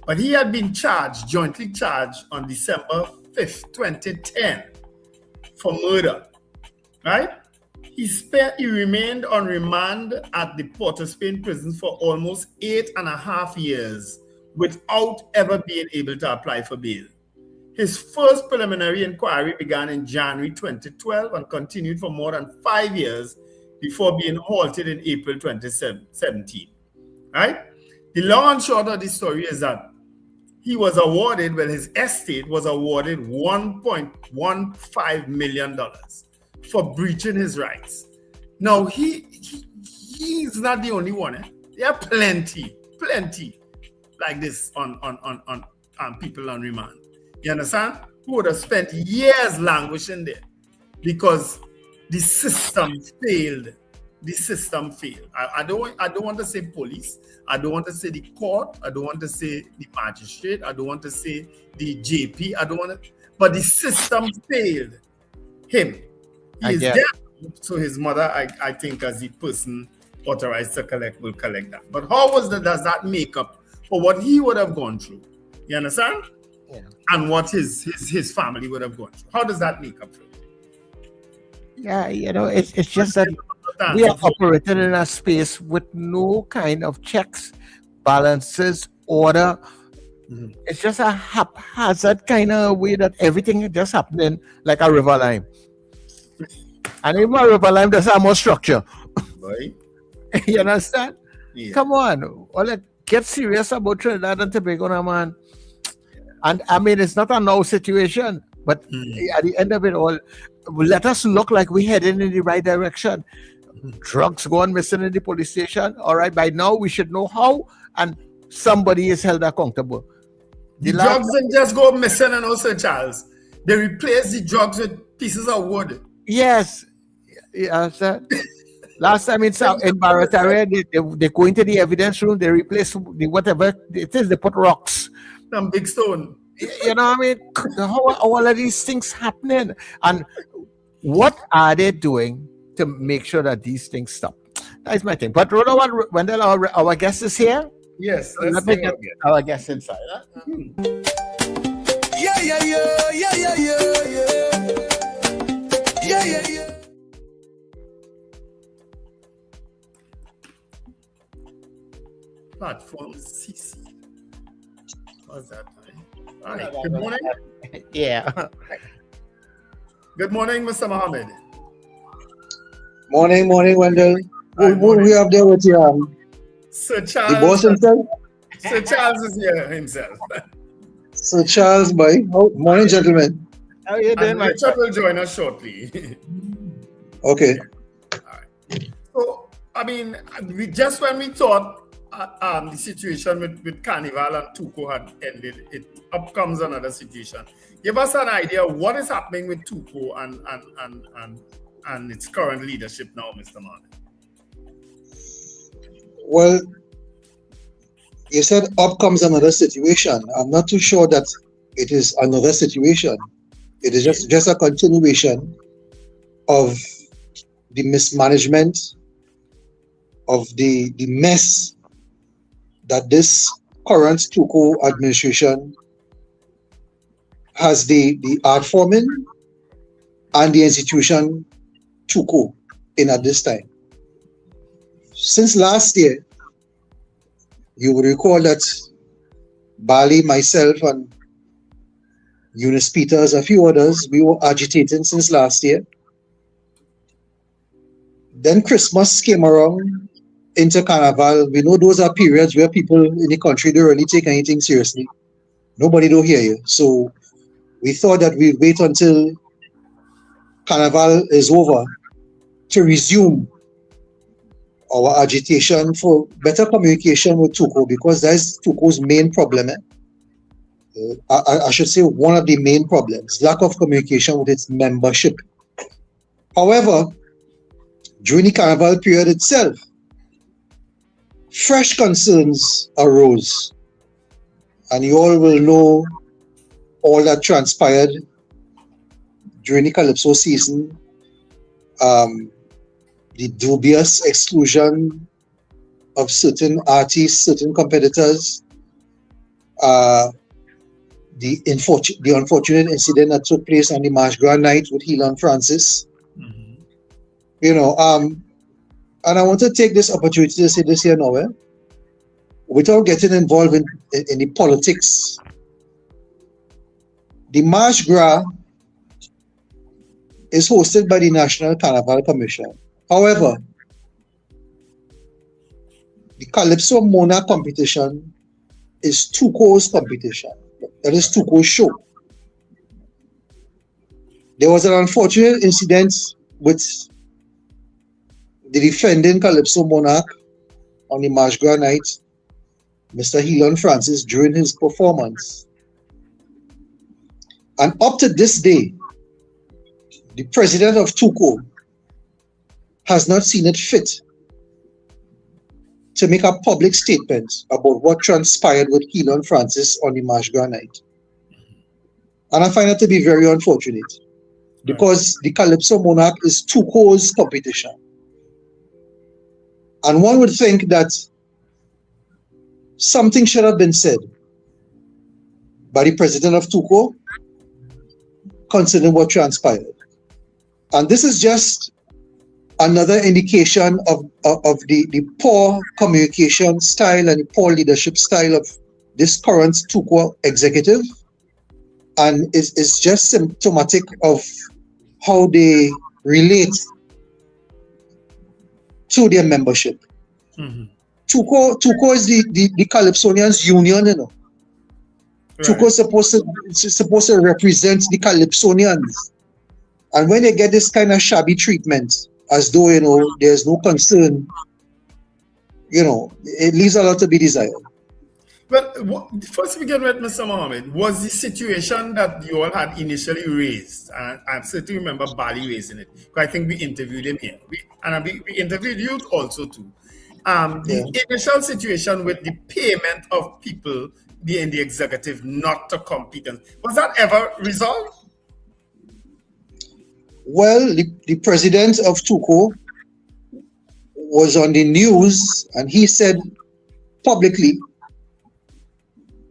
But he had been jointly charged on December 5th, 2010 for murder. Right? He remained on remand at the Port of Spain prison for almost 8.5 years without ever being able to apply for bail. His first preliminary inquiry began in January 2012 and continued for more than 5 years before being halted in April 2017. Right? The long and short of the story is that he was awarded, his estate was awarded $1.15 million for breaching his rights. Now, he's not the only one. There are plenty like this on people on remand. You understand? Who would have spent years languishing there because the system failed. The system failed. I don't want to say police. I don't want to say the court. I don't want to say the magistrate. I don't want to say the JP. But the system failed him. He is dead. So his mother, I think, as the person authorized to collect, will collect that. But how does that make up for what he would have gone through? You understand? Yeah. And what his family would have gone through. How does that make up for it? Yeah, it's just that we are operating in a space with no kind of checks, balances, order. It's just a haphazard kind of way that everything is just happening like a river line. And even a river line does have more structure. Right. You understand? Yeah. Come on. Get serious about Trinidad and Tobago now, man. And I mean, it's not a no situation, but at the end of it all, let us look like we're heading in the right direction. Drugs go on missing in the police station. All right, by now we should know how, and somebody is held accountable. The drugs didn't just go missing and also, Charles. They replace the drugs with pieces of wood. Yes. Last time in Barataria, they go into the evidence room, they replace whatever it is, they put rocks. Some big stone. You know what I mean? How are all of these things happening? And what are they doing to make sure that these things stop? That's my thing. But Wendell, our guest is here. Yes. Let me get our guest inside. Huh? Yeah. Platform CC. What's that? All right. Good morning. Yeah. Good morning, Mr. Mohammed. Morning, Wendell. Who we have there with you? Sir Charles. The boss himself? Sir Charles is here himself. Sir Charles, boy. Oh, morning, gentlemen. How are you doing, and Richard will join us shortly. Okay. All right. So, I mean, when we thought the situation with Carnival and TUCO had ended, up comes another situation. Give us an idea of what is happening with TUCO and its current leadership now, Mr. Martin. Well, you said up comes another situation. I'm not too sure that it is another situation. It is just a continuation of the mismanagement, of the mess that this current TUCO administration has the art forming and the institution TUCO in at this time. Since last year, you would recall that Bali, myself, and Eunice Peters, a few others, we were agitating since last year. Then Christmas came around, into Carnival. We know those are periods where people in the country don't really take anything seriously. Nobody don't hear you. So we thought that we'd wait until Carnival is over to resume our agitation for better communication with TUCO, because that is TUCO's main problem. I should say one of the main problems, lack of communication with its membership. However, during the Carnival period itself, fresh concerns arose, and you all will know all that transpired during the Calypso season. The dubious exclusion of certain artists, certain competitors, the unfortunate incident that took place on the March Gras night with Helon Francis. Mm-hmm. You know, and I want to take this opportunity to say this here now, without getting involved in the politics. The March Gras is hosted by the National Carnival Commission. However, the Calypso Monarch competition is TUCO's competition. That is TUCO's show. There was an unfortunate incident with the defending Calypso Monarch on the March Gras night, Mr. Helon Francis, during his performance. And up to this day, the president of TUCO has not seen it fit to make a public statement about what transpired with Helon Francis on the March Gras night. And I find that to be very unfortunate, because the Calypso Monarch is TUCO's competition. And one would think that something should have been said by the president of TUCO concerning what transpired. And this is just another indication of the poor communication style and the poor leadership style of this current TUCO executive. And it's just symptomatic of how they relate to their membership. Mm-hmm. TUCO is the Calypsonians union, you know. Right. TUCO is supposed to represent the Calypsonians. And when they get this kind of shabby treatment, as though, you know, there's no concern, you know, it leaves a lot to be desired. Well, first begin with Mr. Mohammed. Was the situation that you all had initially raised, and I certainly remember Bali raising it, because I think we interviewed him here, and we interviewed you also too. The initial situation with the payment of people in the executive not to compete, was that ever resolved? Well, the president of TUCO was on the news, and he said publicly,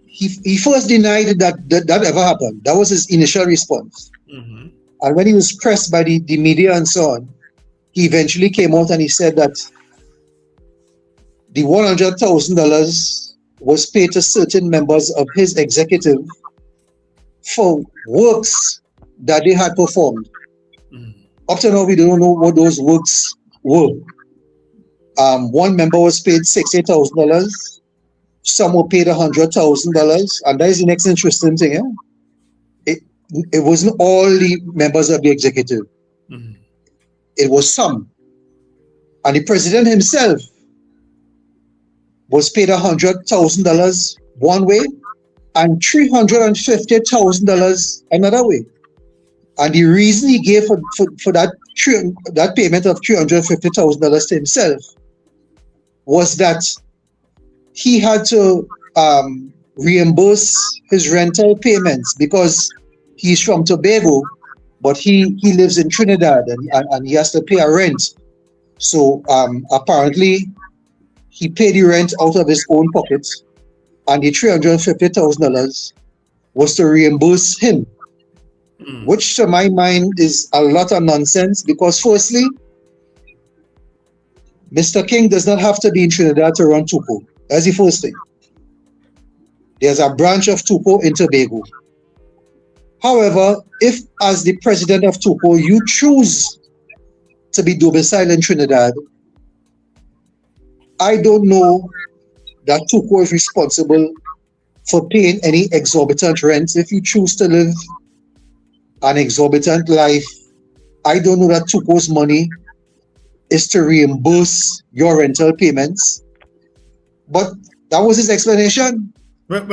he first denied that ever happened. That was his initial response. Mm-hmm. And when he was pressed by the media and so on, he eventually came out and he said that the $100,000 was paid to certain members of his executive for works that they had performed. Up to now, we don't know what those works were. One member was paid $60,000. Some were paid $100,000. And that is the next interesting thing. It wasn't all the members of the executive. It was some. And the president himself was paid $100,000 one way and $350,000 another way. And the reason he gave for that payment of $350,000 to himself was that he had to reimburse his rental payments because he's from Tobago, but he lives in Trinidad and he has to pay a rent. So apparently he paid the rent out of his own pocket, and the $350,000 was to reimburse him, which to my mind is a lot of nonsense because firstly, Mr. King does not have to be in Trinidad to run TUCO. That's the first thing. There's a branch of TUCO in Tobago. However, if as the president of TUCO, you choose to be domiciled in Trinidad, I don't know that TUCO is responsible for paying any exorbitant rent. If you choose to live an exorbitant life, I don't know that TUCO's money is to reimburse your rental payments. But that was his explanation. Well,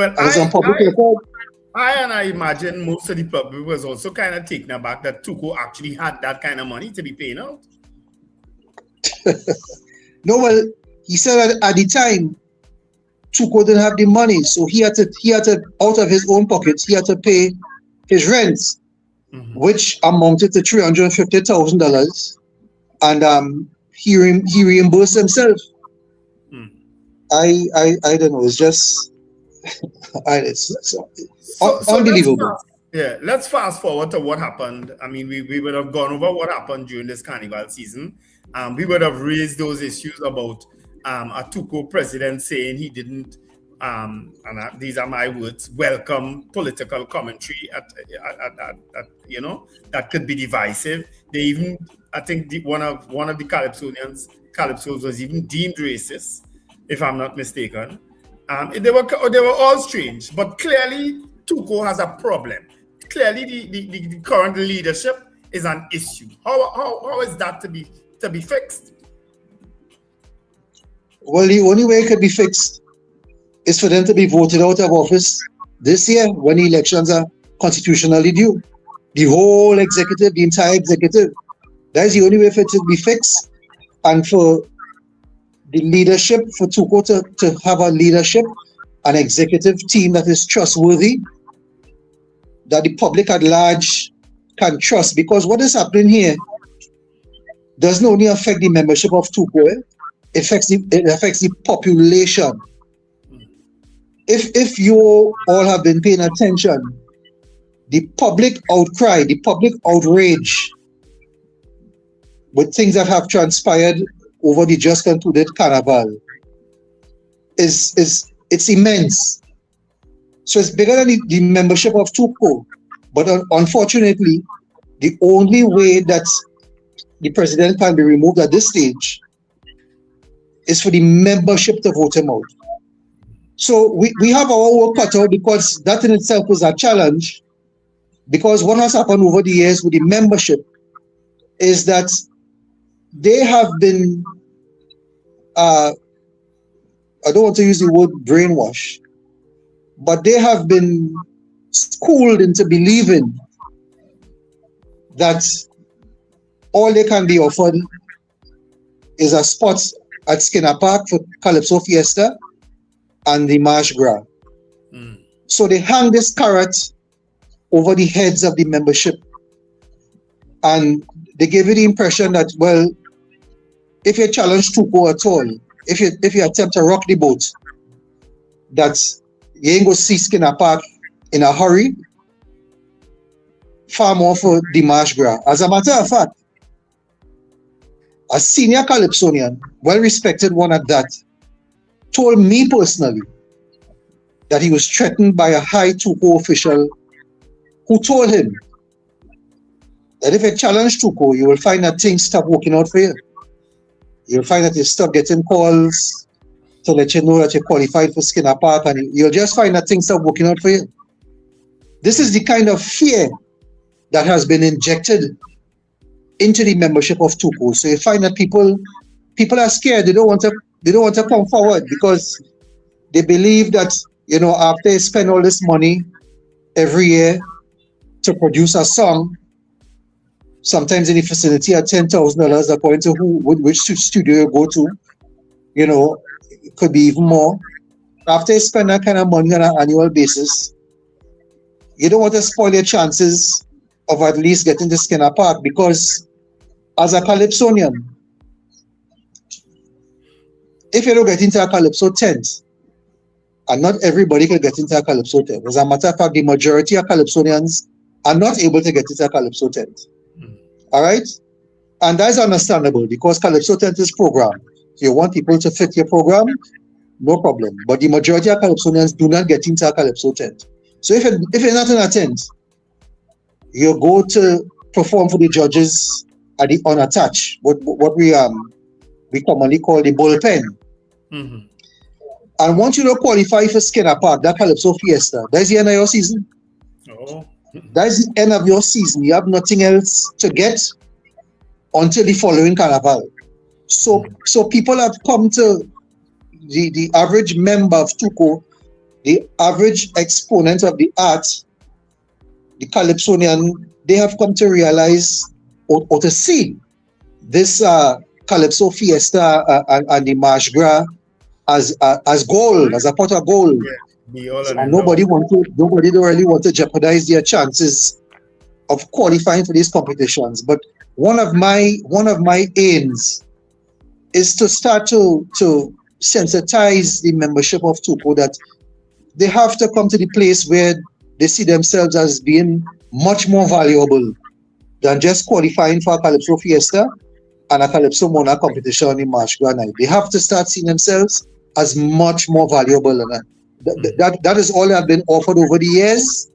I imagine most of the public was also kind of taken aback that TUCO actually had that kind of money to be paying out. No, well, he said that at the time, TUCO didn't have the money, so he had to out of his own pockets, he had to pay his rents, which amounted to $350,000, and he reimbursed himself. I don't know. It's just it's unbelievable. Let's fast forward to what happened. I mean, we would have gone over what happened during this carnival season. We would have raised those issues about a TUCO president saying he didn't, and these are my words, welcome political commentary at that could be divisive. They even, I think one of the Calypsos was even deemed racist, if I'm not mistaken. They were all strange, but clearly TUCO has a problem. Clearly the current leadership is an issue. How is that to be fixed? Well, the only way it could be fixed is for them to be voted out of office this year when the elections are constitutionally due. The whole executive, the entire executive. That is the only way for it to be fixed. And for the leadership, for TUCO to have a leadership, an executive team that is trustworthy, that the public at large can trust. Because what is happening here doesn't only affect the membership of TUCO, it affects the population. If you all have been paying attention, the public outcry, the public outrage with things that have transpired over the just concluded carnival it's immense. So it's bigger than the membership of TUCO. But unfortunately, the only way that the president can be removed at this stage is for the membership to vote him out. So we have our work cut out because that in itself is a challenge. Because what has happened over the years with the membership is that they have been, I don't want to use the word brainwash, but they have been schooled into believing that all they can be offered is a spot at Skinner Park for Calypso Fiesta and the Marsh Gras. So they hang this carrot over the heads of the membership, and they give you the impression that, well, if you challenge TUCO at all, if you attempt to rock the boat, that you ain't going to see Skinner Park in a hurry, far more for the Marsh Gras. As a matter of fact, a senior Calypsonian, well-respected one at that, told me personally that he was threatened by a high TUCO official who told him that if you challenge TUCO, you will find that things stop working out for you. You'll find that you stop getting calls to let you know that you're qualified for Skinner Park, and you'll just find that things stop working out for you. This is the kind of fear that has been injected into the membership of TUCO. So you find that people are scared. They don't want to come forward because they believe that, you know, after they spend all this money every year to produce a song, sometimes in the vicinity at $10,000, according to which studio you go to, you know, it could be even more. After you spend that kind of money on an annual basis, you don't want to spoil your chances of at least getting to Skinner Park, because as a Calypsonian, if you don't get into a Calypso tent, and not everybody can get into a Calypso tent. As a matter of fact, the majority of Calypsonians are not able to get into a Calypso tent. All right? And that's understandable because Calypso tent is programmed. If you want people to fit your program, no problem. But the majority of Calypsonians do not get into a Calypso tent. So if you're not in a tent, you go to perform for the judges at the unattached, what we commonly call the bullpen. Mm-hmm. And once you don't qualify for Skinner Park, that Calypso Fiesta, that's the end of your season. Oh. That's the end of your season. You have nothing else to get until the following carnival. So people have come to the average member of TUCO, the average exponent of the art, the Calypsonian, they have come to realize or to see this Calypso Fiesta and the March Gras as gold, as a pot of gold. Yeah, and nobody don't really want to jeopardize their chances of qualifying for these competitions. But one of my aims is to start to sensitize the membership of TUCO that they have to come to the place where they see themselves as being much more valuable than just qualifying for a Calypso Fiesta and a Calypso Monarch competition in March Gras night. They have to start seeing themselves as much more valuable than that. That is all that have been offered over the years,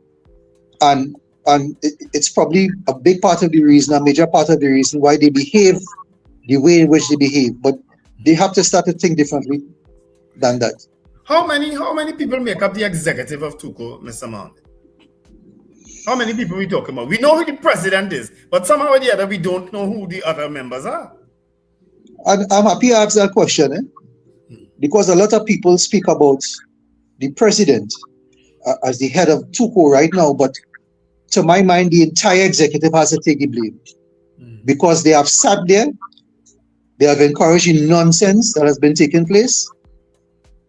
and it's probably a big part of the reason, a major part of the reason why they behave the way in which they behave. But they have to start to think differently than that. How many people make up the executive of TUCO, Mr. Mount? How many people we talking about? We know who the president is, but somehow or the other we don't know who the other members are. And I'm happy I asked that question, because a lot of people speak about the president as the head of TUCO right now, but to my mind, the entire executive has to take the blame because they have sat there, they have encouraged the nonsense that has been taking place.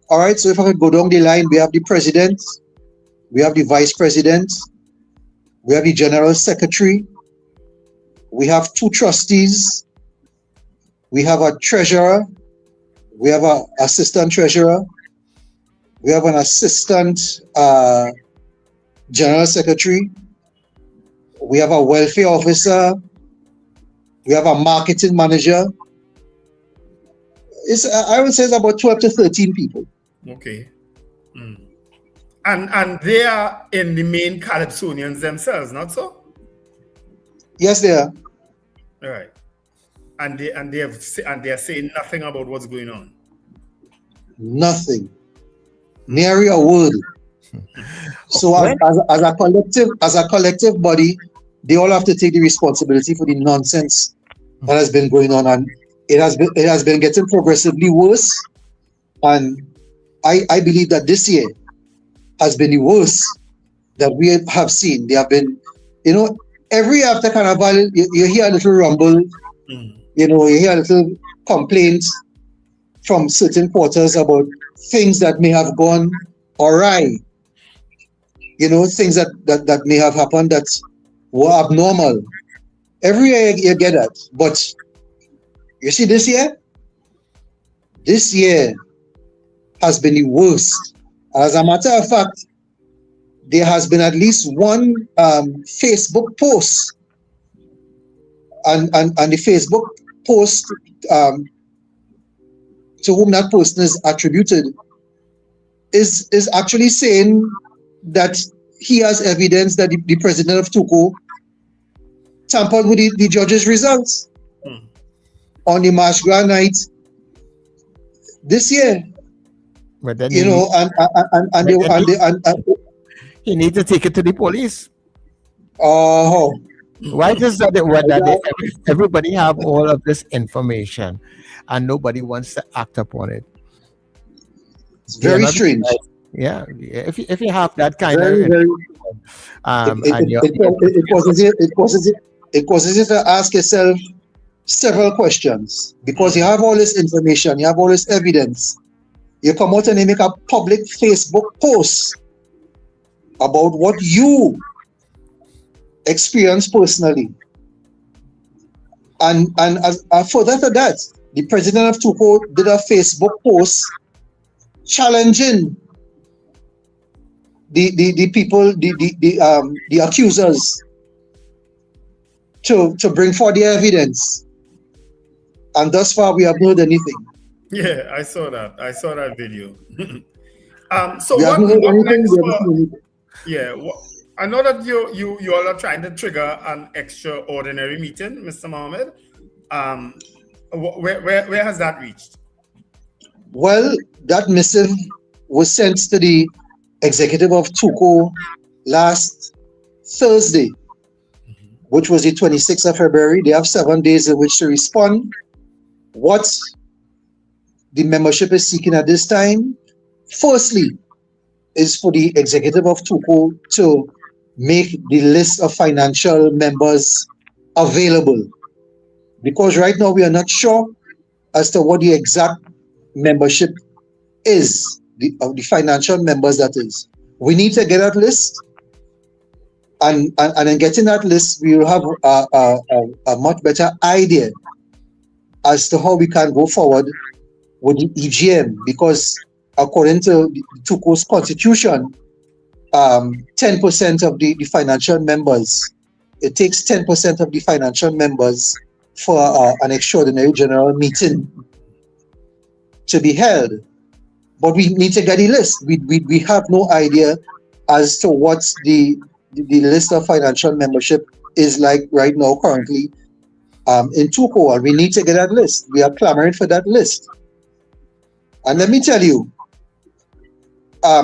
All right, so if I could go down the line, we have the president, we have the vice president, we have the general secretary, we have 2 trustees, we have a treasurer, we have an assistant treasurer, we have an assistant general secretary, we have a welfare officer, we have a marketing manager. I would say it's about 12 to 13 people. Okay. And they are in the main Calypsonians themselves, not so? Yes, they are. All right. And they are saying nothing about what's going on. Nothing. Nary a word. So as a collective body, they all have to take the responsibility for the nonsense that has been going on, and it has been getting progressively worse. And I believe that this year has been the worst that we have seen. There have been, every after Carnival, you hear a little rumble, you hear a little complaint from certain quarters about things that may have gone awry, things that may have happened that were abnormal. Every year you get that. But you see this year has been the worst. As a matter of fact, there has been at least one Facebook post, and the Facebook post to whom that person is attributed is actually saying that he has evidence that the president of TUCO tampered with the judge's results on the March Gras night this year. But then You know, he needs to take it to the police. Oh, why is that? Everybody have all of this information, and nobody wants to act upon it. It's very strange. Yeah, if you have that kind Very, of, very. it causes you to ask yourself several questions, because you have all this information, you have all this evidence. You come out and you make a public Facebook post about what you experienced personally. And as further to that, the president of TUCO did a Facebook post challenging the people, the accusers to bring forth the evidence. And thus far we have not heard anything. Yeah, I saw that. I saw that video. So what next for, yeah, I know that you all are trying to trigger an extraordinary meeting, Mr. Mohammed. Where has that reached? Well, that missive was sent to the executive of TUCO last Thursday, which was the 26th of February. They have 7 days in which to respond. What the membership is seeking at this time, firstly, is for the executive of TUCO to make the list of financial members available. Because right now we are not sure as to what the exact membership is, the financial members that is. We need to get that list, and in getting that list, we will have a much better idea as to how we can go forward with the EGM, because according to the TUCO's constitution, 10% of the financial members, it takes 10% of the financial members for an extraordinary general meeting to be held. But we need to get the list. We have no idea as to what the list of financial membership is like right now currently in TUCO, and we need to get that list. We are clamoring for that list. And let me tell you,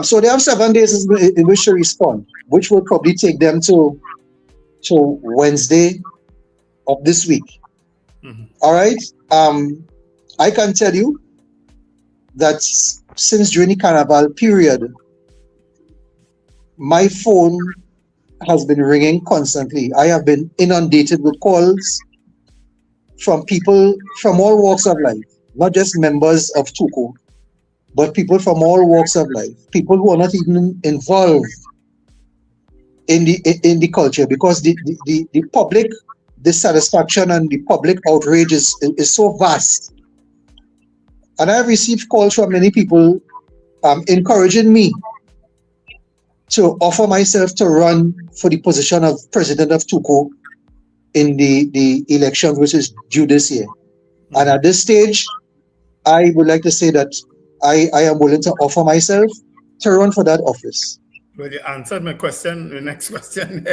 so they have 7 days in which to respond, which will probably take them to Wednesday of this week. All right. I can tell you that since during the Carnival period, my phone has been ringing constantly. I have been inundated with calls from people from all walks of life, not just members of TUCO, but people from all walks of life, people who are not even involved in the culture, because the public dissatisfaction and the public outrage is so vast. And I have received calls from many people encouraging me to offer myself to run for the position of president of TUCO in the election which is due this year. And at this stage, I would like to say that I am willing to offer myself to run for that office. Well, you answered my question, the next question.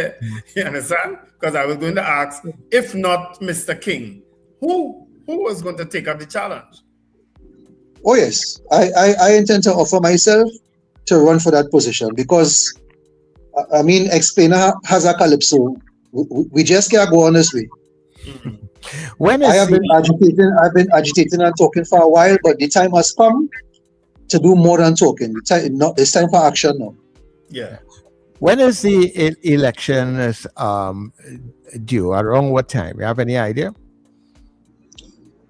You understand? Because I was going to ask, if not Mr. King, who was going to take up the challenge? Oh yes, I intend to offer myself to run for that position, because I mean, explainer has a Calypso. We just can't go on this way. I've been agitating and talking for a while, but the time has come to do more than talking. It's time for action now. Yeah. When is the election due? Around what time? You have any idea?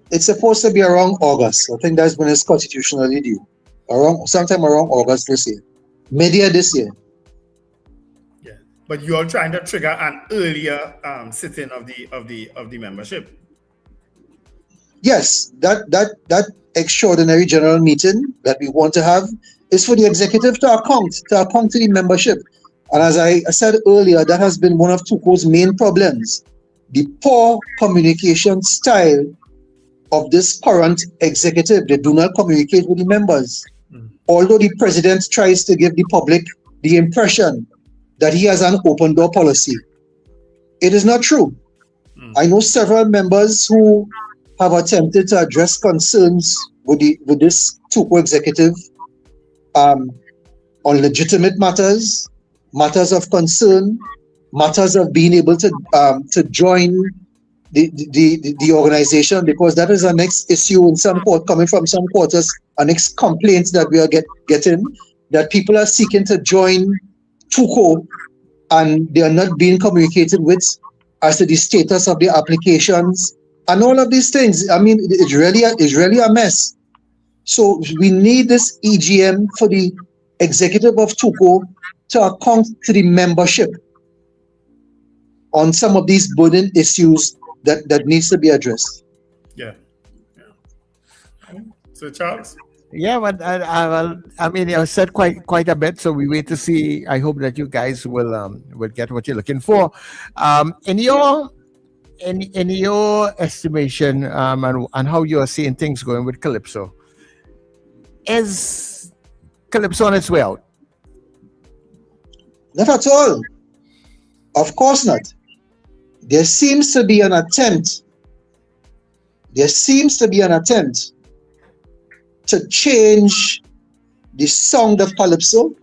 It's supposed to be around August. I think that's when it's constitutionally due. Sometime around August this year. Mid-year this year. Yeah. But you are trying to trigger an earlier sitting of the membership. Yes, that extraordinary general meeting that we want to have is for the executive to account to the membership. And as I said earlier, that has been one of TUCO's main problems. The poor communication style of this current executive. They do not communicate with the members. although the president tries to give the public the impression that he has an open door policy, it is not true. I know several members who have attempted to address concerns with this TUCO executive on legitimate matters, matters of concern, matters of being able to join the organization, because that is our next issue in some court, coming from some quarters, our next complaints that we are getting, that people are seeking to join TUCO and they are not being communicated with as to the status of the applications and all of these things. I mean, it's really a mess. So we need this EGM for the executive of TUCO to account to the membership on some of these burning issues that needs to be addressed. Yeah. So Charles? Yeah, but I mean, you said quite a bit, so we wait to see. I hope that you guys will get what you're looking for. In your estimation, and how you are seeing things going with Calypso, is Calypso on its way out? Not at all. Of course not. There seems to be an attempt. To change the sound of Calypso.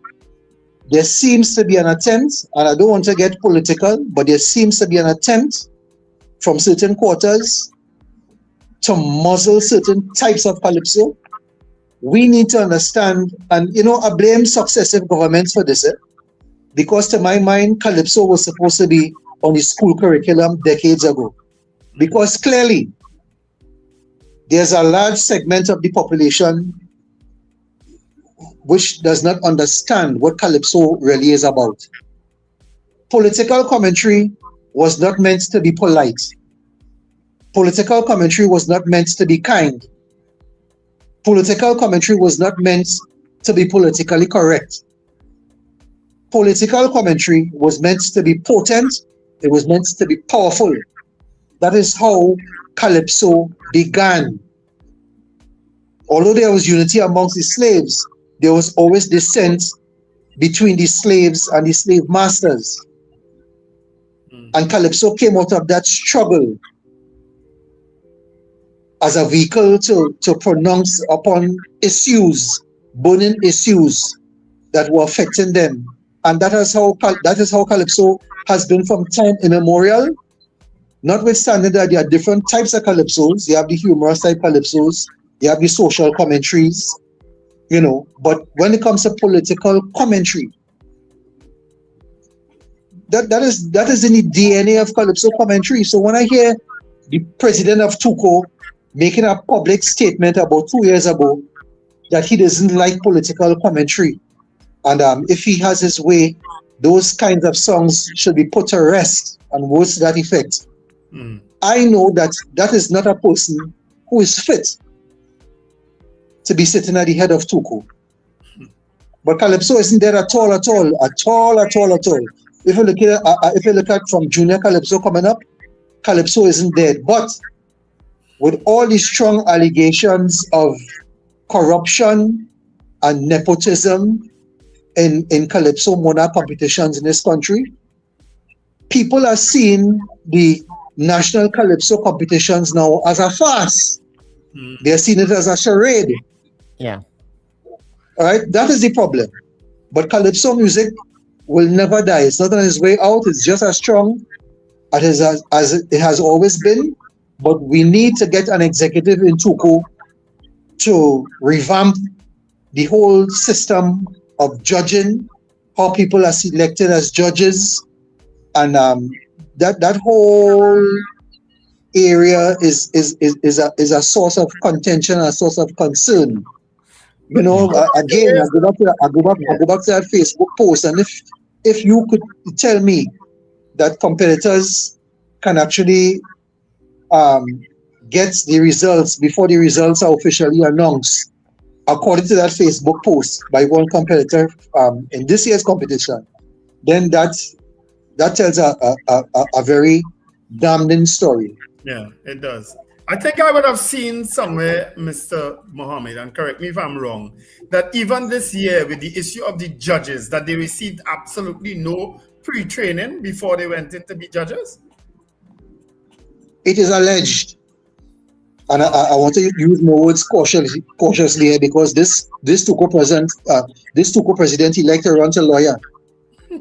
There seems to be an attempt, and I don't want to get political, but there seems to be an attempt from certain quarters to muzzle certain types of Calypso. We need to understand, and I blame successive governments for this, because to my mind, Calypso was supposed to be on the school curriculum decades ago. Because clearly, there's a large segment of the population which does not understand what Calypso really is about. Political commentary was not meant to be polite. Political commentary was not meant to be kind. Political commentary was not meant to be politically correct. Political commentary was meant to be potent. It was meant to be powerful. That is how Calypso began. Although there was unity amongst the slaves, there was always dissent between the slaves and the slave masters. And Calypso came out of that struggle as a vehicle to pronounce upon issues, burning issues that were affecting them. And that is how Calypso has been from time immemorial. Notwithstanding that there are different types of Calypsos. You have the humorous type Calypsos, you have the social commentaries, but when it comes to political commentary, that is in the DNA of Calypso commentary. So when I hear the president of TUCO making a public statement about 2 years ago that he doesn't like political commentary, and if he has his way, those kinds of songs should be put to rest, and words to that effect. I know that is not a person who is fit to be sitting at the head of TUCO. But Calypso isn't there at all. If you look at from junior Calypso coming up, Calypso isn't there. But with all the strong allegations of corruption and nepotism in Calypso monarch competitions in this country, people are seeing the national Calypso competitions now as a farce. They're seeing it as a charade. Yeah. All right, that is the problem. But Calypso music will never die. It's not on its way out. It's just as strong as it has always been. But we need to get an executive in TUCO to revamp the whole system of judging, how people are selected as judges, and that whole area is a source of contention, a source of concern. Again, I go back to that Facebook post, and if you could tell me that competitors can actually get the results before the results are officially announced, according to that Facebook post by one competitor in this year's competition, then that tells a very damning story. Yeah, it does. I think I would have seen somewhere, Mr. Mohammed, and correct me if I'm wrong, that even this year with the issue of the judges, that they received absolutely no pre-training before they went in to be judges? It is alleged, and I want to use my words cautiously here, because this TUCO president, he run a lawyer.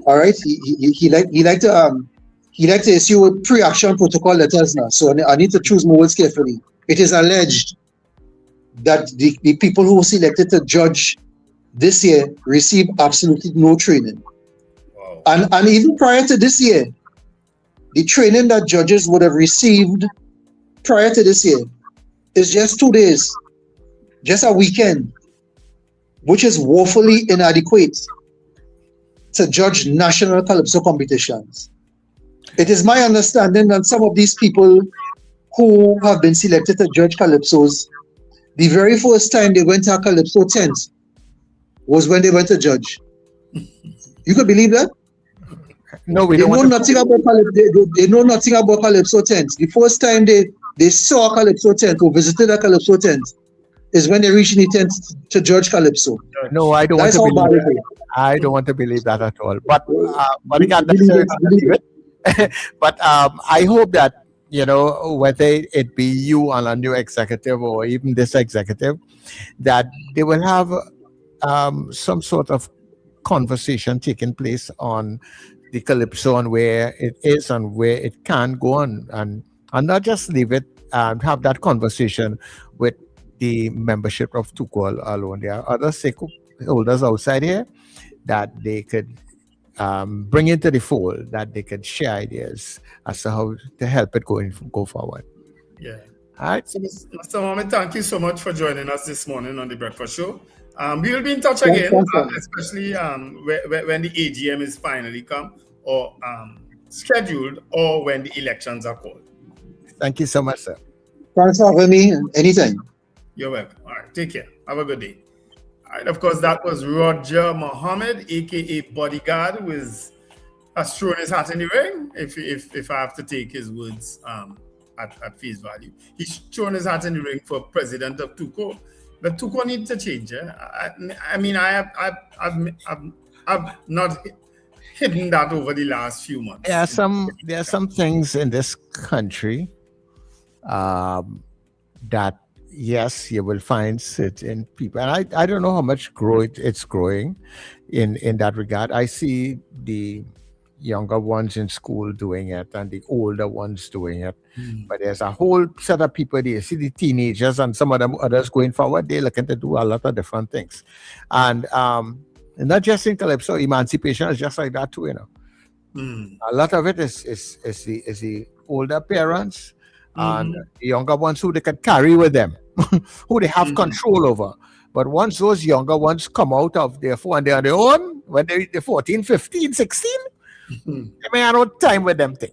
All right, he like to issue pre-action protocol letters now. So I need to choose my words carefully. It is alleged that the people who were selected to judge this year received absolutely no training. Wow. And even prior to this year, the training that judges would have received prior to this year is just 2 days, just a weekend, which is woefully inadequate to judge national Calypso competitions. It is my understanding that some of these people who have been selected to judge Calypsos, the very first time they went to a Calypso tent was when they went to judge. You could believe that? No, they know nothing about they know nothing about Calypso tents. The first time they saw a Calypso tent or visited a Calypso tent is when they reached the tent to judge Calypso. No, I don't want to believe that. I don't want to believe that at all. But we can't necessarily believe it. But I hope that, whether it be you and a new executive or even this executive, that they will have some sort of conversation taking place on the Calypso and where it is and where it can go on, and not just leave it and have that conversation with the membership of TUCO alone. There are other stakeholders outside here that they could bring into the fold, that they could share ideas as to how to help it go forward. Yeah. All right. So, Mr. Mohammed, thank you so much for joining us this morning on the Breakfast Show. We will be in touch again, especially when the AGM is finally come or scheduled, or when the elections are called. Thank you so much, sir. Thanks for having me. Anytime. You're welcome. All right. Take care. Have a good day. All right. Of course, that was Roger Mohammed, aka Bodyguard, who has thrown his hat in the ring. If I have to take his words at face value, he's thrown his hat in the ring for president of TUCO. But TUCO needs to change. I mean, I've not hidden that over the last few months. There are some things in this country that, yes, you will find certain people, and I don't know how much it's growing in that regard. I see the younger ones in school doing it and the older ones doing it. But there's a whole set of people there. See the teenagers and some of them others going forward, they're looking to do a lot of different things. And not just in Calypso, emancipation is just like that too, A lot of it is the older parents and the younger ones who they can carry with them, who they have control over. But once those younger ones come out of their phone, they're on their own, when they're 14, 15, 16, they may have no time with them thing,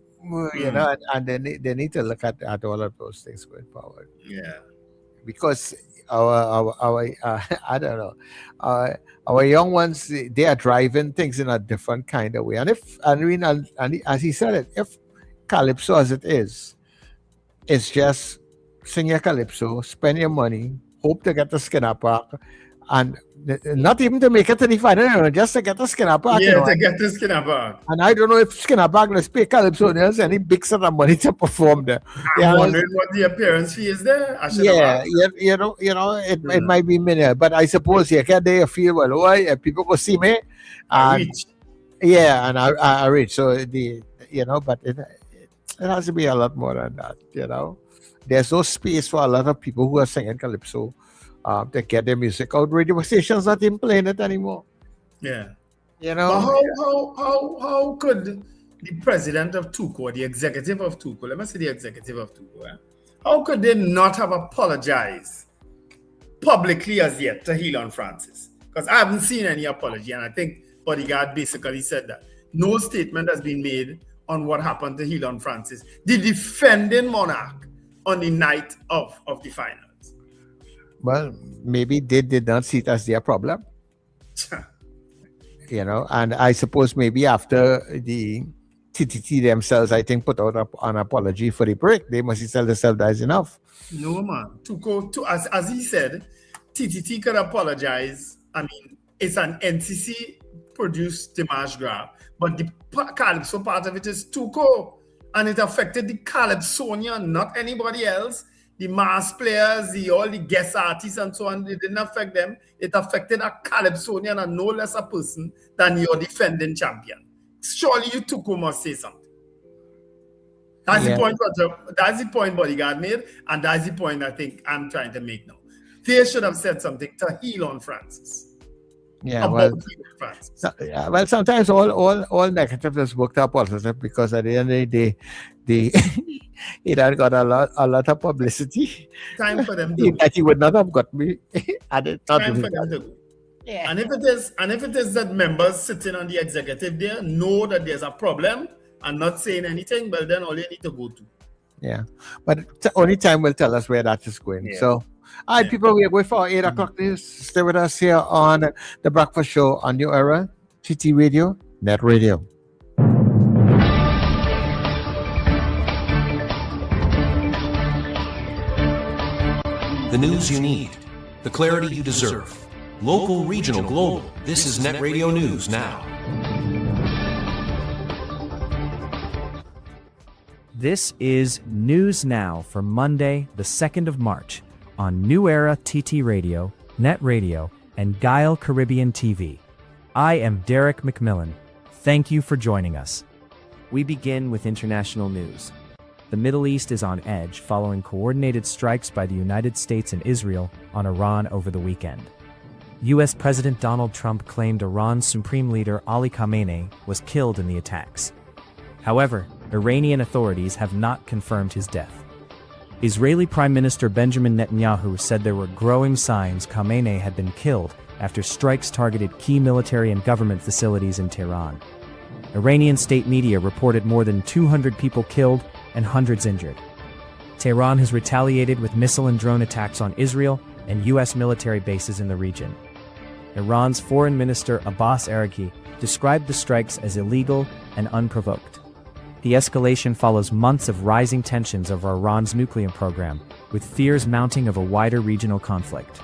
and they need to look at all of those things going forward. Yeah, because our I don't know, our young ones, they are driving things in a different kind of way. And as he said it, if Calypso as it is, it's just sing your Calypso, spend your money, hope to get the Skinner Park, and not even to make it to the final, just to get the Skinner Park. Yeah, to get the Skinner Park. And I don't know if Skinner Park, let's pay Calypso, there's any big set of money to perform there. I'm wondering what the appearance fee is there. It might be minimal, but I suppose you can there feel, well, people go see me. And I reach. So but it has to be a lot more than that, There's no space for a lot of people who are singing Calypso to get their music out. Radio stations not even playing it anymore. Yeah. But how could the president of TUCO, the executive of TUCO, let me say the executive of TUCO, how could they not have apologized publicly as yet to Helon Francis? Because I haven't seen any apology, and I think Bodyguard basically said that. No statement has been made on what happened to Helon Francis, the defending monarch, on the night of the finals. Well, maybe they did not see it as their problem. And I suppose maybe after the TTT themselves, I think, put out an apology for the break. They must tell themselves that is enough. No, man. As he said, TTT could apologize. I mean, it's an NCC-produced Dimash grab, but the Calypso part of it is TUCO, and it affected the Calypsonian, not anybody else. The mass players, all the guest artists and so on, it didn't affect them. It affected a Calypsonian and no less a person than your defending champion. Surely you TUCO must say something. That's the point, Roger. That's the point Bodyguard made, and that's the point I think I'm trying to make now. They should have said something to heal on Francis. Yeah, well, sometimes all negative is worked out positive, because at the end of the day, he had got a lot of publicity. Time for them to that he would not have got me. Time for them to go. Yeah. And if it is that members sitting on the executive there know that there's a problem and not saying anything, well then all you need to go to. Yeah. But only time will tell us where that is going. Yeah. So all right, people, we are going for 8 o'clock news. Stay with us here on The Breakfast Show on New Era, TT Radio, NETT Radio. The news you need, the clarity you deserve. Local, regional, global. This is NETT Radio News Now. This is News Now for Monday, the 2nd of March. On New Era TT Radio, NETT Radio, and Guile Caribbean TV. I am Derek McMillan. Thank you for joining us. We begin with international news. The Middle East is on edge following coordinated strikes by the United States and Israel on Iran over the weekend. U.S. President Donald Trump claimed Iran's supreme leader Ali Khamenei was killed in the attacks. However, Iranian authorities have not confirmed his death. Israeli Prime Minister Benjamin Netanyahu said there were growing signs Khamenei had been killed after strikes targeted key military and government facilities in Tehran. Iranian state media reported more than 200 people killed and hundreds injured. Tehran has retaliated with missile and drone attacks on Israel and U.S. military bases in the region. Iran's Foreign Minister Abbas Araghchi described the strikes as illegal and unprovoked. The escalation follows months of rising tensions over Iran's nuclear program, with fears mounting of a wider regional conflict.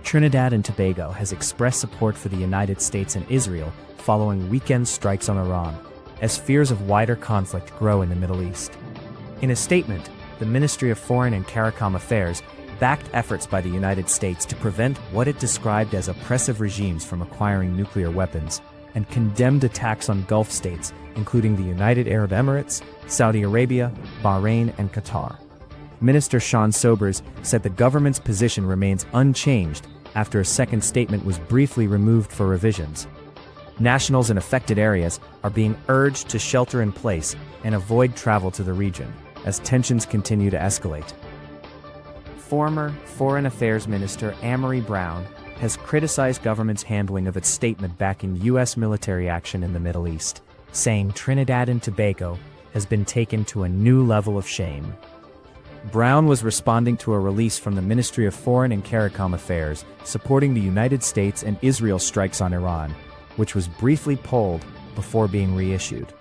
Trinidad and Tobago has expressed support for the United States and Israel following weekend strikes on Iran, as fears of wider conflict grow in the Middle East. In a statement, the Ministry of Foreign and CARICOM Affairs backed efforts by the United States to prevent what it described as oppressive regimes from acquiring nuclear weapons, and condemned attacks on Gulf states, including the United Arab Emirates, Saudi Arabia, Bahrain, and Qatar. Minister Sean Sobers said the government's position remains unchanged after a second statement was briefly removed for revisions. Nationals in affected areas are being urged to shelter in place and avoid travel to the region, as tensions continue to escalate. Former Foreign Affairs Minister Amory Brown has criticized government's handling of its statement backing U.S. military action in the Middle East, saying Trinidad and Tobago has been taken to a new level of shame. Brown was responding to a release from the Ministry of Foreign and CARICOM Affairs supporting the United States and Israel strikes on Iran, which was briefly pulled before being reissued.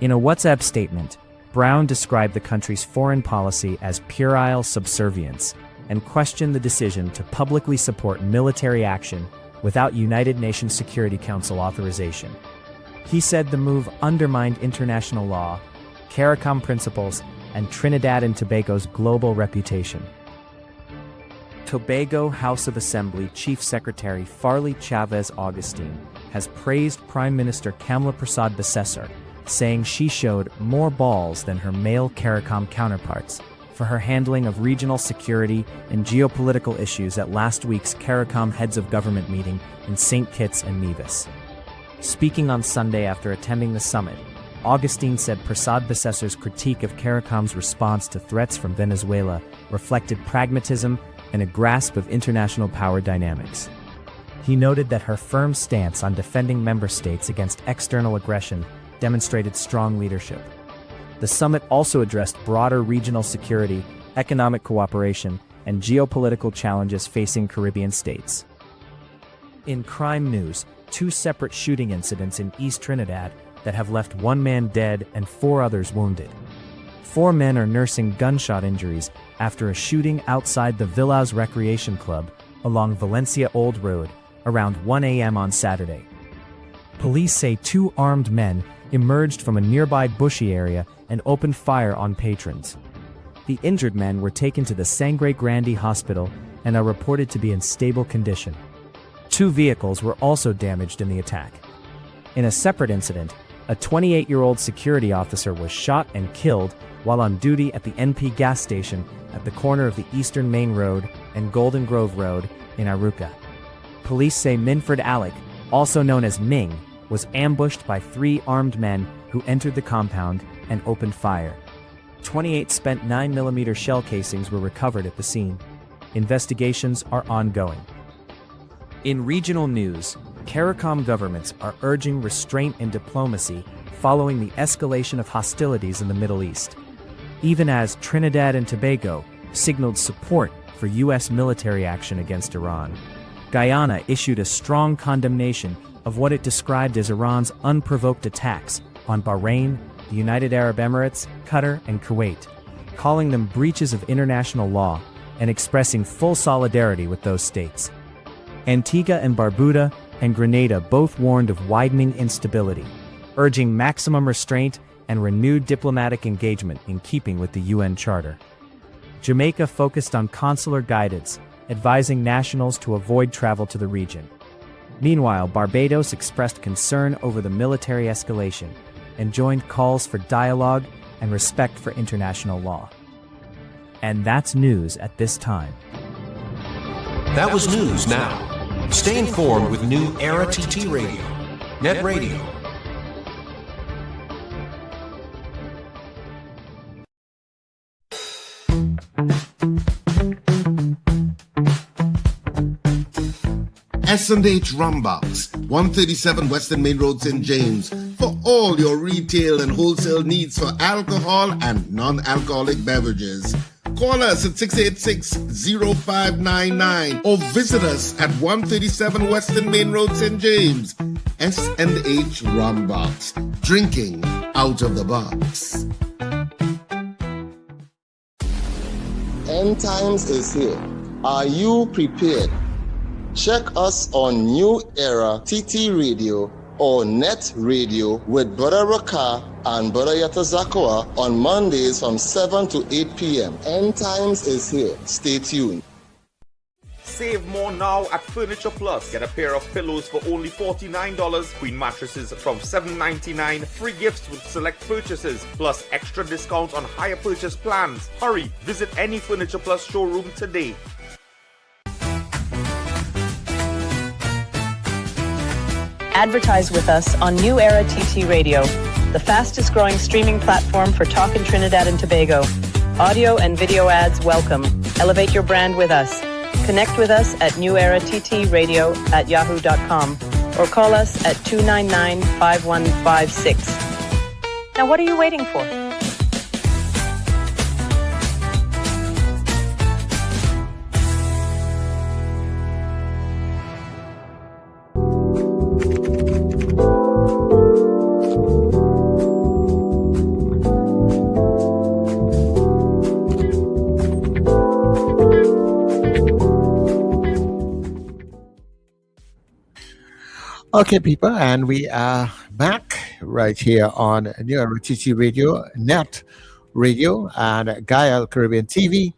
In a WhatsApp statement, Brown described the country's foreign policy as puerile subservience and questioned the decision to publicly support military action without United Nations Security Council authorization. He said the move undermined international law, CARICOM principles, and Trinidad and Tobago's global reputation. Tobago House of Assembly Chief Secretary Farley Chavez Augustine has praised Prime Minister Kamla Persad-Bissessar, saying she showed more balls than her male CARICOM counterparts for her handling of regional security and geopolitical issues at last week's CARICOM Heads of Government meeting in St. Kitts and Nevis. Speaking on Sunday after attending the summit, Augustine said Persad-Bissessar's critique of CARICOM's response to threats from Venezuela reflected pragmatism and a grasp of international power dynamics. He noted that her firm stance on defending member states against external aggression demonstrated strong leadership. The summit also addressed broader regional security, economic cooperation, and geopolitical challenges facing Caribbean states. In crime news, 2 separate shooting incidents in East Trinidad that have left 1 man dead and 4 others wounded. 4 men are nursing gunshot injuries after a shooting outside the Villas Recreation Club along Valencia Old Road around 1 a.m. on Saturday. Police say 2 armed men emerged from a nearby bushy area and opened fire on patrons. The injured men were taken to the Sangre Grande Hospital and are reported to be in stable condition. 2 vehicles were also damaged in the attack. In a separate incident, a 28-year-old security officer was shot and killed while on duty at the NP gas station at the corner of the Eastern Main Road and Golden Grove Road in Aruca. Police say Minford Alec, also known as Ming, was ambushed by 3 armed men who entered the compound and opened fire. 28 spent 9mm shell casings were recovered at the scene. Investigations are ongoing. In regional news, CARICOM governments are urging restraint and diplomacy following the escalation of hostilities in the Middle East, even as Trinidad and Tobago signaled support for U.S. military action against Iran. Guyana issued a strong condemnation of what it described as Iran's unprovoked attacks on Bahrain, the United Arab Emirates, Qatar, and Kuwait, calling them breaches of international law and expressing full solidarity with those states. Antigua and Barbuda and Grenada both warned of widening instability, urging maximum restraint and renewed diplomatic engagement in keeping with the UN Charter. Jamaica focused on consular guidance, advising nationals to avoid travel to the region. Meanwhile, Barbados expressed concern over the military escalation and joined calls for dialogue and respect for international law. And that's news at this time. That was news now. Stay informed with New Era TT Radio, NETT Radio. S&H Rumbox, 137 Western Main Road, St. James, for all your retail and wholesale needs for alcohol and non-alcoholic beverages. Call us at 686-0599 or visit us at 137 Western Main Road, St. James. S&H Rumbox, drinking out of the box. End times is here. Are you prepared? Check us on New Era TT Radio or NETT Radio with Brother Raka and Brother Yatazakawa on Mondays from 7 to 8 p.m. End times is here. Stay tuned. Save more now at Furniture Plus. Get a pair of pillows for only $49, queen mattresses from $7.99, free gifts with select purchases, plus extra discounts on higher purchase plans. Hurry, visit any Furniture Plus showroom today. Advertise with us on New Era TT Radio, the fastest growing streaming platform for talk in Trinidad and Tobago. Audio and video ads welcome. Elevate your brand with us. Connect with us at newerattradio@yahoo.com or call us at 299-5156. Now what are you waiting for? Okay, people, and we are back right here on New Era TT Radio, NETT Radio, and Gaia Caribbean TV.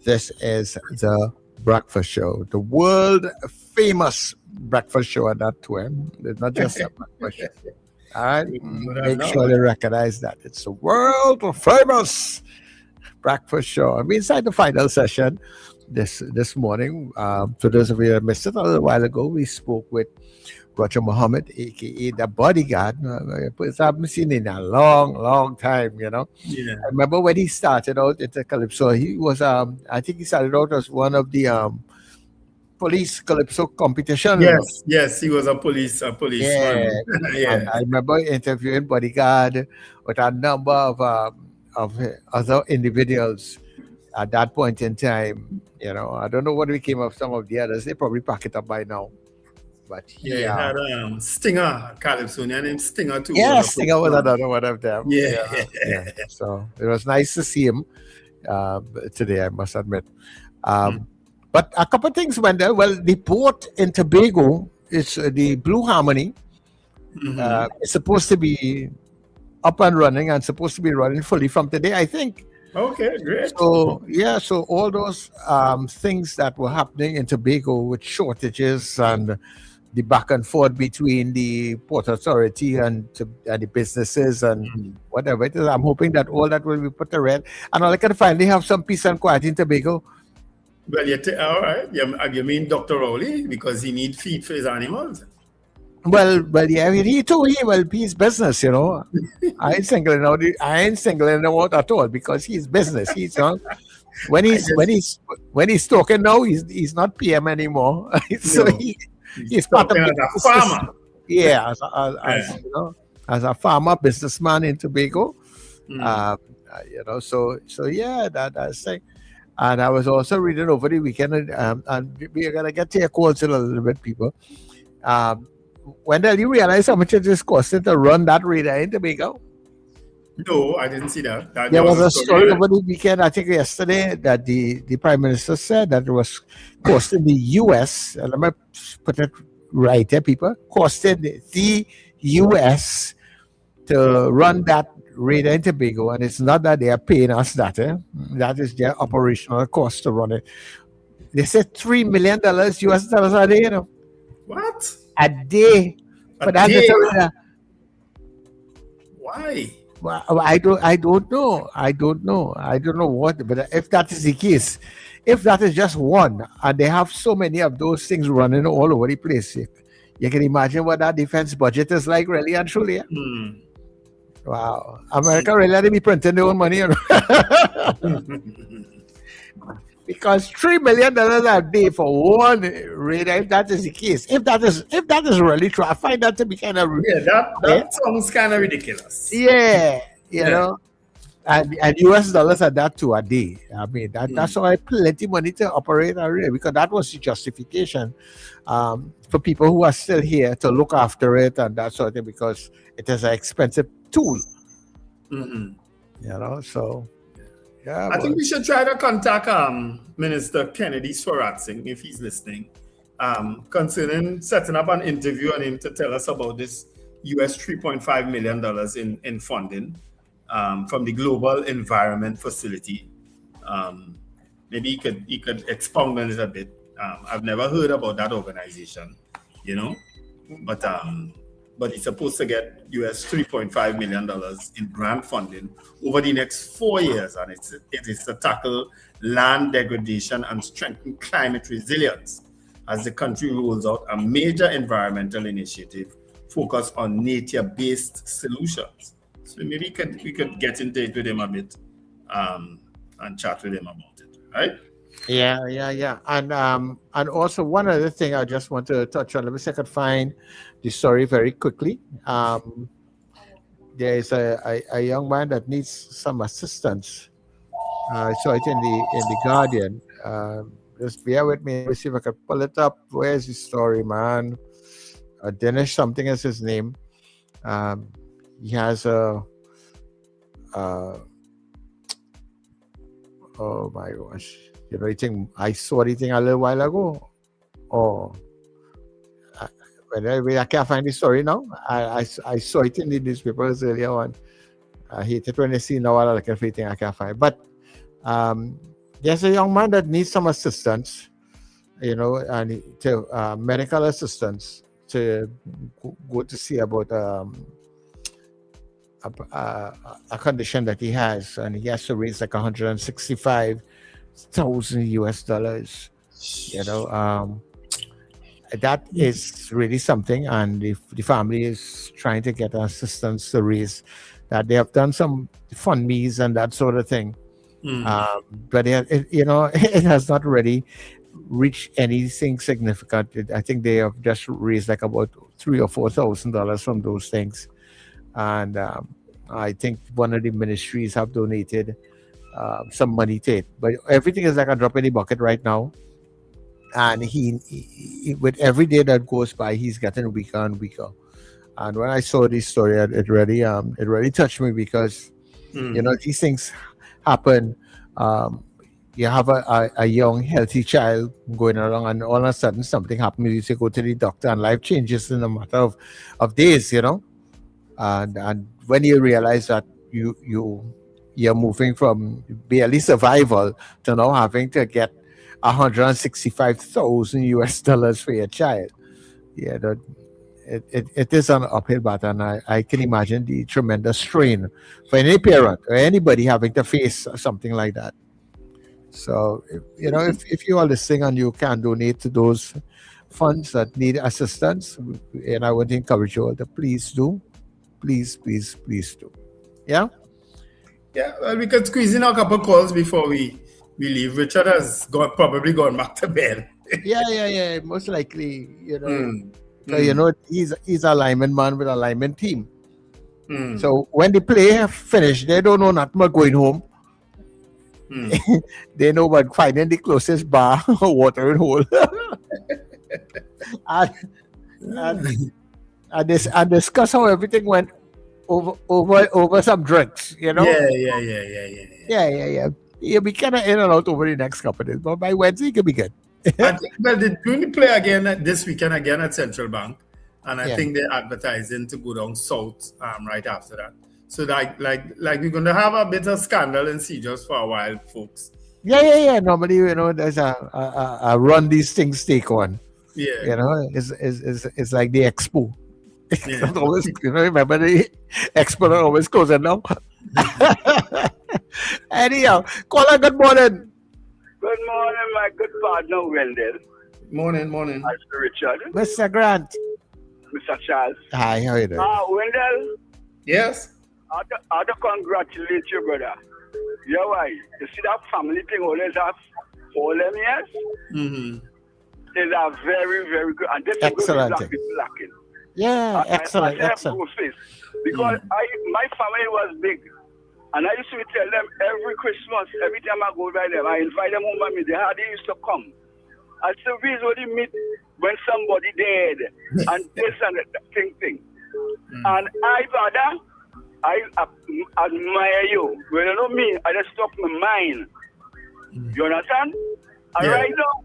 This is the breakfast show, the world famous breakfast show at that time. It's not just a breakfast show. All right, make sure they recognize that it's the world famous breakfast show. I'm inside the final session this morning. For those of you that missed it a little while ago, we spoke with Roger Muhammad, aka the bodyguard. I haven't seen in a long time, you know. Yeah. I remember when he started out at the Calypso, he was I think he started out as one of the police Calypso competition. Yes, he was a policeman. Yeah. Yeah. I remember interviewing bodyguard with a number of other individuals at that point in time. You know, I don't know what became of some of the others. They probably pack it up by now. But Yeah, you had Stinger, Calypso, and Stinger too. Yeah, Stinger was another one of them. Yeah. So it was nice to see him today, I must admit. But a couple of things went there. Well, the port in Tobago is the Blue Harmony. It's supposed to be up and running and supposed to be running fully from today, I think. Okay, great. So so all those things that were happening in Tobago with shortages and the back and forth between the Port Authority and the businesses and whatever it is, I'm hoping that all that will be put to rest, and all I can finally have some peace and quiet in Tobago. Well, all right. You mean Dr. Rowley, because he needs feed for his animals? Well, yeah. He's business, you know. I ain't singling him out at all because he's business. He's when he's talking now, he's not PM anymore. So he's part of a farmer. Yeah, as a farmer, businessman in Tobago. So yeah, that's thing. And I was also reading over the weekend, and we're gonna get to your calls in a little bit, people. Wendell, you realize how much it is costing to run that radar in Tobago? No, I didn't see that. There was a story over the weekend, I think yesterday, that the Prime Minister said that it was costing the US, and let me put it right there, people, costing the US to run that radar in Tobago, and it's not that they are paying us that. That is their operational cost to run it. They said $3 million US dollars a day, you know. What? A day. But that's day? Why? Well, I don't know. I don't know what. But if that is the case, if that is just one, and they have so many of those things running all over the place, you can imagine what that defense budget is like, really and truly. Yeah? Wow, America really had to be printing their own money. Because $3 million a day for one radar, if that is the case, if that is really true, I find that to be kind of that sounds kind of ridiculous. Yeah, you know, and US dollars at that too a day. I mean that's why plenty money to operate a radar, because that was the justification for people who are still here to look after it and that sort of thing, because it is an expensive tool. You know, so. Yeah, I think we should try to contact Minister Kennedy Swaratsing, if he's listening, concerning setting up an interview on him to tell us about this US $3.5 million in funding from the Global Environment Facility. Maybe he could expound on it a bit. I've never heard about that organization, you know, but he's supposed to get US $3.5 million in grant funding over the next 4 years, and it is to tackle land degradation and strengthen climate resilience as the country rolls out a major environmental initiative focused on nature-based solutions. So maybe we could get into it with him a bit and chat with him about it, right? Yeah. And also one other thing I just want to touch on. Let me see if I can find the story very quickly. There is a young man that needs some assistance. I saw it in the Guardian. Just bear with me. Let me see if I can pull it up. Where's the story, man? Dinesh something is his name. He has a oh my gosh. You know, I saw the thing a little while ago. I can't find the story now. I saw it in the newspapers earlier on. I hate it when I see now all the thing I can't find. But there's a young man that needs some assistance, you know, and to medical assistance to go to see about a condition that he has, and he has to raise like $165,000 US dollars. You know, that is really something, and the family is trying to get assistance to raise that. They have done some fund-me's and that sort of thing, but it has not really reached anything significant. I think they have just raised like about $3,000 or $4,000 from those things, and I think one of the ministries have donated some money to it, but everything is like a drop in the bucket right now. And he with every day that goes by, he's getting weaker and weaker. And when I saw this story, it really touched me because these things happen. You have a young, healthy child going along, and all of a sudden something happens. You say go to the doctor, and life changes in a matter of days. And when you realize that you're moving from barely survival to now having to get $165,000 for your child, it is an uphill battle, and I can imagine the tremendous strain for any parent or anybody having to face something like that. So, if you are listening and you can donate to those funds that need assistance, and I would encourage you all to please do. Please do. Yeah? Yeah, well, we could squeeze in a couple calls before we leave. Richard has probably gone back to bed. Yeah. Most likely, So, he's a lineman man with a lineman team. So when the play finished, they don't know nothing about going home. They know about finding the closest bar or watering hole. and discuss how everything went over some drinks, Yeah. You'll be kind of in and out over the next couple of days, but by Wednesday it could be good. Well, they're doing the play again this weekend again at Central Bank, and I think they're advertising to go down south right after that. So like we're going to have a bit of scandal and seizures for a while, folks. Yeah. Normally, there's a run these things take on. Yeah. It's like the expo. Yeah. Always, remember the expo always closing now. Anyhow, caller, good morning. Good morning, my good partner, Wendell. Morning. Mr. Richard. Mr. Grant. Mr. Charles. Hi, how are you doing? Wendell. Yes? I to congratulate you, brother. Yeah, why? You see that family thing always have all them years? Mm-hmm. They are very, very good. And this is excellent. Black people lacking. Yeah, excellent. Because my family was big. And I used to tell them every Christmas, every time I go by them, I invite them home by me. They used to come. I said, we only meet when somebody dead and this and that thing. And brother, I admire you. When you know me, I just stop my mind. You understand? And right now,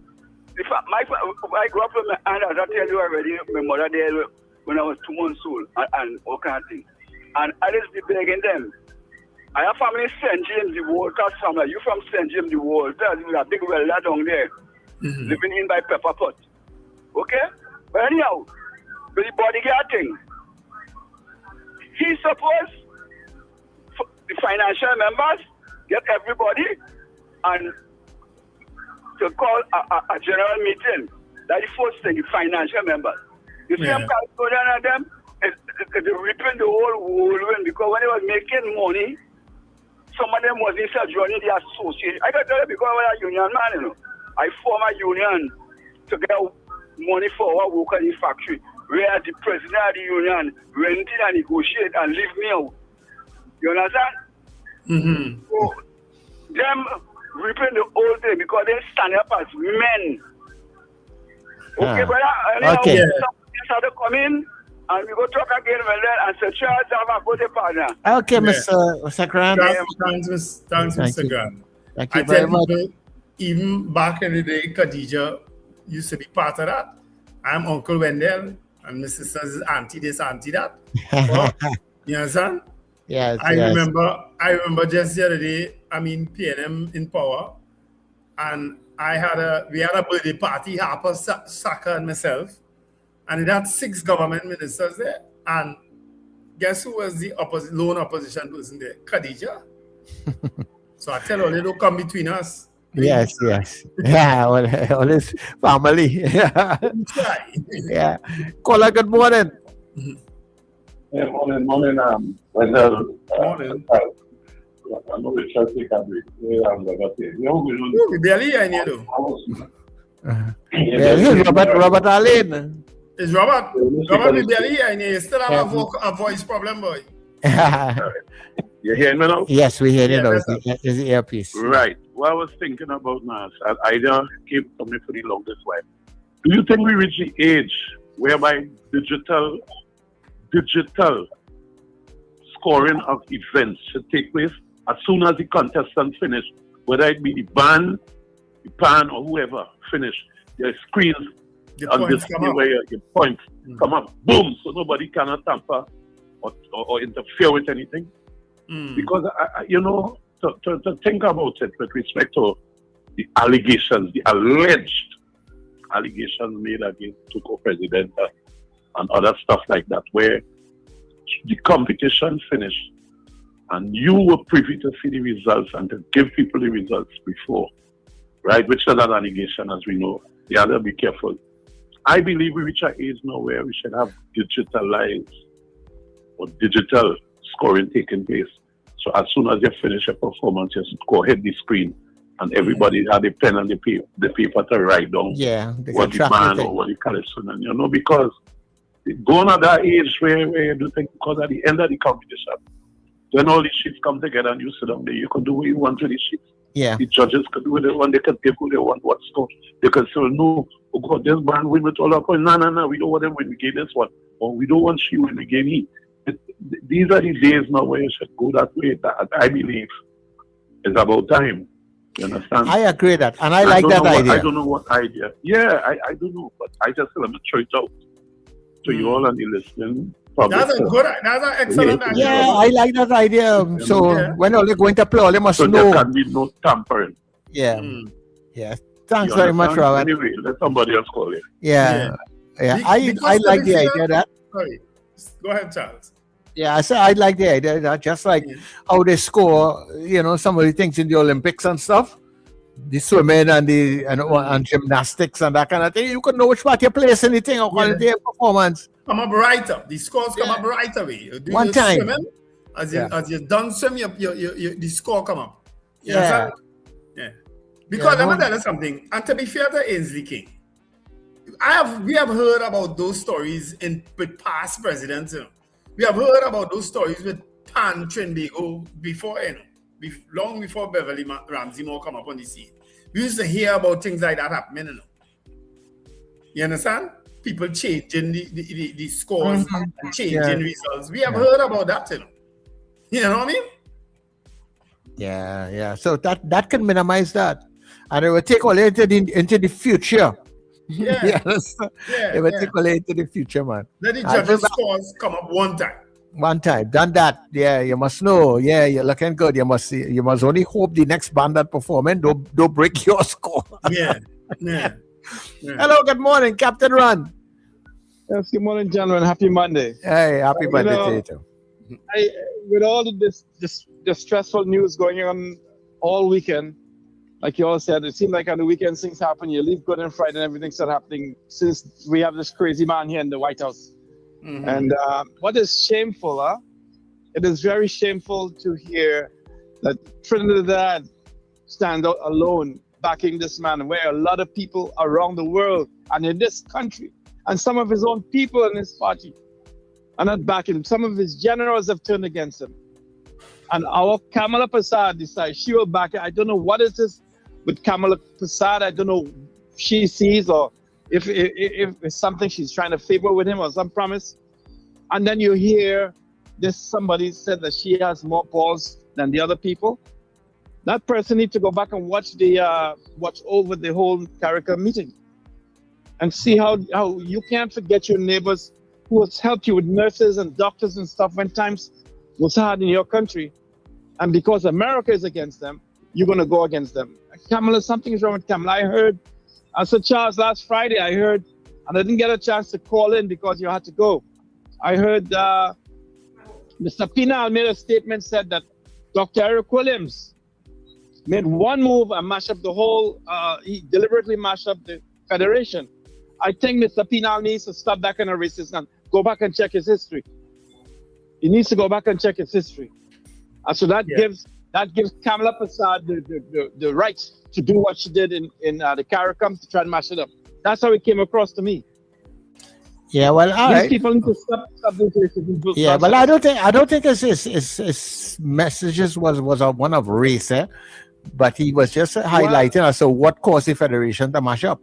I grew up with my aunt, as I tell you already, my mother died when I was 2 months old and all kind of thing. And I just be begging them. I have family in St. James the Walters family. You from St. James the Walters, with a big welder down there, living in by Pepper Pot. Okay? But anyhow, with the bodyguard thing, he supposed the financial members get everybody and to call a general meeting. That's the first thing, the financial members. You see them calculating at them, they're ripping the whole whirlwind because when they were making money, some of them was inside joining the association. I got to tell you because I'm a union man, I form a union to get money for our workers in the factory. Where the president of the union went in and negotiate and leave me out. You understand? Mm-hmm. So, them ripping the whole thing because they stand up as men. Okay, brother? Okay. Somebody had to come in and we go talk again with them and say, Charles, have a good partner. Okay, Mr. Grant. Thanks, Mr. Grant. Thank you very much. Even back in the day, Khadija used to be part of that. I'm Uncle Wendell, and my sister is auntie this, auntie that. So, you understand? Yes. I remember just the other day, PNM in power, and we had a birthday party, Harper, Saka, and myself, and it had 6 government ministers there, and guess who was the lone opposition person there? Khadija. So I tell her, they don't come between us. Yes. Yeah, all his family. Yeah. Caller, good morning. Yeah, morning. Wendell. Morning. I know we shall take a break. We barely in here, though. Robert Allen. Is Robert? Robert, we barely in here. You still have a voice problem, boy. Yeah, You hearing me now? Yes, we hear you now. better. It's the earpiece. Right. What I was thinking about now, an idea came to me for the longest while. Do you think we reach the age whereby digital scoring of events should take place as soon as the contestant finish, whether it be the band, the pan, or whoever finish, their screens on display where your points come up, boom, so nobody cannot tamper or interfere with anything? Because, to think about it with respect to the allegations, the alleged allegations made against TUCO president and other stuff like that, where the competition finished and you were privy to see the results and to give people the results before, right? Which is an allegation, as we know. You have to be careful. I believe we reach an age now where we should have digitalized or digital scoring taking place. So as soon as you finish a performance, you go hit the screen and everybody had a pen and the paper to write down what the man or what the Calypso, and because going at that age where you do think, because at the end of the competition, when all the sheets come together and you sit down there, you can do what you want with the sheets. Yeah. The judges can do what they want, they can give who they want what score. They can say, no, oh God, this band win with all our points. No, we don't want them when we gave this one. Or we don't want she when we gave me. These are the days now where you should go that way. That I believe is about time. You understand? I agree that, and I like that idea. I don't know what idea. Yeah, I don't know, but I just want to throw it out to you all and the listening. That's an excellent idea. Yeah, I like that idea. So when all they're going to play, they must know. There can be no tampering. Yeah. Yeah. Thanks very much, Robert. Anyway, let somebody else call you. Yeah. I like the idea that. Sorry. Go ahead, Charles. Yeah, I said I like the idea that just like how they score, some of the things in the Olympics and stuff, the swimming and gymnastics and that kind of thing, you can know which part you place anything according to your performance. Come up right up. The scores come up right away. One time. Swimming, as you done swim, the score come up. Yeah. Yeah. Because let me tell you something, and to be fair to Ainsley King, we have heard about those stories with past presidents. We have heard about those stories with Pan Trinidad before, long before Beverly Ramsey Moore come up on the scene. We used to hear about things like that happening. You understand? People changing the scores and changing results. We have heard about that. You know what I mean? Yeah. So that can minimize that, and it will take all into the future. Yeah. It will take all into the future, man. Let the judges' scores come up one time. One time, done that. Yeah, you must know. Yeah, you're looking good. You must only hope the next band that performing don't break your score. Yeah. Hello, good morning, Captain Ron. Yes, good morning, gentlemen. Happy Monday. Hey, happy Monday to you too. With all of this stressful news going on all weekend, like you all said, it seemed like on the weekends things happen. You leave Good and Friday and everything started happening since we have this crazy man here in the White House. Mm-hmm. And what is shameful, it is very shameful to hear that Trinidad stands out alone backing this man, where a lot of people around the world and in this country and some of his own people in his party are not backing him. Some of his generals have turned against him. And our Kamala Prasad decides she will back it. I don't know what is this with Kamala Prasad. I don't know if she sees or if it's something she's trying to favor with him or some promise. And then you hear somebody said that she has more balls than the other people. That person needs to go back and watch over the whole CARICOM meeting and see how you can't forget your neighbors who has helped you with nurses and doctors and stuff when times was hard in your country. And because America is against them, you're going to go against them. Kamala, something is wrong with Kamala. I heard, Sir Charles, last Friday, I heard, and I didn't get a chance to call in because you had to go. I heard Mr. Pinal made a statement, said that Dr. Eric Williams made one move and mashed up the whole, he deliberately mashed up the Federation. I think Mr. Pinal needs to stop that kind of racism and go back and check his history. He needs to go back and check his history. And so that gives Kamala Prasad the right to do what she did in the CARICOM to try and mash it up. That's how it came across to me. Yeah, well, all These right. people need to stop this racism. Yeah, but I don't think his messages was one of race, but he was just highlighting also what caused the federation to mash up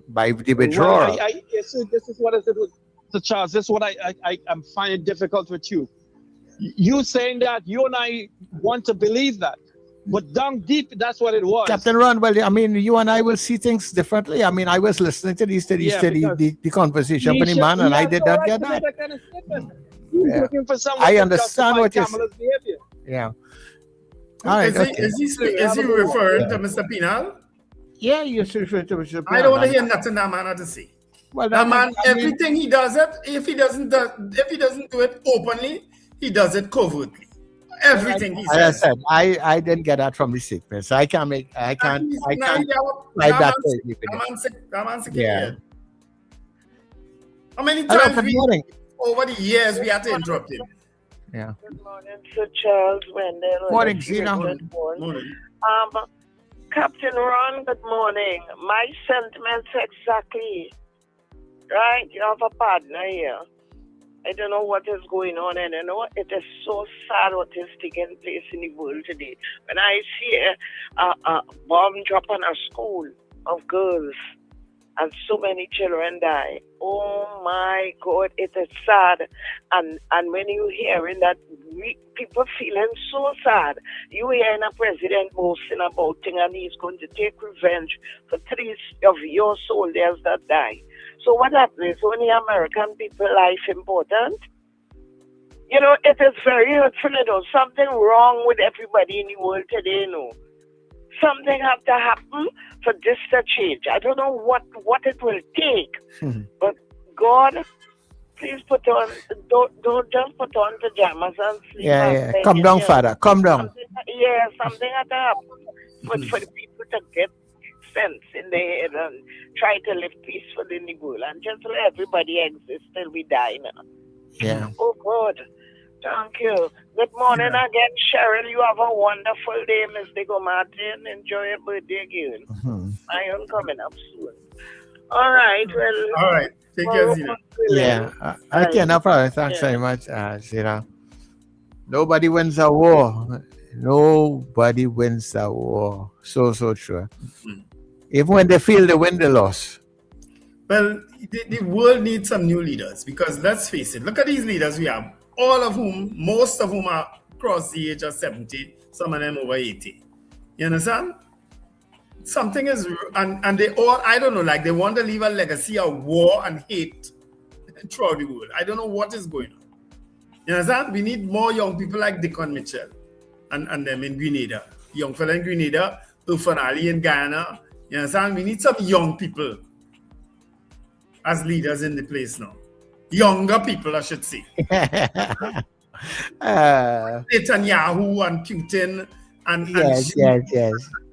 by the withdrawal. Well, this is what I said with the Charles. This is what I'm finding difficult with you. You saying that you and I want to believe that, but down deep, that's what it was. Captain Ron, well, I mean, you and I will see things differently. I mean, I was listening to the conversation with the man, and I did not get that. He's looking for someone I to understand what you're Kamala's behavior. Yeah. All right. Is he referring to Mr. Penal? Yeah, you should refer to Mr. I don't want to hear nothing that man had to say. Well, that man, everything he does it, if he doesn't do it openly, he does it covertly. Everything he says. As I said, I didn't get that from the statement, so I can't like that. Yeah. How many times over the years we had to interrupt him? Yeah. Good morning, Sir Charles, Wendell. Morning, Zena. Good morning. Captain Ron, good morning. My sentiments exactly. Right? You have a partner here. I don't know what is going on, and you know, it is so sad what is taking place in the world today. When I see a bomb drop on a school of girls and so many children die, oh my God, it is sad. And when you hearing that, people feeling so sad. You hearing a president boasting about things and he's going to take revenge for 3 of your soldiers that die. So what happens? Only American people life important? You know, it is very hurtful, you know. Something wrong with everybody in the world today, you know. Something have to happen for this to change. I don't know what it will take. But God, please don't just put on pajamas and sleep. Yeah. Come down, Father. Come down. Something had to happen for the people to get sense in their head and try to live peacefully in the world and just let everybody exist till we die now. Yeah. Oh God. Thank you. Good morning again, Cheryl. You have a wonderful day, Miss Diego Martin. Enjoy your birthday again. I am coming up soon. All right. Well. All right. Take care, Zena. Yeah. Okay, no problem. Thanks very much, Zena. Nobody wins a war. Nobody wins a war. So true. Even when they feel they win, they lost. Well, the world needs some new leaders because let's face it, look at these leaders we have, most of whom are across the age of 70, some of them over 80. You understand? Something is, and they all, I don't know, like they want to leave a legacy of war and hate throughout the world. I don't know what is going on. You understand? We need more young people like Deacon Mitchell and them in Grenada. Young fella in Grenada, Ufanali in Guyana. You understand? We need some young people as leaders in the place now. Younger people, I should say. Netanyahu and Putin and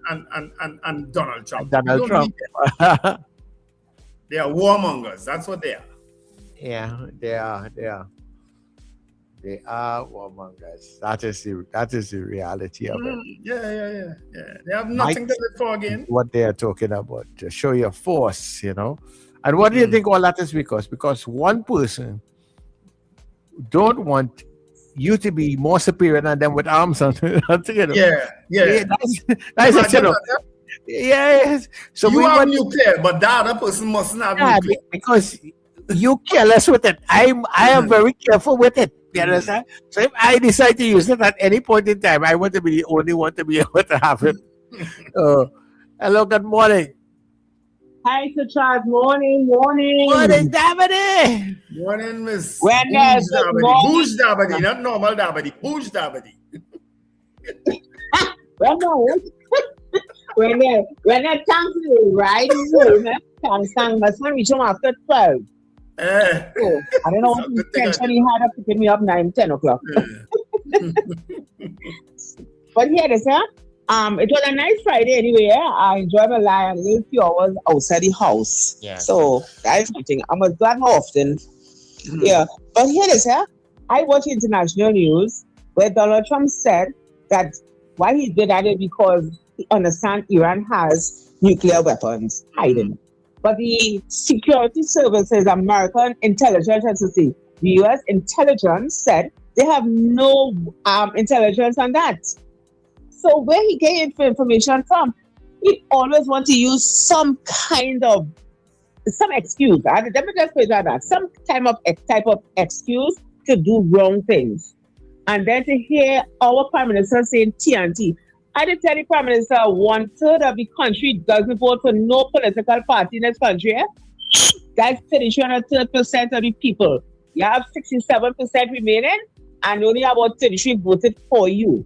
and Donald Trump. Donald Trump. They are warmongers. That's what they are. Yeah, they are. They are warmongers. That is the reality of it. Yeah. They have nothing to live for again. What they are talking about, to show your force, you know. And what do you think all that is because? Because one person don't want you to be more superior than them with arms on. You know? Yeah. That's you know. Yes. So you have nuclear, but the other person mustn't have nuclear. Because you careless with it. I am very careful with it. You understand? So if I decide to use it at any point in time, I want to be the only one to be able to have it. Hello, good morning. Hi, Sir Charles. Morning. Morning, Davide. Morning, Miss. Boosh Dabadi, not normal Dabadi. Boosh Dabadi. When I thank you, right? Thank my son reach home after 12. So, I don't know what intention he had of picking me up 9-10 o'clock. But here it is, it was a nice Friday anyway. I enjoyed my life a little few hours outside the house. Yeah. So that is something I must do that more often. Yeah. But here it is, I watch international news where Donald Trump said that why he did that is because he understands Iran has nuclear weapons hidden. But the security services, American intelligence agency, the U.S. intelligence said they have no intelligence on that. So where he getting information from? He always want to use some excuse. Let me just put it like that. Some type of excuse to do wrong things. And then to hear our Prime Minister saying TNT. I did tell the Prime Minister 1/3 of the country doesn't vote for no political party in this country. That's 33% of the people. You have 67% remaining, and only about 33 voted for you.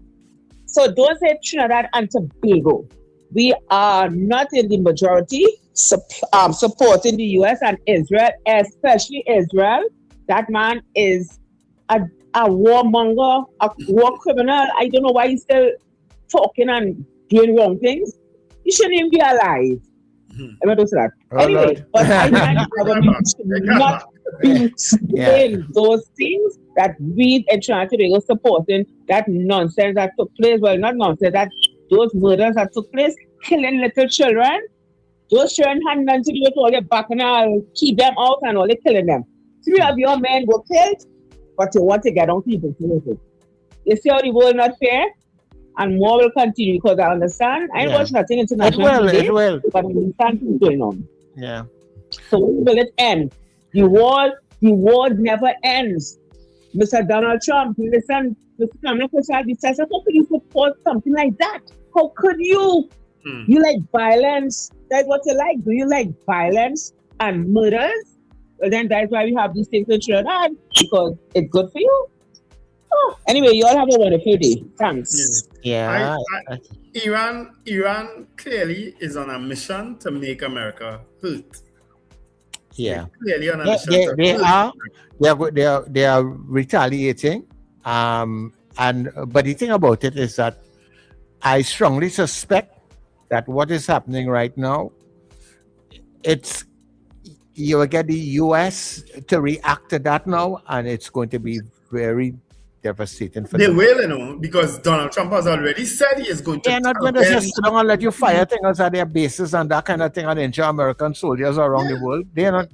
So don't say Trinidad and Tobago. We are not in the majority supporting the U.S. and Israel, especially Israel. That man is a warmonger, a war criminal. I don't know why he's still talking and doing wrong things. He shouldn't even be alive. I'm not doing that. Anyway, but I think the government should not be saying those things that we in Trinidad and Tobago supporting that nonsense that took place. Well, not nonsense, that those murders that took place, killing little children. Those children had nothing to do with all the bacchanal, keep them out and all they killing them. 3 of your men were killed, but you want to get on people. You see how the world not fair? And more will continue because I understand. I watch nothing international today, but I understand what's going on. Yeah. So when will it end? The war never ends. Mr. Donald Trump, listen, Mr. Kamala Prasad, he says, how could you support something like that? How could you? You like violence? That's what you like. Do you like violence and murders? Well, then that's why we have these things in Trinidad, because it's good for you. Oh, anyway, you all have a wonderful day. Thanks. Yeah. Iran clearly is on a mission to make America hurt. Yeah. Clearly on a mission. They are retaliating. But the thing about it is that I strongly suspect that what is happening right now, you will get the US to react to that now, and it's going to be very devastating for them. They will, because Donald Trump has already said he is going to. They're not going to just sit down and let you fire things at their bases and that kind of thing and injure American soldiers around the world. They're going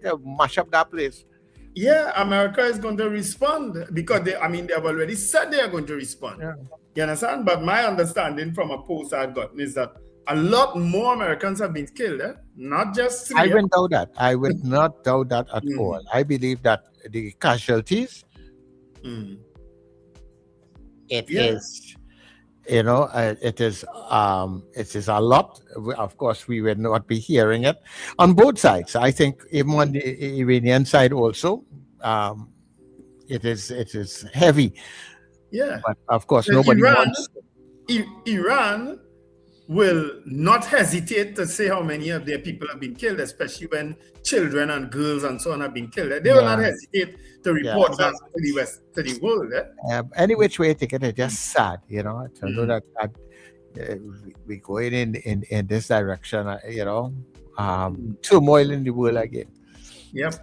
to mash up that place. Yeah, America is going to respond because they have already said they are going to respond. Yeah. You understand? But my understanding from a post I've gotten is that a lot more Americans have been killed, not just 3. I wouldn't doubt that. I would not doubt that at all. I believe that the casualties, it is a lot. Of course, we will not be hearing it on both sides. I think even on the Iranian side also, it is heavy. Yeah, but of course, nobody wants. Iran will not hesitate to say how many of their people have been killed, especially when children and girls and so on have been killed. They will not hesitate to report that to the world. Any which way you take it, it's just sad, to know that we're going in this direction, turmoil in the world again. Yep.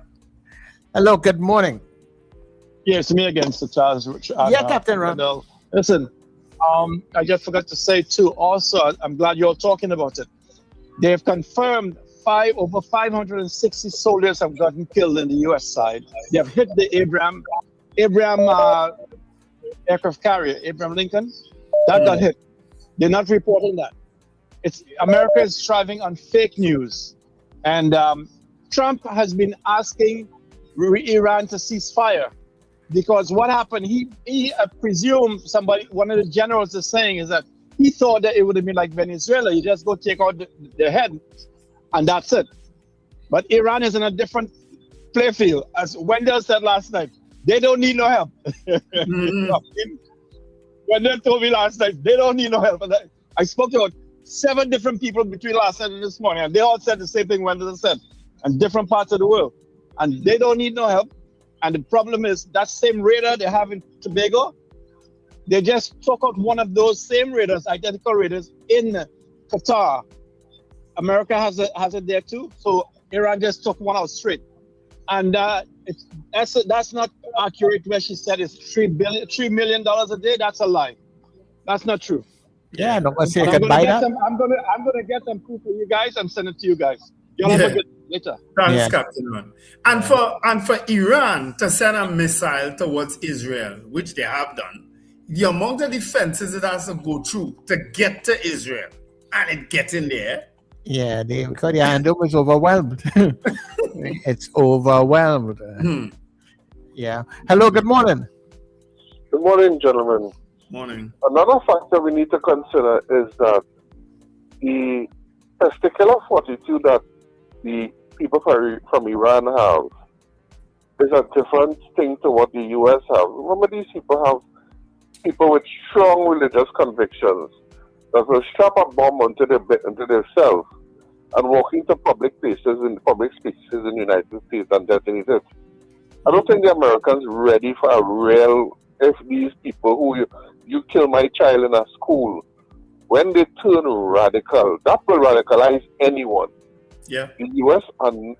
Hello, good morning. Yes, me again, Mr. Charles. Captain Ron. Listen, I just forgot to say too, also, I'm glad you're talking about it. They've confirmed over 560 soldiers have gotten killed in the U.S. side. They have hit the Abraham aircraft carrier, Abraham Lincoln. That got hit. They're not reporting that. America is thriving on fake news. And Trump has been asking Iran to cease fire. Because what happened, he presumed one of the generals is saying is that he thought that it would have been like Venezuela. You just go take out the head and that's it. But Iran is in a different playfield. As Wendell said last night, they don't need no help. Wendell told me last night, they don't need no help. I spoke to about 7 different people between last night and this morning, and they all said the same thing Wendell said, in different parts of the world. And they don't need no help. And the problem is that same radar they have in Tobago, they just took out one of those same radars, identical radars, in Qatar. America has it there too. So Iran just took one out straight. And that's not accurate where she said it's $3 million a day. That's a lie. That's not true. Yeah, nobody say you can buy that. I'm gonna get some proof for you guys and send it to you guys. Y'all have a good later. Thanks, Captain Man. And for Iran to send a missile towards Israel, which they have done, the amount of defenses it has to go through to get to Israel, and it gets in there. Yeah, because the handle was overwhelmed. It's overwhelmed. Yeah. Hello, good morning. Good morning, gentlemen. Morning. Another factor we need to consider is that the testicular fortitude that the people from Iran have is a different thing to what the US have. Remember, these people have people with strong religious convictions that will strap a bomb onto themselves and walk into public places in the United States and detonate it. I don't think the Americans ready for a real, if these people who you kill my child in a school, when they turn radical, that will radicalize anyone. Yeah. The US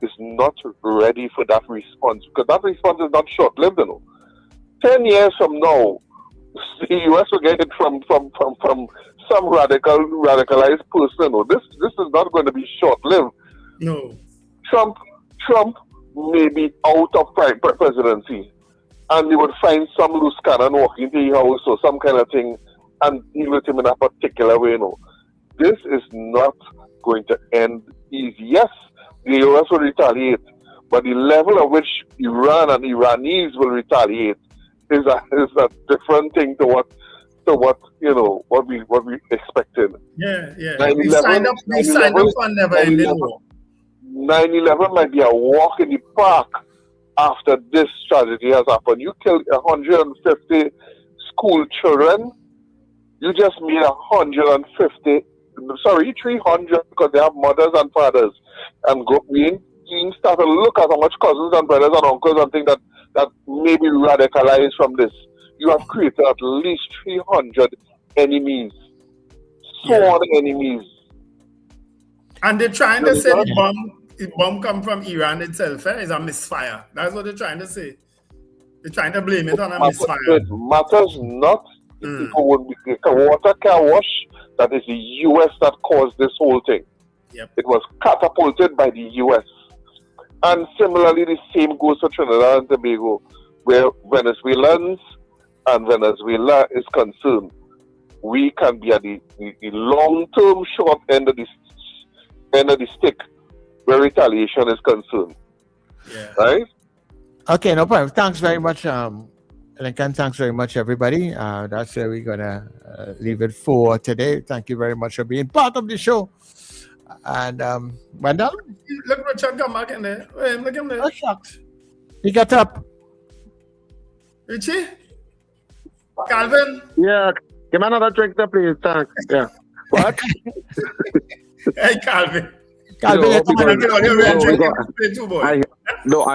is not ready for that response, because that response is not short-lived, 10 years from now, the US will get it from some radicalized person. This is not going to be short-lived. No. Trump may be out of presidency, and you would find some loose cannon walking to your house or some kind of thing and deal with him in a particular way. This is not going to end easy. Yes, the US will retaliate, but the level at which Iran and Iranis will retaliate is a different thing to what we expected. Yeah. 9/11, We signed up for never ending war. 9/11 might be a walk in the park after this tragedy has happened. You killed 150 school children. You just made 300 because they have mothers and fathers. And we start to look at how much cousins and brothers and uncles and things that may be radicalized from this. You have created at least 300 enemies. Sworn enemies. And they're trying to say the bomb come from Iran itself. It's a misfire. That's what they're trying to say. They're trying to blame it on a misfire. It matters not. People would be a water car wash. That is the US that caused this whole thing. Yep. It was catapulted by the US. And similarly, the same goes to Trinidad and Tobago, where Venezuelans and Venezuela is concerned. We can be at the long-term short end of the stick where retaliation is concerned. Yeah. Right? Okay, no problem. Thanks very much, Lincoln. Thanks very much, everybody. That's where we're going to leave it for today. Thank you very much for being part of the show. And Wendell? Look, Richard, come back in there. Wait, look in there. Oh, shucks. He got up. Richie? Calvin? Yeah. Give me another drink there, please. Thanks. Yeah. What? Hey, Calvin. I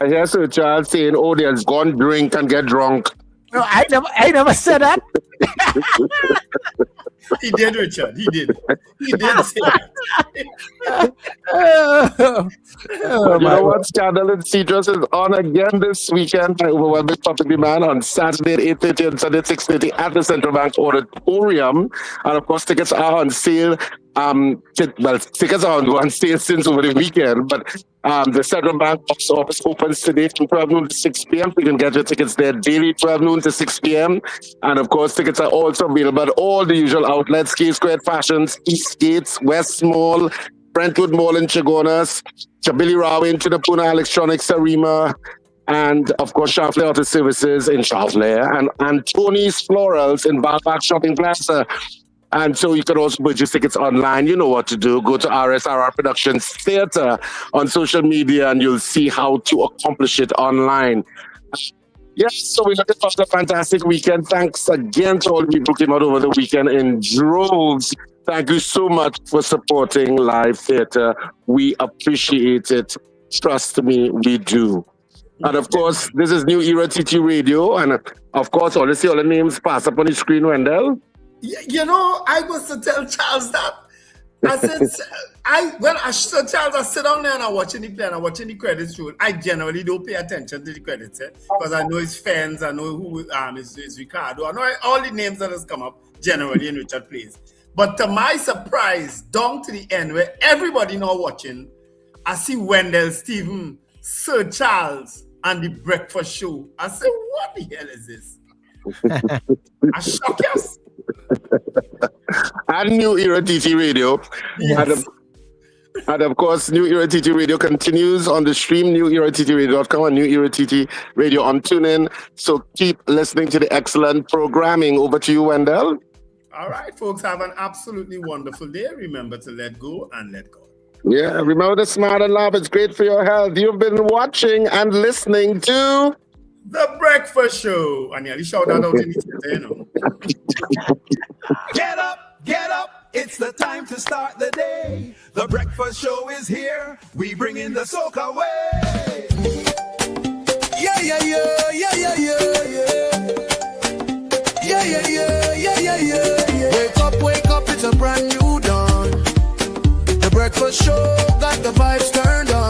hear Sir Charles saying, they'll go and drink and get drunk. No, I never said that. He did, Richard. He did say that. You know what? Scandal in Citrus is on again this weekend. Well, this publicly man on Saturday at 8:30 and Sunday at 6:30 at the Central Bank Auditorium. And of course, tickets are on sale. Tickets are on sale since over the weekend, but the Central Bank box office opens today from 12 noon to 6 p.m. You can get your tickets there daily, 12 noon to 6 p.m. And of course, tickets are also available at all the usual outlets: K Squared Fashions, East Gates, West Mall, Brentwood Mall in Chagonas, Chabili Rawe in Tunapuna Electronics Arima, and of course, Charlevoix Auto Services in Charlevoix, and Tony's Florals in Balfax Shopping Plaza. And so you can also purchase tickets online. You know what to do. Go to RSRR Productions Theatre on social media and you'll see how to accomplish it online. Yes, so we're looking for a fantastic weekend. Thanks again to all the people who came out over the weekend in droves. Thank you so much for supporting live theatre. We appreciate it. Trust me, we do. And of course, this is New Era TT Radio. And of course, all the names pass up on the screen, Wendell. You know, I was to tell Charles that. I said, I sit down there and I'm watching the play and I'm watching the credits roll. I generally don't pay attention to the credits because I know his fans, I know who is Ricardo, I know all the names that has come up generally in Richard plays. But to my surprise, down to the end, where everybody now watching, I see Wendell, Stephen, Sir Charles, and the breakfast show. I say, what the hell is this? I shock us. And New Era TT Radio. Yes. And of course, New Era TT Radio continues on the stream, newerattradio.com and New Era TT Radio on TuneIn. So keep listening to the excellent programming. Over to you, Wendell. All right, folks, have an absolutely wonderful day. Remember to let go and let go. Yeah, remember to smile and laugh. It's great for your health. You've been watching and listening to The Breakfast Show. I nearly shout that out in the know. Get up, it's the time to start the day. The Breakfast Show is here. We bring in the soca way. Yeah, yeah, yeah, yeah, yeah, yeah, yeah. Yeah, yeah, yeah, yeah, yeah, yeah, yeah. Wake up, it's a brand new dawn. The Breakfast Show got the vibes turned on.